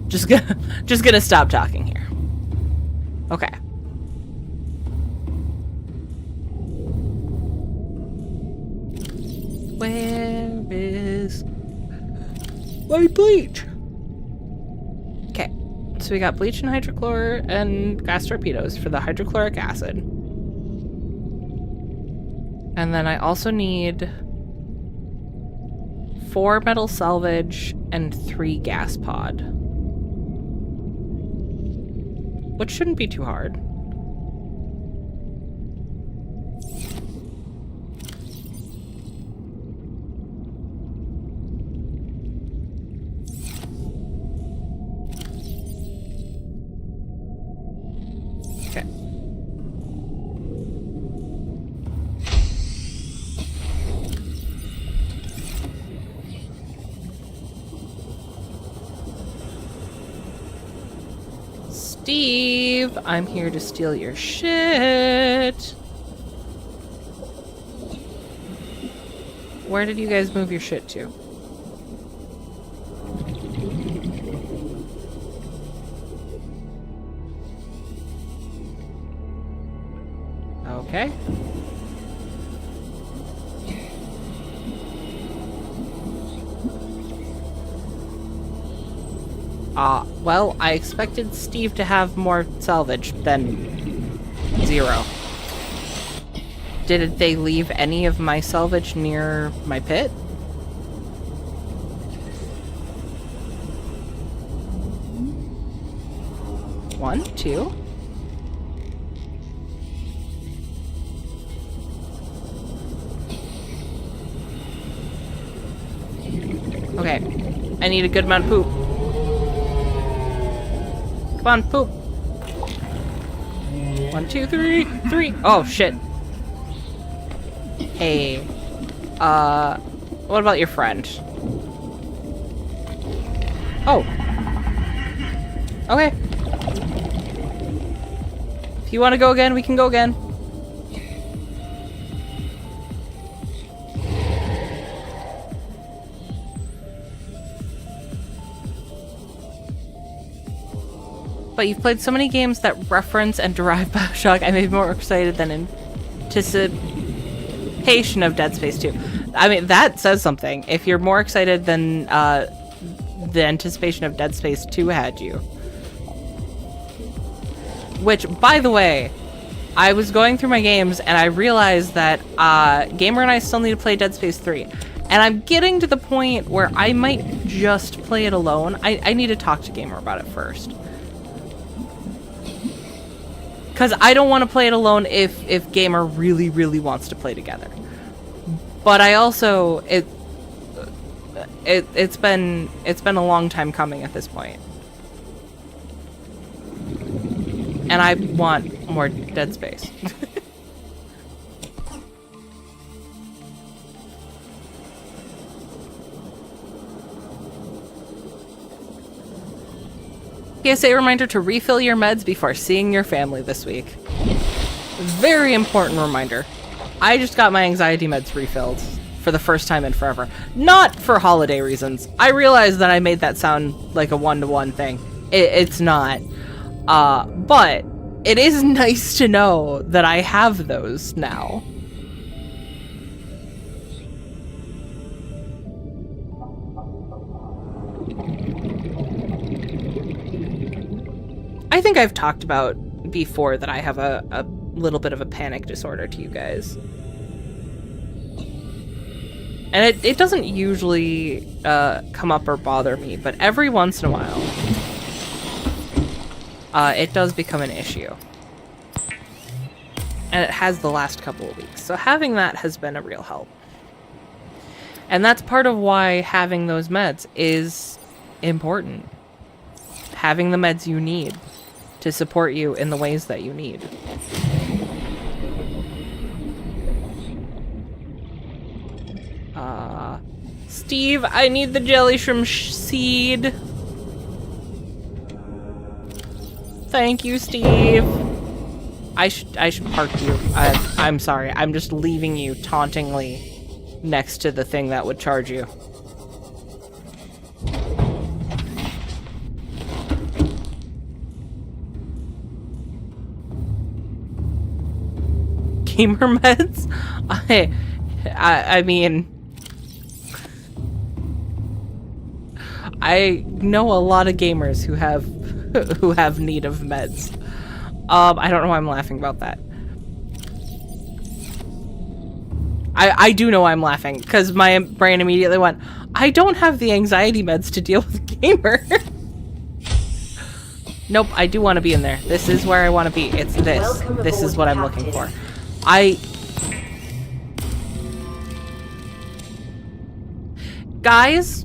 Just gonna stop talking here. Okay. My bleach! Okay, so we got bleach and hydrochlor and gas torpedoes for the hydrochloric acid. And then I also need 4 metal salvage and 3 gas pod. Which shouldn't be too hard. Okay. Steve, I'm here to steal your shit. Where did you guys move your shit to? Okay. Well, I expected Steve to have more salvage than 0. Did they leave any of my salvage near my pit? One, two. Okay, I need a good amount of poop. Come on, poop. 1, 2, 3, 3. Oh, shit. Hey. What about your friend? Oh. Okay. If you want to go again, we can go again. But you've played so many games that reference and derive Bioshock, I may be more excited than anticipation of Dead Space 2. I mean, that says something. If you're more excited than the anticipation of Dead Space 2 had you. Which, by the way, I was going through my games and I realized that Gamer and I still need to play Dead Space 3. And I'm getting to the point where I might just play it alone. I need to talk to Gamer about it first. Because I don't want to play it alone if Gamer really, really wants to play together. But I also it's been a long time coming at this point. And I want more Dead Space. PSA reminder to refill your meds before seeing your family this week. Very important reminder. I just got my anxiety meds refilled for the first time in forever. Not for holiday reasons. I realize that I made that sound like a one-to-one thing. It's not. But it is nice to know that I have those now. I think I've talked about before that I have a little bit of a panic disorder to you guys. And it doesn't usually come up or bother me, but every once in a while, it does become an issue. And it has the last couple of weeks. So having that has been a real help. And that's part of why having those meds is important. Having the meds you need to support you in the ways that you need. Steve, I need the jelly shrimp seed. Thank you, Steve. I should park you. I'm sorry. I'm just leaving you tauntingly next to the thing that would charge you. Gamer meds? I mean... I know a lot of gamers who have who have need of meds. I don't know why I'm laughing about that. I do know I'm laughing because my brain immediately went, I don't have the anxiety meds to deal with gamer. Nope, I do want to be in there. This is where I want to be. It's this. This is what I'm looking for. Guys?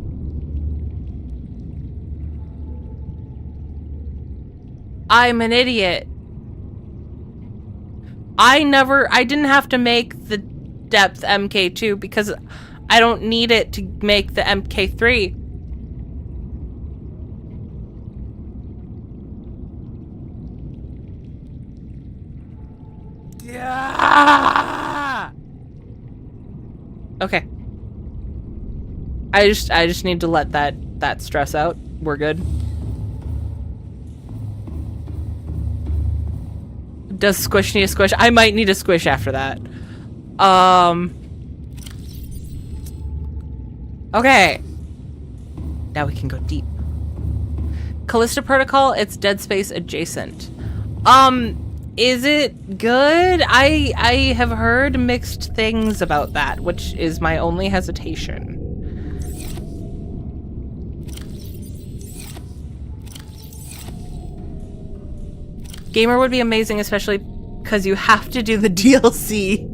I'm an idiot. I didn't have to make the depth MK2 because I don't need it to make the MK3. Yeah. Okay. I just need to let that stress out. We're good. Does Squish need a squish? I might need a squish after that. Okay. Now we can go deep. Callisto Protocol, it's Dead Space adjacent. Is it good? I have heard mixed things about that, which is my only hesitation. Gamer would be amazing, especially because you have to do the DLC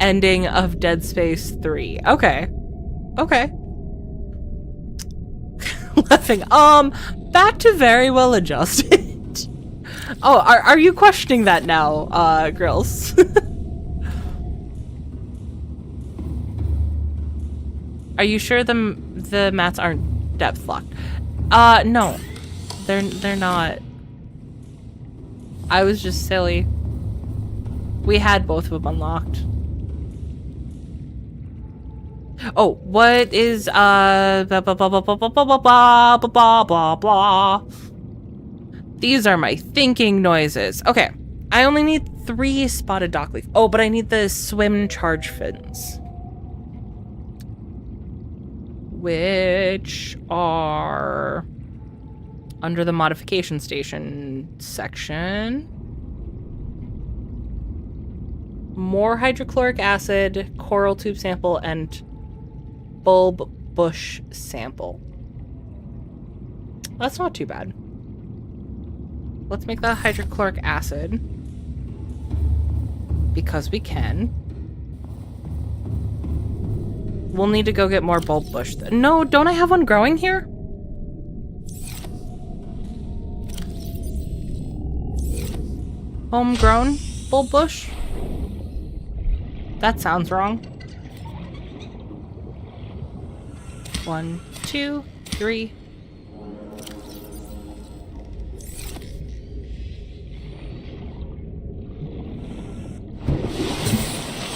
ending of Dead Space 3. Okay. Okay. Laughing. Back to very well adjusted. Oh, are you questioning that now, girls? Are you sure the mats aren't depth locked? No. They're not. I was just silly. We had both of them unlocked. Oh, what is blah blah blah blah blah blah blah blah blah blah blah. These are my thinking noises. Okay, I only need 3 spotted dockleaf. Oh, but I need the swim charge fins, which are under the modification station section. More hydrochloric acid, coral tube sample, and bulb bush sample. That's not too bad. Let's make the hydrochloric acid because we can. We'll need to go get more bulb bush. No, don't I have one growing here? Homegrown bulb bush? That sounds wrong. 1, 2, 3.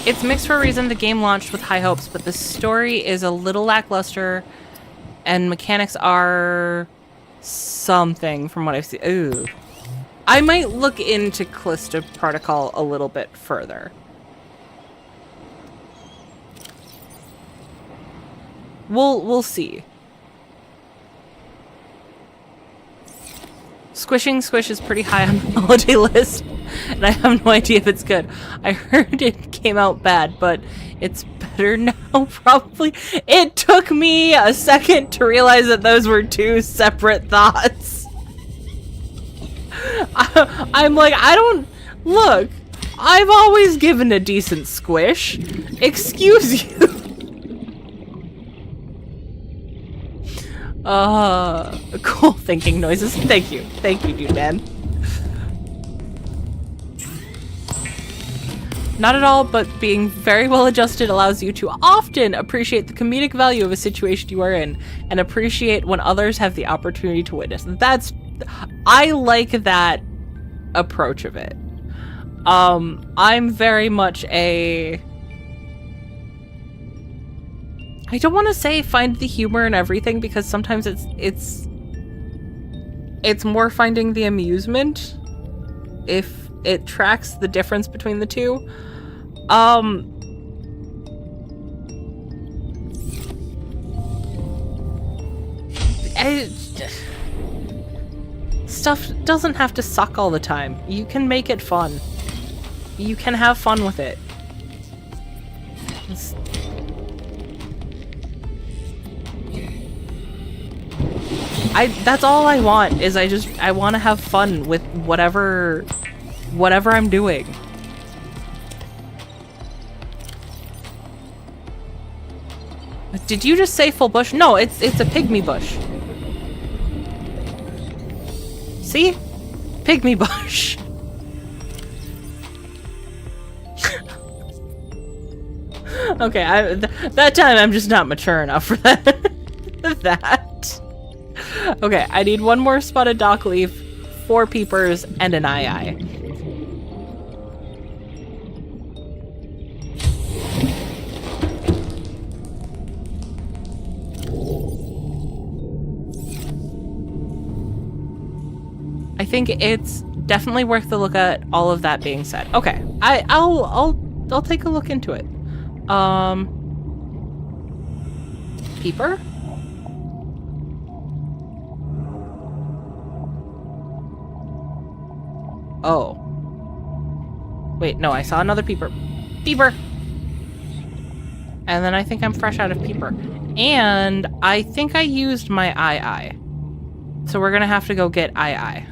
It's mixed for a reason. The game launched with high hopes, but the story is a little lackluster and mechanics are something from what I've seen. Ooh. I might look into Callisto Protocol a little bit further. We'll see. Squishing Squish is pretty high on the holiday list, and I have no idea if it's good. I heard it came out bad, but it's better now, probably. It took me a second to realize that those were 2 separate thoughts. I'm like, I don't... Look, I've always given a decent squish. Excuse you. Cool thinking noises. Thank you, dude, man. Not at all, but being very well adjusted allows you to often appreciate the comedic value of a situation you are in and appreciate when others have the opportunity to witness. I like that approach of it. I'm very much a... I don't want to say find the humor in everything because sometimes it's more finding the amusement if it tracks the difference between the two. Stuff doesn't have to suck all the time. You can make it fun. You can have fun with it. That's all I want, is I want to have fun with whatever I'm doing. Did you just say full bush? No, it's a pygmy bush. See? Pygmy bush. Okay, that time I'm just not mature enough for that. Okay, I need one more spotted dock leaf, 4 peepers, and an eye. I think it's definitely worth the look at, all of that being said. Okay, I'll take a look into it. Peeper? Oh. Wait, no, I saw another peeper. Peeper! And then I think I'm fresh out of peeper. And I think I used my eye. So we're gonna have to go get eye.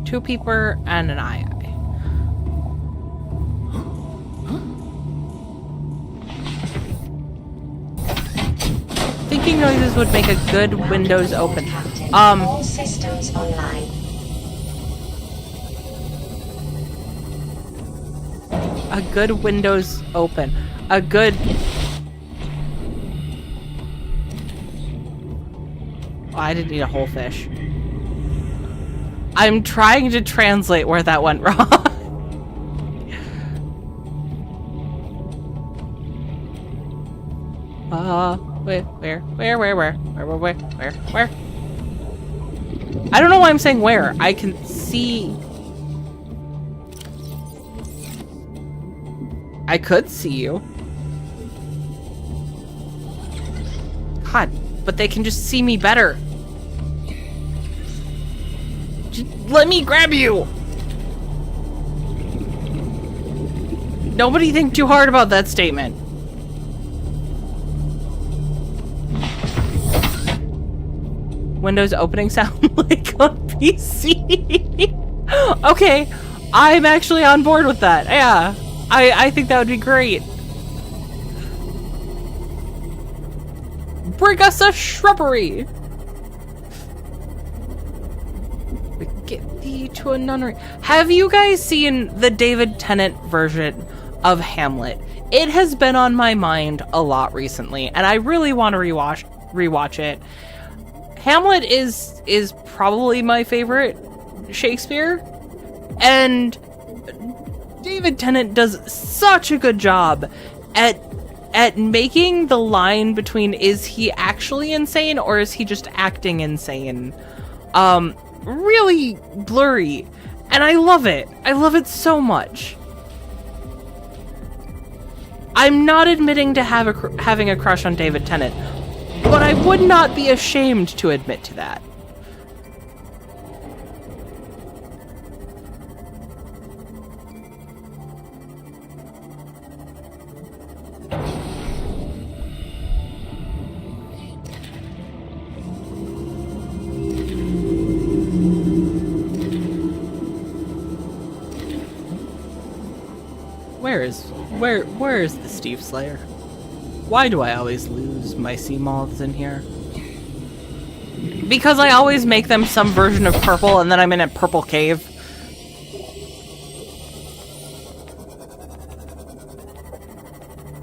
2 peeper and an eye. Thinking noises would make a good Windows open. All systems online. A good Windows open. A good... Oh, I didn't eat a whole fish. I'm trying to translate where that went wrong. Where? I don't know why I'm saying where. I can see... I could see you. God, but they can just see me better. Just let me grab you! Nobody think too hard about that statement. Windows opening sound like on PC. Okay, I'm actually on board with that. Yeah, I think that would be great. Bring us a shrubbery. Get thee to a nunnery. Have you guys seen the David Tennant version of Hamlet? It has been on my mind a lot recently, and I really want to rewatch it. Hamlet is probably my favorite Shakespeare, and David Tennant does such a good job at making the line between is he actually insane or is he just acting insane really blurry, and I love it. I love it so much. I'm not admitting to having a crush on David Tennant, but I would not be ashamed to admit to that. Where is the Steve Slayer? Why do I always lose my sea moths in here? Because I always make them some version of purple and then I'm in a purple cave.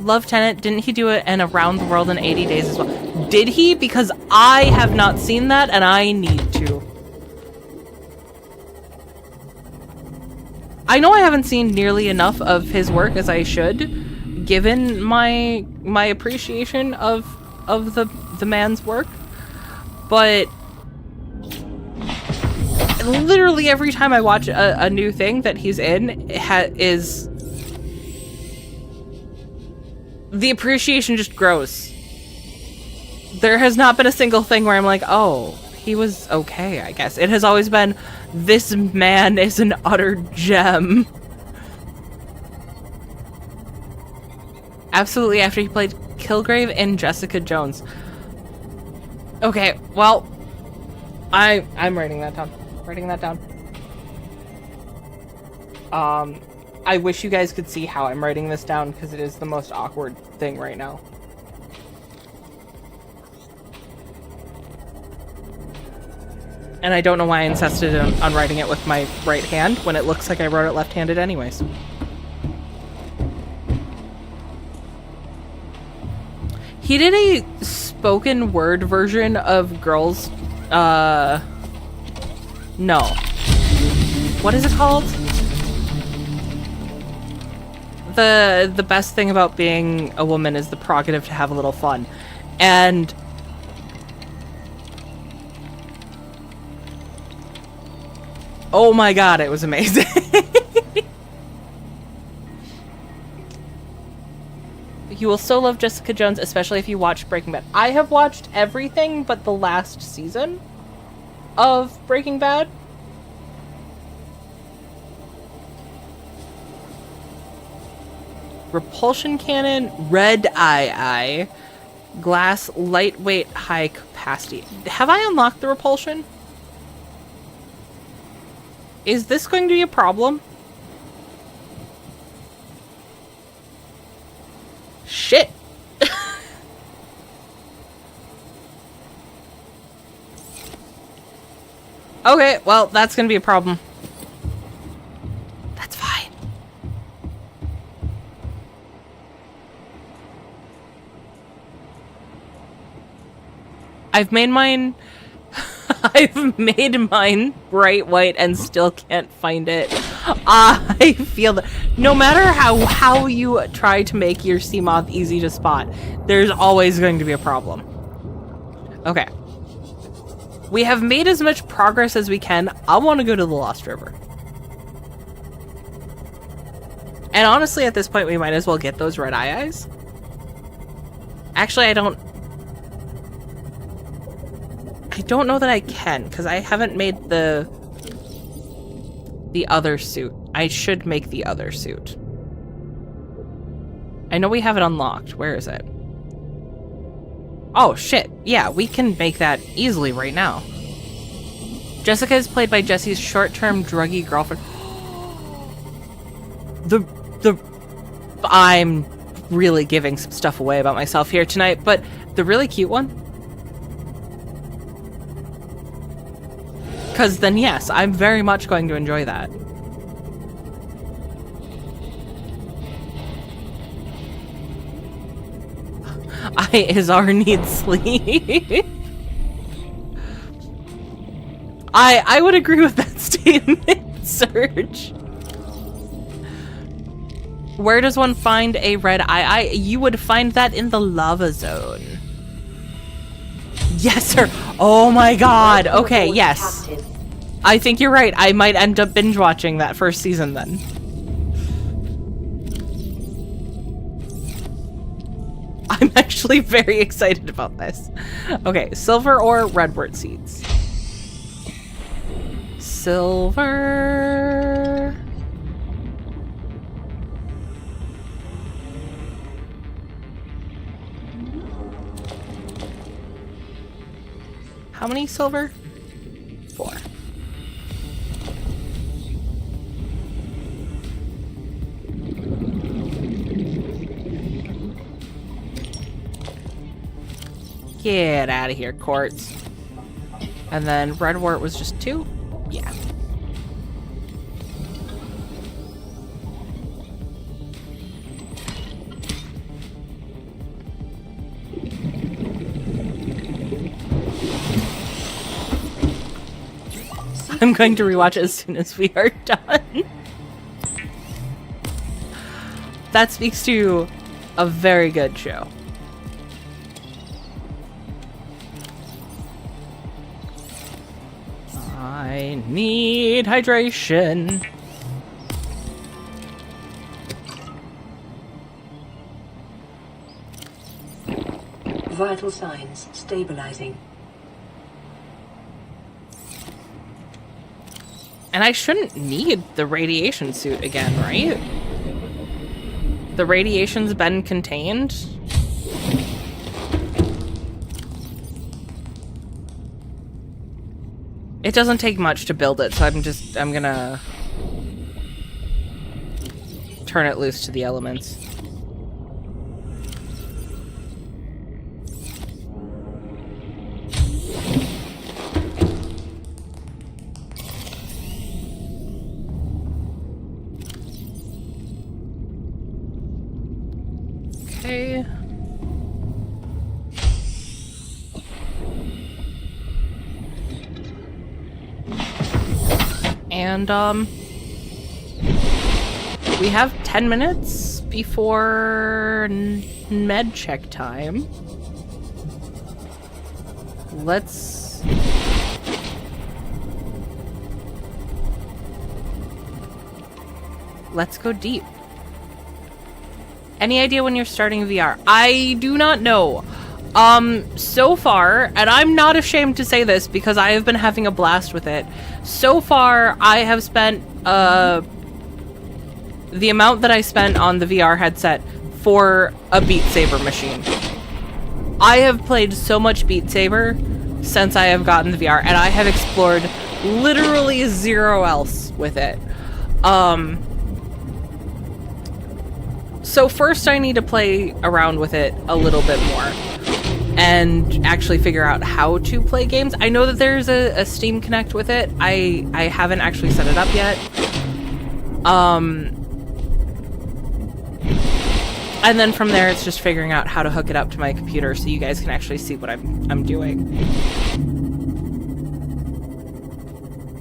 Love Tenet, didn't he do it in Around the World in 80 Days as well? Did he? Because I have not seen that and I need to. I know I haven't seen nearly enough of his work as I should, given my appreciation of the man's work, but literally every time I watch a new thing that he's in is the appreciation just grows. There has not been a single thing where I'm like, oh, he was okay, I guess. It has always been, this man is an utter gem. Absolutely, after he played Kilgrave and Jessica Jones. Okay, well, I'm writing that down. Writing that down. I wish you guys could see how I'm writing this down, because it is the most awkward thing right now. And I don't know why I insisted on writing it with my right hand when it looks like I wrote it left-handed anyways. He did a spoken word version of Girls, no. What is it called? The best thing about being a woman is the prerogative to have a little fun. And oh my god, it was amazing. You will still love Jessica Jones, especially if you watch Breaking Bad. I have watched everything but the last season of Breaking Bad. Repulsion cannon, red eye, glass, lightweight, high capacity. Have I unlocked the repulsion? Is this going to be a problem? Shit. Okay, well, that's gonna be a problem. That's fine. I've made mine... I've made mine bright white and still can't find it. I feel that no matter how you try to make your Seamoth easy to spot, there's always going to be a problem. Okay. We have made as much progress as we can. I want to go to the Lost River. And honestly, at this point, we might as well get those red eyes. Actually, I don't know that I can, because I haven't made the other suit. I should make the other suit. I know we have it unlocked. Where is it? Oh, shit. Yeah, we can make that easily right now. Jessica is played by Jesse's short-term druggy girlfriend. I'm really giving some stuff away about myself here tonight, but the really cute one? Because then, yes, I'm very much going to enjoy that. Izar needs sleep. I would agree with that statement, Serge. Where does one find a red eye? You would find that in the lava zone. Yes, sir. Oh my god. Okay, yes. I think you're right. I might end up binge watching that first season then. I'm actually very excited about this. Okay, silver or redwort seeds? Silver. How many silver? 4. Get out of here, quartz. And then redwort was just 2? Yeah. I'm going to rewatch it as soon as we are done. That speaks to a very good show. I need hydration. Vital signs stabilizing. And I shouldn't need the radiation suit again, right? The radiation's been contained. It doesn't take much to build it, so I'm gonna turn it loose to the elements. Okay. And, we have 10 minutes before med check time. Let's go deep. Any idea when you're starting VR? I do not know. So far, and I'm not ashamed to say this because I have been having a blast with it. So far, I have spent, the amount that I spent on the VR headset for a Beat Saber machine. I have played so much Beat Saber since I have gotten the VR, and I have explored literally zero else with it. So first I need to play around with it a little bit more and actually figure out how to play games. I know that there's a Steam Connect with it. I haven't actually set it up yet. And then from there, it's just figuring out how to hook it up to my computer so you guys can actually see what I'm doing.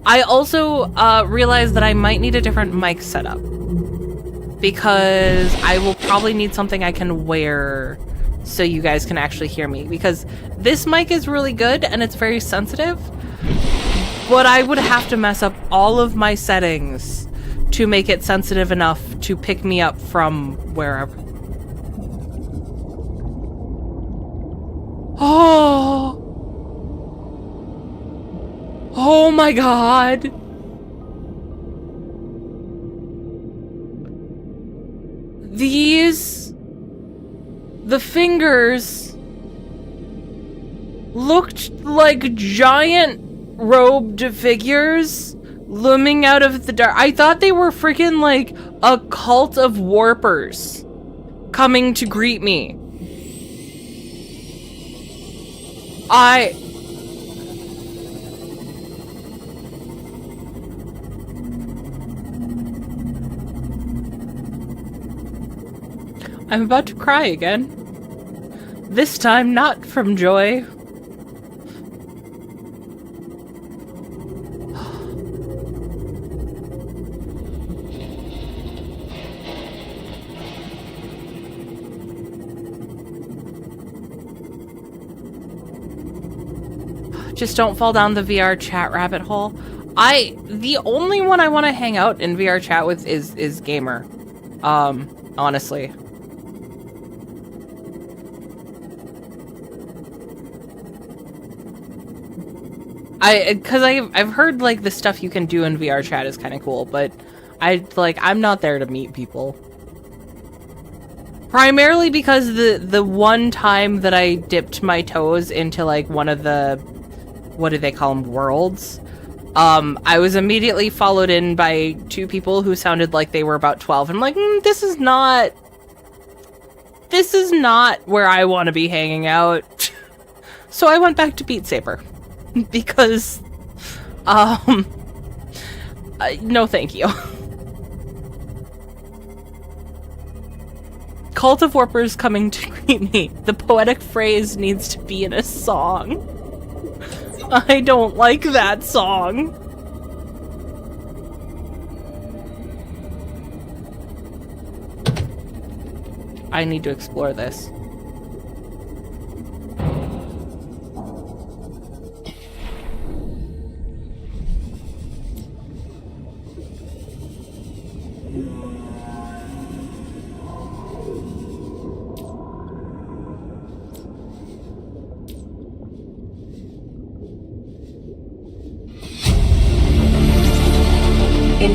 I also realized that I might need a different mic setup because I will probably need something I can wear so you guys can actually hear me, because this mic is really good and it's very sensitive, but I would have to mess up all of my settings to make it sensitive enough to pick me up from wherever. Oh my god. The fingers looked like giant robed figures looming out of the dark. I thought they were freaking like a cult of warpers coming to greet me. I'm about to cry again. This time not from joy. Just don't fall down the VR chat rabbit hole. The only one I want to hang out in VR chat with is Gamer. Honestly. Cause I've heard like the stuff you can do in VR chat is kind of cool, but I'm not there to meet people. Primarily because the one time that I dipped my toes into like one of the, what do they call them, worlds, I was immediately followed in by two people who sounded like they were about 12. I'm like, this is not where I want to be hanging out. So I went back to Beat Saber. Because, no thank you. Cult of Warpers coming to greet me. The poetic phrase needs to be in a song. I don't like that song. I need to explore this.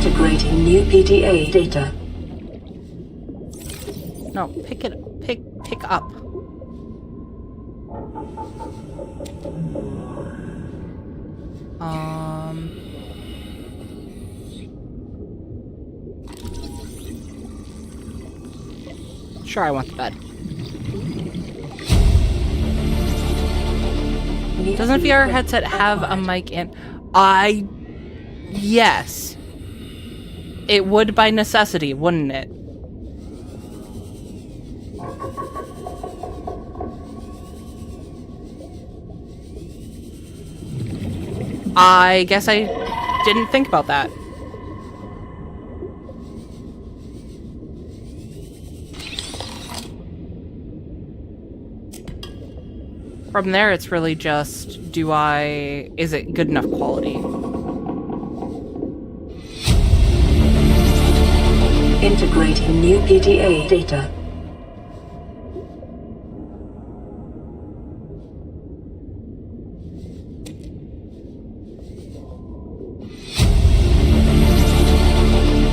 Integrating new PDA data. No, pick up. Sure, I want the bed. Doesn't VR headset have a mic in? Yes. It would by necessity, wouldn't it? I guess I didn't think about that. From there, it's really just, is it good enough quality? Integrating new PDA data.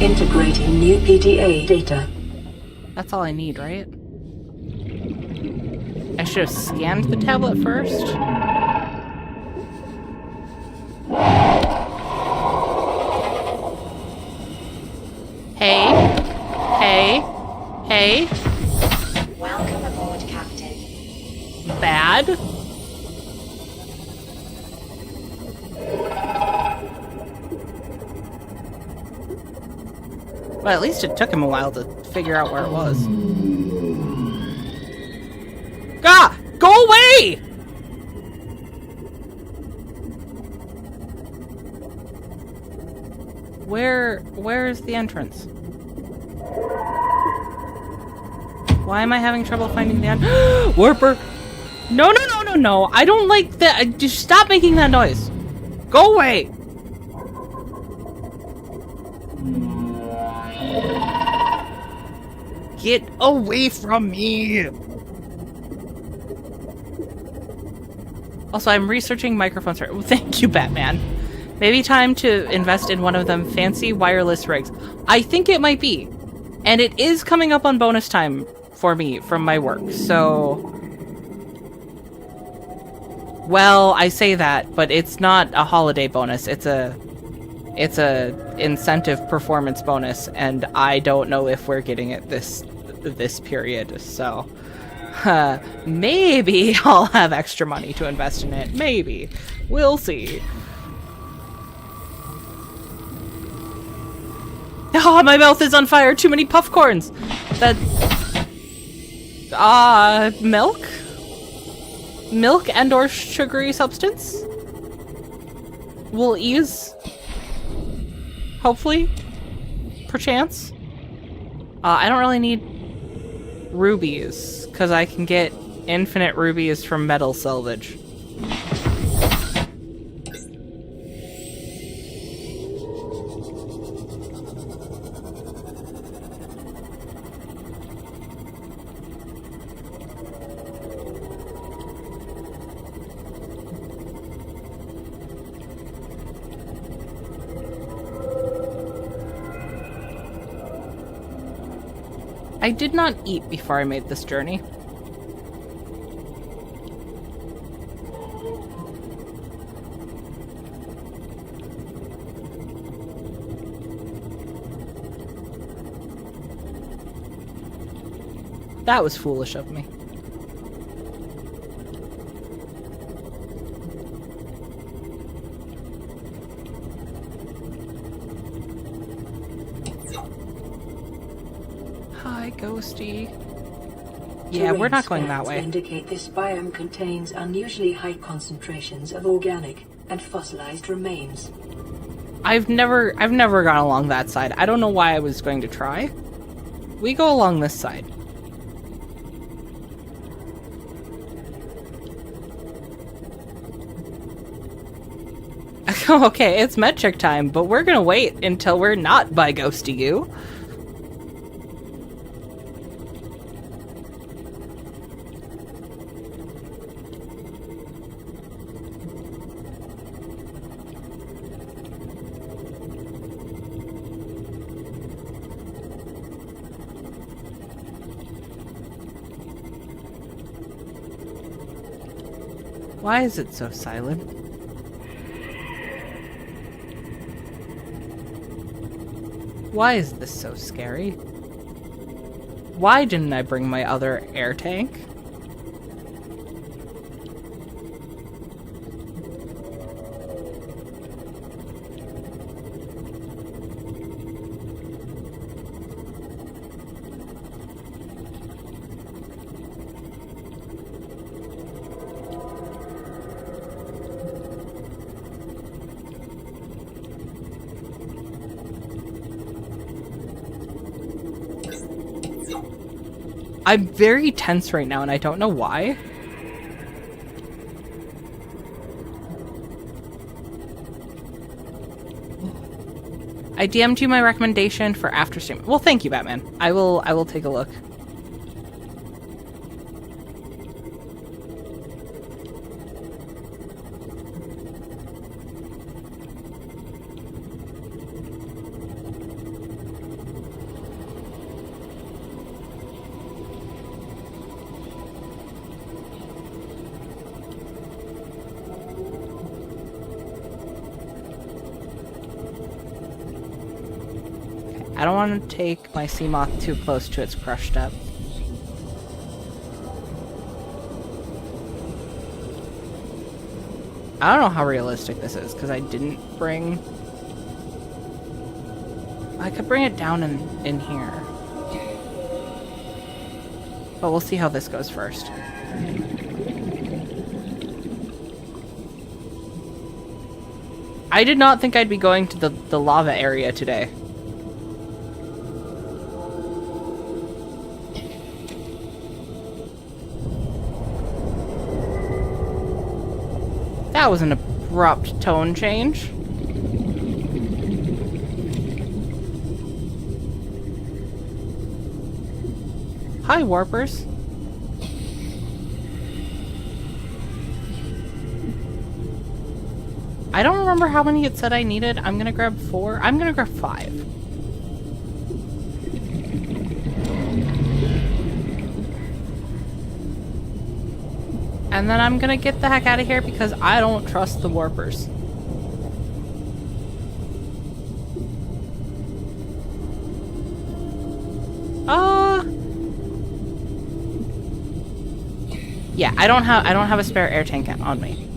Integrating new PDA data. That's all I need, right? I should have scanned the tablet first. Hey. Hey. Hey. Welcome aboard, Captain. Bad? Well, at least it took him a while to figure out where it was. Gah! Go away! Where is the entrance? Why am I having trouble finding the Warper! No, no, no, no, no! I don't like that. Just stop making that noise. Go away! Get away from me! Also, I'm researching microphones. Thank you, Batman. Maybe time to invest in one of them fancy wireless rigs. I think it might be. And it is coming up on bonus time for me from my work, so... Well, I say that, but it's not a holiday bonus. It's a incentive performance bonus, and I don't know if we're getting it this period, so... maybe I'll have extra money to invest in it. Maybe. We'll see. Oh, my mouth is on fire. Too many puffcorns. Milk? Milk and or sugary substance? Will ease. Hopefully. Perchance. I don't really need rubies, because I can get infinite rubies from metal salvage. I did not eat before I made this journey. That was foolish of me. Hi, Ghosty. Yeah, we're not going that way. Indicate this biome contains unusually high concentrations of organic and fossilized remains. I've never gone along that side. I don't know why I was going to try. We go along this side. Okay, it's metric time, but we're gonna wait until we're not by Ghosty Goo. Why is it so silent? Why is this so scary? Why didn't I bring my other air tank? I'm very tense right now, and I don't know why. I DM'd you my recommendation for after stream. Well, thank you, Batman. I will take a look. I don't want to take my sea moth too close to its crush depth. I don't know how realistic this is, because I didn't bring... I could bring it down in here. But we'll see how this goes first. I did not think I'd be going to the lava area today. That was an abrupt tone change. Hi, warpers. I don't remember how many it said I needed. I'm gonna grab 4. I'm gonna grab 5. And then I'm gonna get the heck out of here because I don't trust the warpers. Yeah, I don't have a spare air tank on me.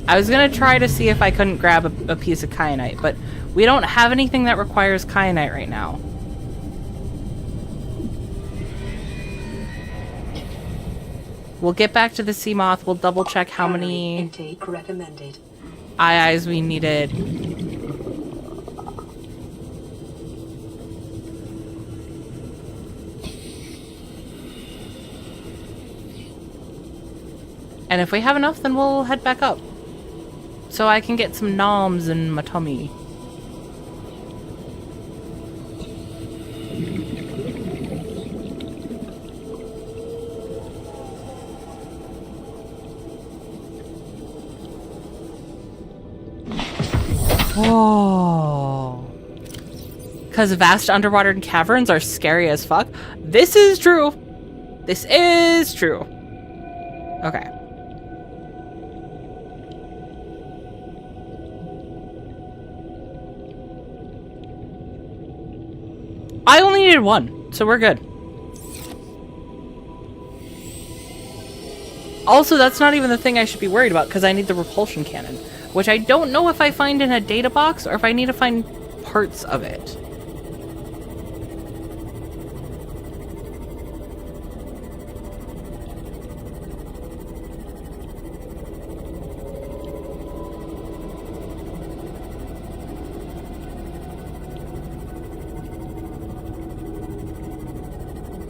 I was gonna try to see if I couldn't grab a piece of kyanite, but we don't have anything that requires kyanite right now. We'll get back to the sea moth. We'll double check how many intake recommended. eyes we needed. And if we have enough, then we'll head back up. So I can get some noms in my tummy. Oh. Because vast underwater caverns are scary as fuck. This is true. This is true. Okay. I only needed 1, so we're good. Also, that's not even the thing I should be worried about, because I need the repulsion cannon, which I don't know if I find in a data box or if I need to find parts of it.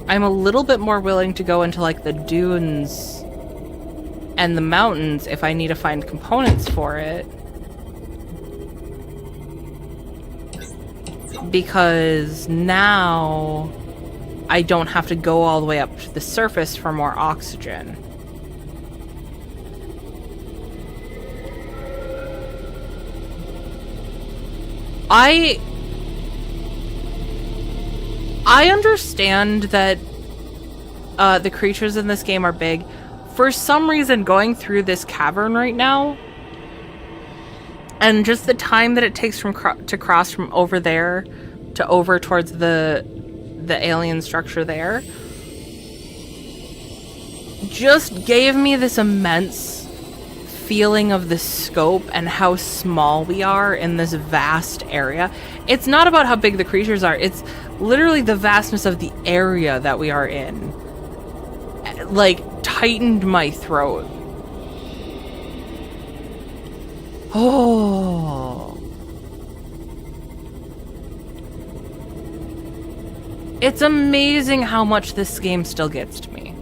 I'm a little bit more willing to go into like the dunes and the mountains if I need to find components for it. Because now I don't have to go all the way up to the surface for more oxygen. I understand that the creatures in this game are big For some reason, going through this cavern right now, and just the time that it takes to cross from over there to over towards the alien structure there, just gave me this immense feeling of the scope and how small we are in this vast area. It's not about how big the creatures are, it's literally the vastness of the area that we are in. Like, tightened my throat. Oh. It's amazing how much this game still gets to me.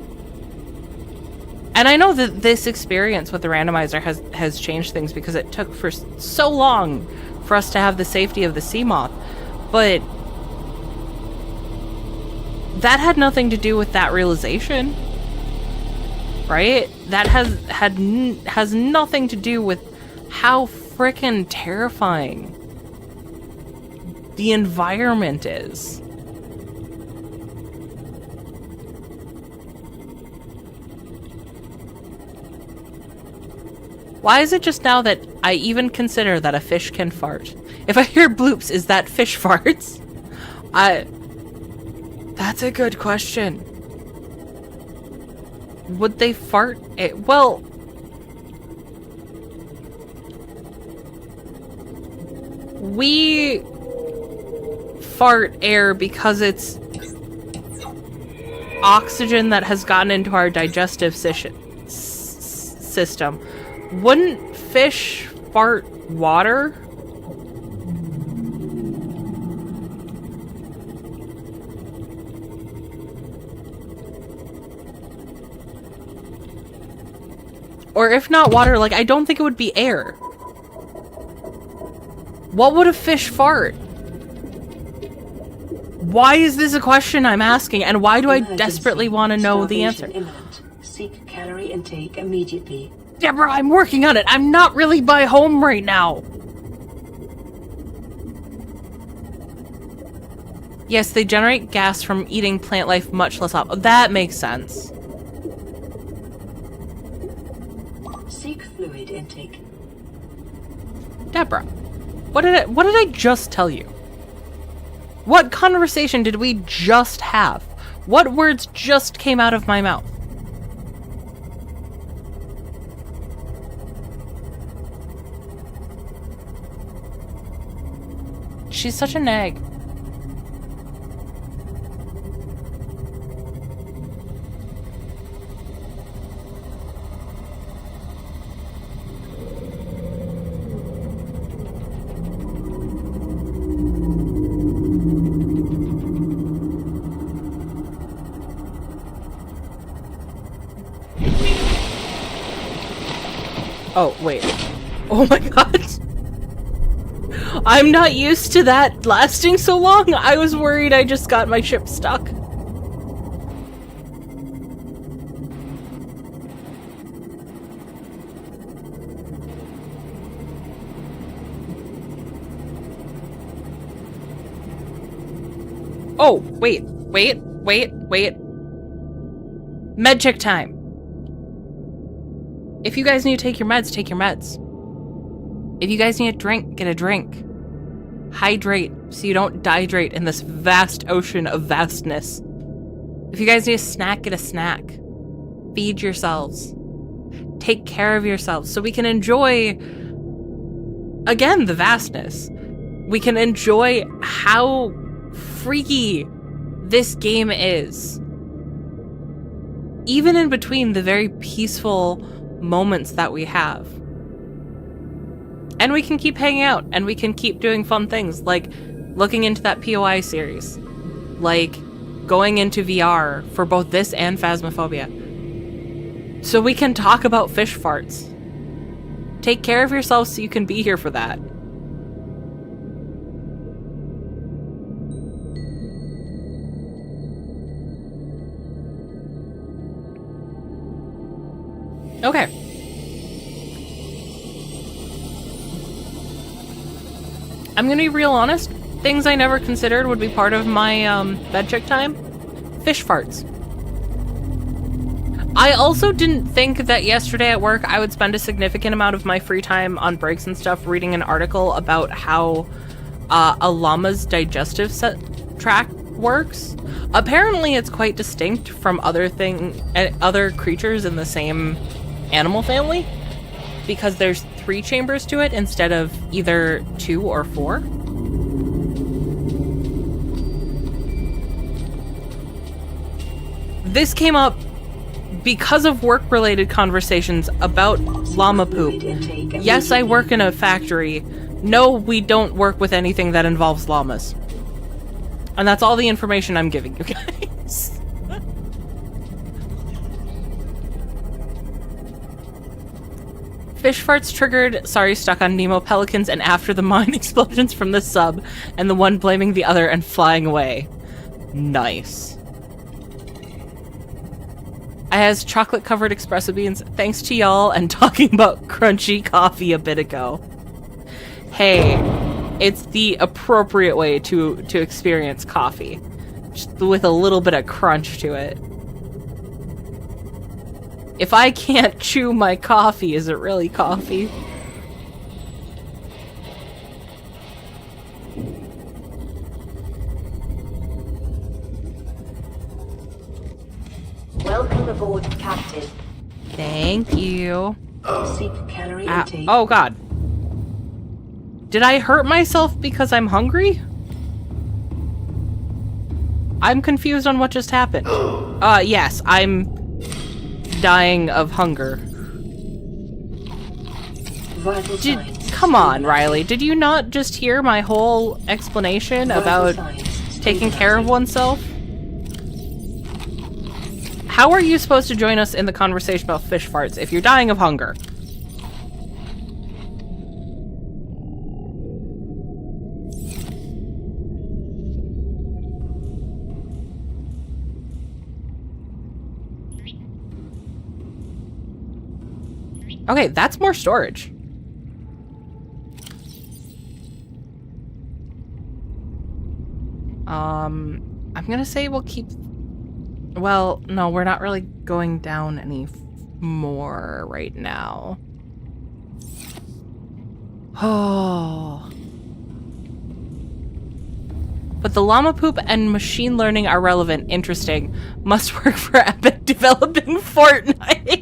And I know that this experience with the randomizer has changed things because it took for so long for us to have the safety of the sea moth. But that had nothing to do with that realization. Right? That has nothing to do with how frickin' terrifying the environment is. Why is it just now that I even consider that a fish can fart? If I hear bloops, is that fish farts? That's a good question. Would they fart? Well, we fart air because it's oxygen that has gotten into our digestive system. Wouldn't fish fart water? Or if not water, like, I don't think it would be air. What would a fish fart? Why is this a question I'm asking, and why do I desperately want to know the answer? Imminent. Seek calorie intake immediately. Deborah, I'm working on it. I'm not really by home right now. Yes, they generate gas from eating plant life much less often. That makes sense. Seek fluid intake. Deborah, what did I just tell you? What conversation did we just have? What words just came out of my mouth? She's such a nag. Oh, wait. Oh my god. I'm not used to that lasting so long. I was worried I just got my ship stuck. Oh, wait. Med check time. If you guys need to take your meds, take your meds. If you guys need a drink, get a drink. Hydrate so you don't dehydrate in this vast ocean of vastness. If you guys need a snack, get a snack. Feed yourselves. Take care of yourselves so we can enjoy, again, the vastness. We can enjoy how freaky this game is. Even in between the very peaceful moments that we have. And we can keep hanging out, and we can keep doing fun things, like looking into that POI series. Like going into VR for both this and Phasmophobia. So we can talk about fish farts. Take care of yourselves so you can be here for that. Okay. I'm gonna be real honest. Things I never considered would be part of my bed check time. Fish farts. I also didn't think that yesterday at work I would spend a significant amount of my free time on breaks and stuff reading an article about how a llama's digestive tract works. Apparently it's quite distinct from other creatures in the same animal family because there's 3 chambers to it instead of either 2 or 4. This came up because of work-related conversations about llama poop. Yes, I work in a factory. No, we don't work with anything that involves llamas. And that's all the information I'm giving you guys. Fish farts triggered, sorry, stuck on Nemo pelicans and after the mine explosions from the sub, and the one blaming the other and flying away. Nice. I has chocolate-covered espresso beans, thanks to y'all, and talking about crunchy coffee a bit ago. Hey, it's the appropriate way to experience coffee. Just with a little bit of crunch to it. If I can't chew my coffee, is it really coffee? Welcome aboard, Captain. Thank you. Seek calorie intake. Oh god. Did I hurt myself because I'm hungry? I'm confused on what just happened. Yes, I'm dying of hunger. Vital signs. Come on, Riley. Did you not just hear my whole explanation about taking care of oneself? How are you supposed to join us in the conversation about fish farts if you're dying of hunger? Okay, that's more storage. I'm gonna say we'll keep... Well, no, we're not really going down any more right now. Oh. But the llama poop and machine learning are relevant. Interesting. Must work for Epic developing Fortnite.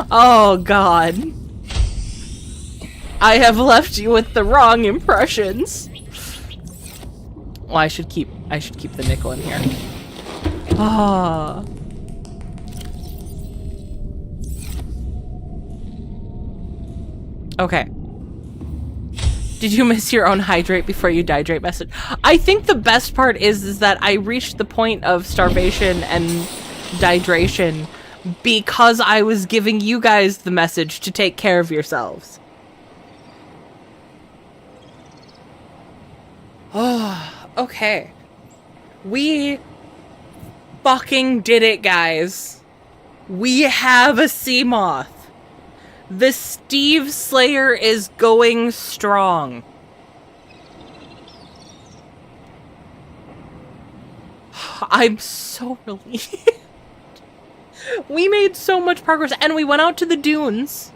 Oh, God. I have left you with the wrong impressions. Well, I should keep the nickel in here. Ah. Okay. Did you miss your own hydrate before you dihydrate message? I think the best part is that I reached the point of starvation and dehydration because I was giving you guys the message to take care of yourselves. Oh, okay. We fucking did it, guys. We have a sea moth. The Steve Slayer is going strong. I'm so relieved. We made so much progress, and we went out to the dunes.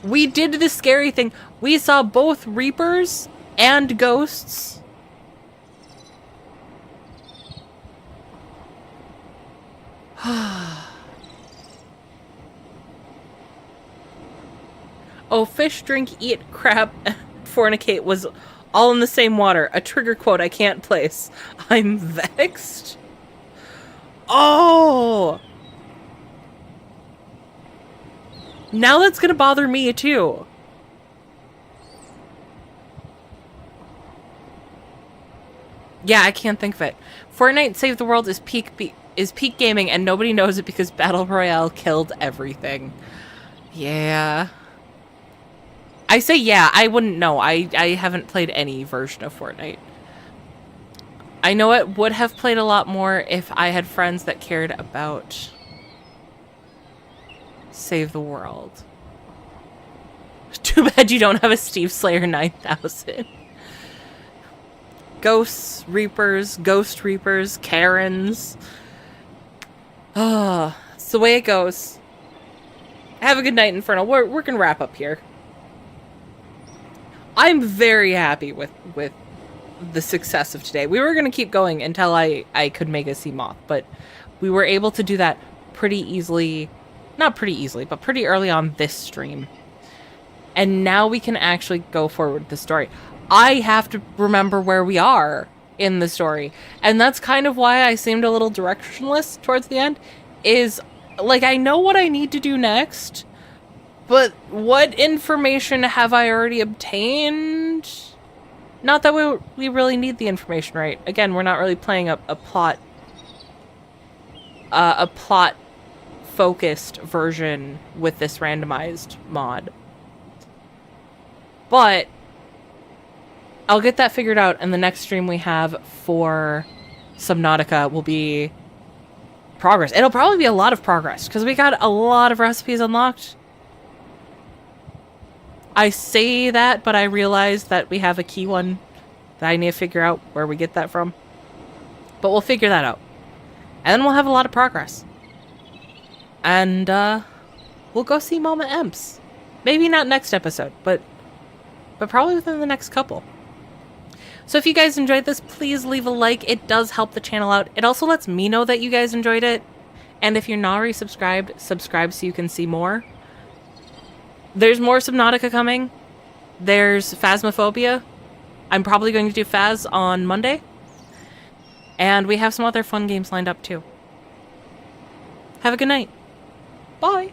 We did the scary thing. We saw both Reapers and ghosts. Oh, fish, drink, eat, crab, fornicate was all in the same water. A trigger quote I can't place. I'm vexed. Oh! Now that's gonna bother me too. Yeah, I can't think of it. Fortnite Save the World is peak gaming and nobody knows it because Battle Royale killed everything. Yeah. I say yeah, I wouldn't know. I haven't played any version of Fortnite. I know it would have played a lot more if I had friends that cared about Save the World. Too bad you don't have a Steve Slayer 9000. Ghosts, Reapers, Ghost Reapers, Karens. Ah, it's the way it goes. Have a good night, Infernal. We're gonna wrap up here. I'm very happy with the success of today. We were gonna keep going until I could make a sea moth, but we were able to do that pretty easily. Not pretty easily, but pretty early on this stream. And now we can actually go forward with the story. I have to remember where we are in the story. And that's kind of why I seemed a little directionless towards the end. Is, like, I know what I need to do next, but what information have I already obtained? Not that we really need the information, right? Again, we're not really playing a plot focused version with this randomized mod. But I'll get that figured out, and the next stream we have for Subnautica will be progress. It'll probably be a lot of progress, because we got a lot of recipes unlocked. I say that, but I realize that we have a key one that I need to figure out where we get that from. But we'll figure that out. And then we'll have a lot of progress. And, we'll go see Mama Emps. Maybe not next episode, but probably within the next couple. So if you guys enjoyed this, please leave a like. It does help the channel out. It also lets me know that you guys enjoyed it. And if you're not already subscribed, subscribe so you can see more. There's more Subnautica coming. There's Phasmophobia. I'm probably going to do Phas on Monday. And we have some other fun games lined up too. Have a good night. Bye.